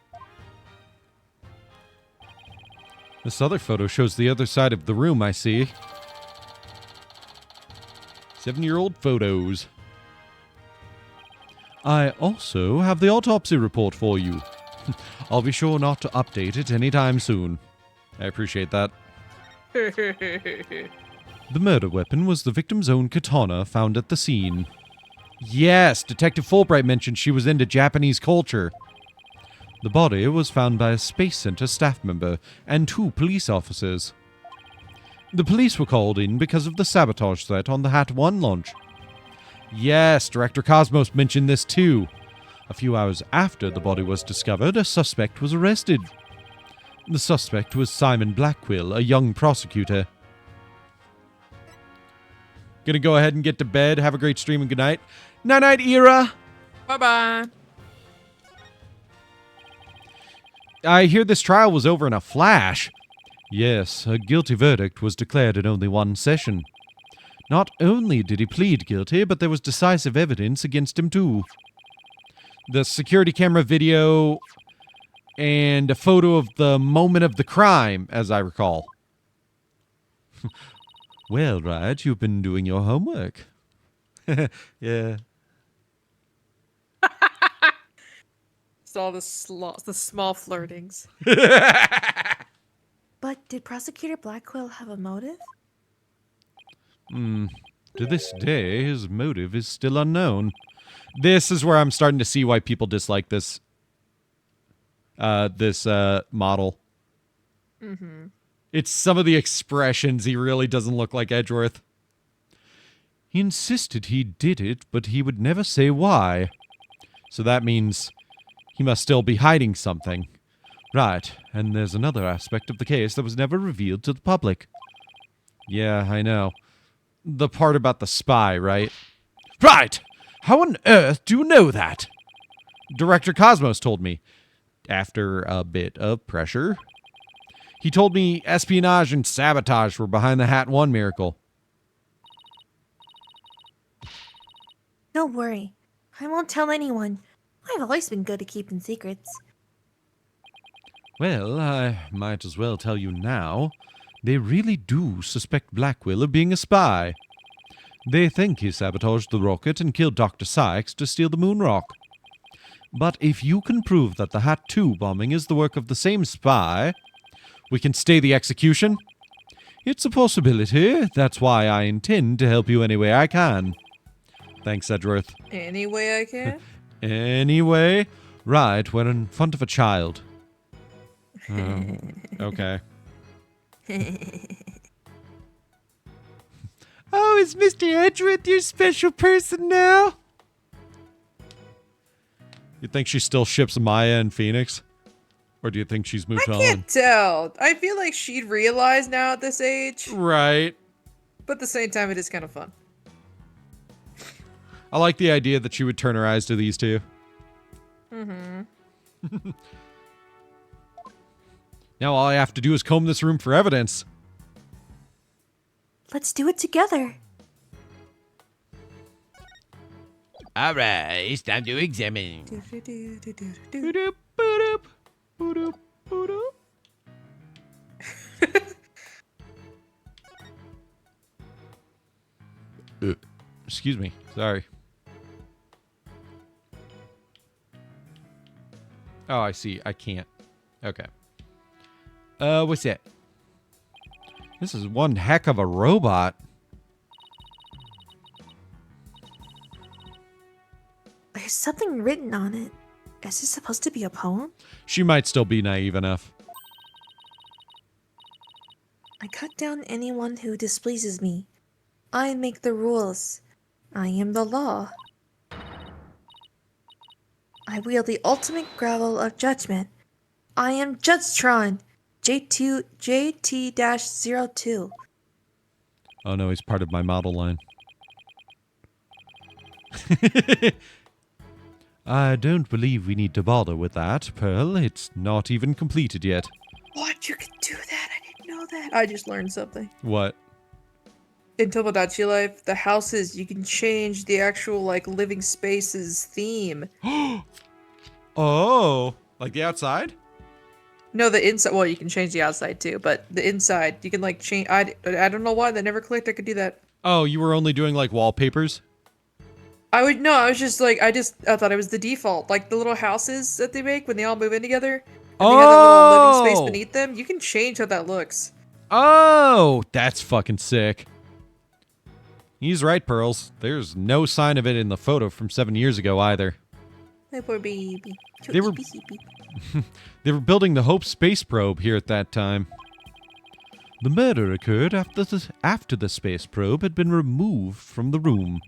This other photo shows the other side of the room, I see. 7-year-old photos. I also have the autopsy report for you. I'll be sure not to update it anytime soon. I appreciate that. The murder weapon was the victim's own katana found at the scene. Yes, Detective Fulbright mentioned she was into Japanese culture. The body was found by a Space Center staff member and 2 police officers. The police were called in because of the sabotage threat on the Hat 1 launch. Yes, Director Cosmos mentioned this too. A few hours after the body was discovered, a suspect was arrested. The suspect was Simon Blackquill, a young prosecutor. Gonna go ahead and get to bed. Have a great stream and good night. Night-night, Era! Bye-bye. I hear this trial was over in a flash. Yes, a guilty verdict was declared in only 1 session. Not only did he plead guilty, but there was decisive evidence against him too. The security camera video and a photo of the moment of the crime, as I recall. Well, Wright, you've been doing your homework. Yeah. It's all the small flirtings. But did Prosecutor Blackquill have a motive? To this day, his motive is still unknown. This is where I'm starting to see why people dislike this model. Mm-hmm. It's some of the expressions. He really doesn't look like Edgeworth. He insisted he did it, but he would never say why. So that means he must still be hiding something. Right, and there's another aspect of the case that was never revealed to the public. Yeah, I know. The part about the spy, right? Right! How on earth do you know that? Director Cosmos told me. After a bit of pressure. He told me espionage and sabotage were behind the Hat 1 miracle. Don't worry. I won't tell anyone. I've always been good at keeping secrets. Well, I might as well tell you now. They really do suspect Blackquill of being a spy. They think he sabotaged the rocket and killed Dr. Sykes to steal the moon rock. But if you can prove that the Hat 2 bombing is the work of the same spy, we can stay the execution. It's a possibility. That's why I intend to help you any way I can. Thanks, Edgeworth. Any way I can? Anyway, right, we're in front of a child. Okay. Oh, is Mr. Edgeworth your special person now? You think she still ships Maya and Phoenix? Or do you think she's moved on? I can't tell. I feel like she'd realize now at this age. Right. But at the same time, it is kind of fun. I like the idea that she would turn her eyes to these two. Mm-hmm. Now all I have to do is comb this room for evidence. Let's do it together. Alright, it's time to examine. Excuse me. Sorry. Oh, I see. I can't. Okay. What's that? This is one heck of a robot. There's something written on it. Is this supposed to be a poem? She might still be naive enough. I cut down anyone who displeases me. I make the rules. I am the law. I wield the ultimate gravel of judgment. I am Judgetron, JT-02. Oh no, he's part of my model line. I don't believe we need to bother with that, Pearl. It's not even completed yet. What? You can do that? I didn't know that. I just learned something. What? In Tomodachi Life, the houses, you can change the actual, like, living spaces theme. Oh, like the outside? No, the inside. Well, you can change the outside too, but the inside, you can, like, change. I don't know why that never clicked. I could do that. Oh, you were only doing like wallpapers? I was just like, I thought it was the default. Like the little houses that they make when they all move in together. And they have that little living space beneath them. You can change how that looks. Oh, that's fucking sick. He's right, Pearls. There's no sign of it in the photo from 7 years ago either. My poor baby. They were, they were building the Hope space probe here at that time. The murder occurred after the space probe had been removed from the room.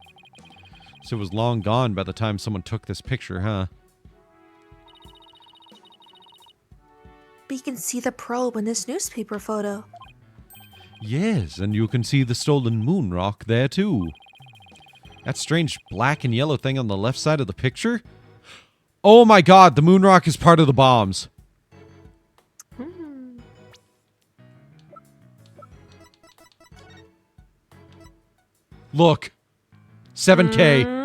So it was long gone by the time someone took this picture, huh? But you can see the probe in this newspaper photo. Yes, and you can see the stolen moon rock there too. That strange black and yellow thing on the left side of the picture? Oh my god, the moon rock is part of the bombs. Look. 7K.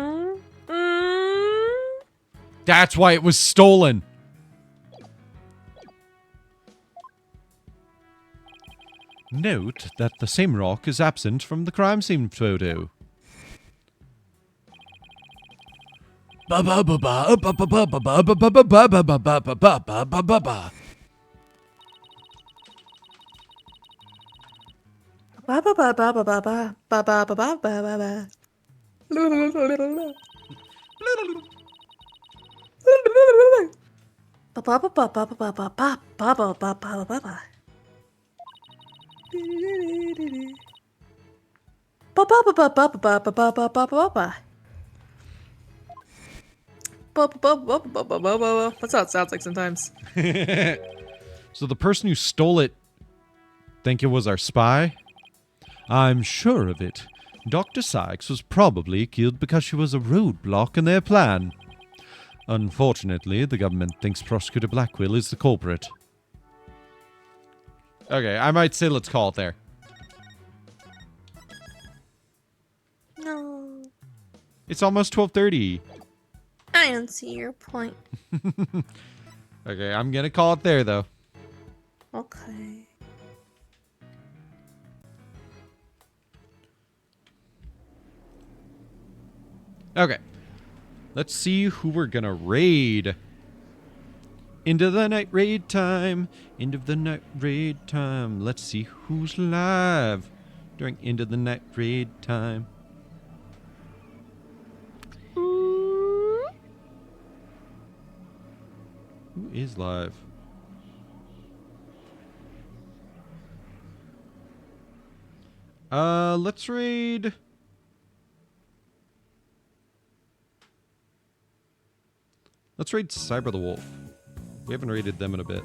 That's why it was stolen. Note that the same rock is absent from the crime scene photo. That's how it sounds like sometimes. So the person who stole it think it was our spy? I'm sure of it. Dr. Sykes was probably killed because she was a roadblock in their plan. Unfortunately, the government thinks Prosecutor Blackwell is the culprit. Okay, I might say let's call it there. No. It's almost 12:30. I don't see your point. Okay, I'm gonna call it there, though. Okay. Okay. Let's see who we're gonna raid. Into the night raid time. End of the night raid time. Let's see who's live during Into the night raid time. Who is live? Let's raid. Let's raid Cyber the Wolf. We haven't raided them in a bit.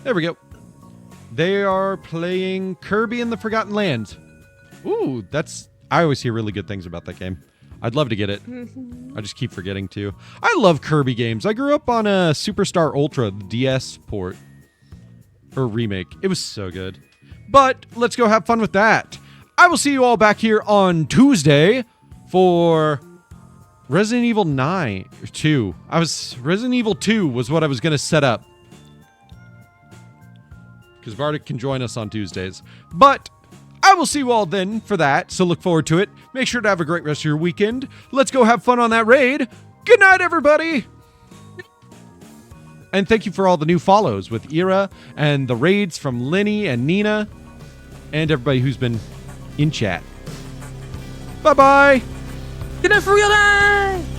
There we go. They are playing Kirby and the Forgotten Land. Ooh, that's... I always hear really good things about that game. I'd love to get it. I just keep forgetting to. I love Kirby games. I grew up on a Superstar Ultra, the DS port. Or remake. It was so good. But let's go have fun with that. I will see you all back here on Tuesday for Resident Evil 2. Resident Evil 2 was what I was going to set up. Because Bardic can join us on Tuesdays. But I will see you all then for that, so look forward to it. Make sure to have a great rest of your weekend. Let's go have fun on that raid. Good night, everybody! And thank you for all the new follows with Ira and the raids from Lenny and Nina and everybody who's been in chat. Bye-bye! Good night for real life!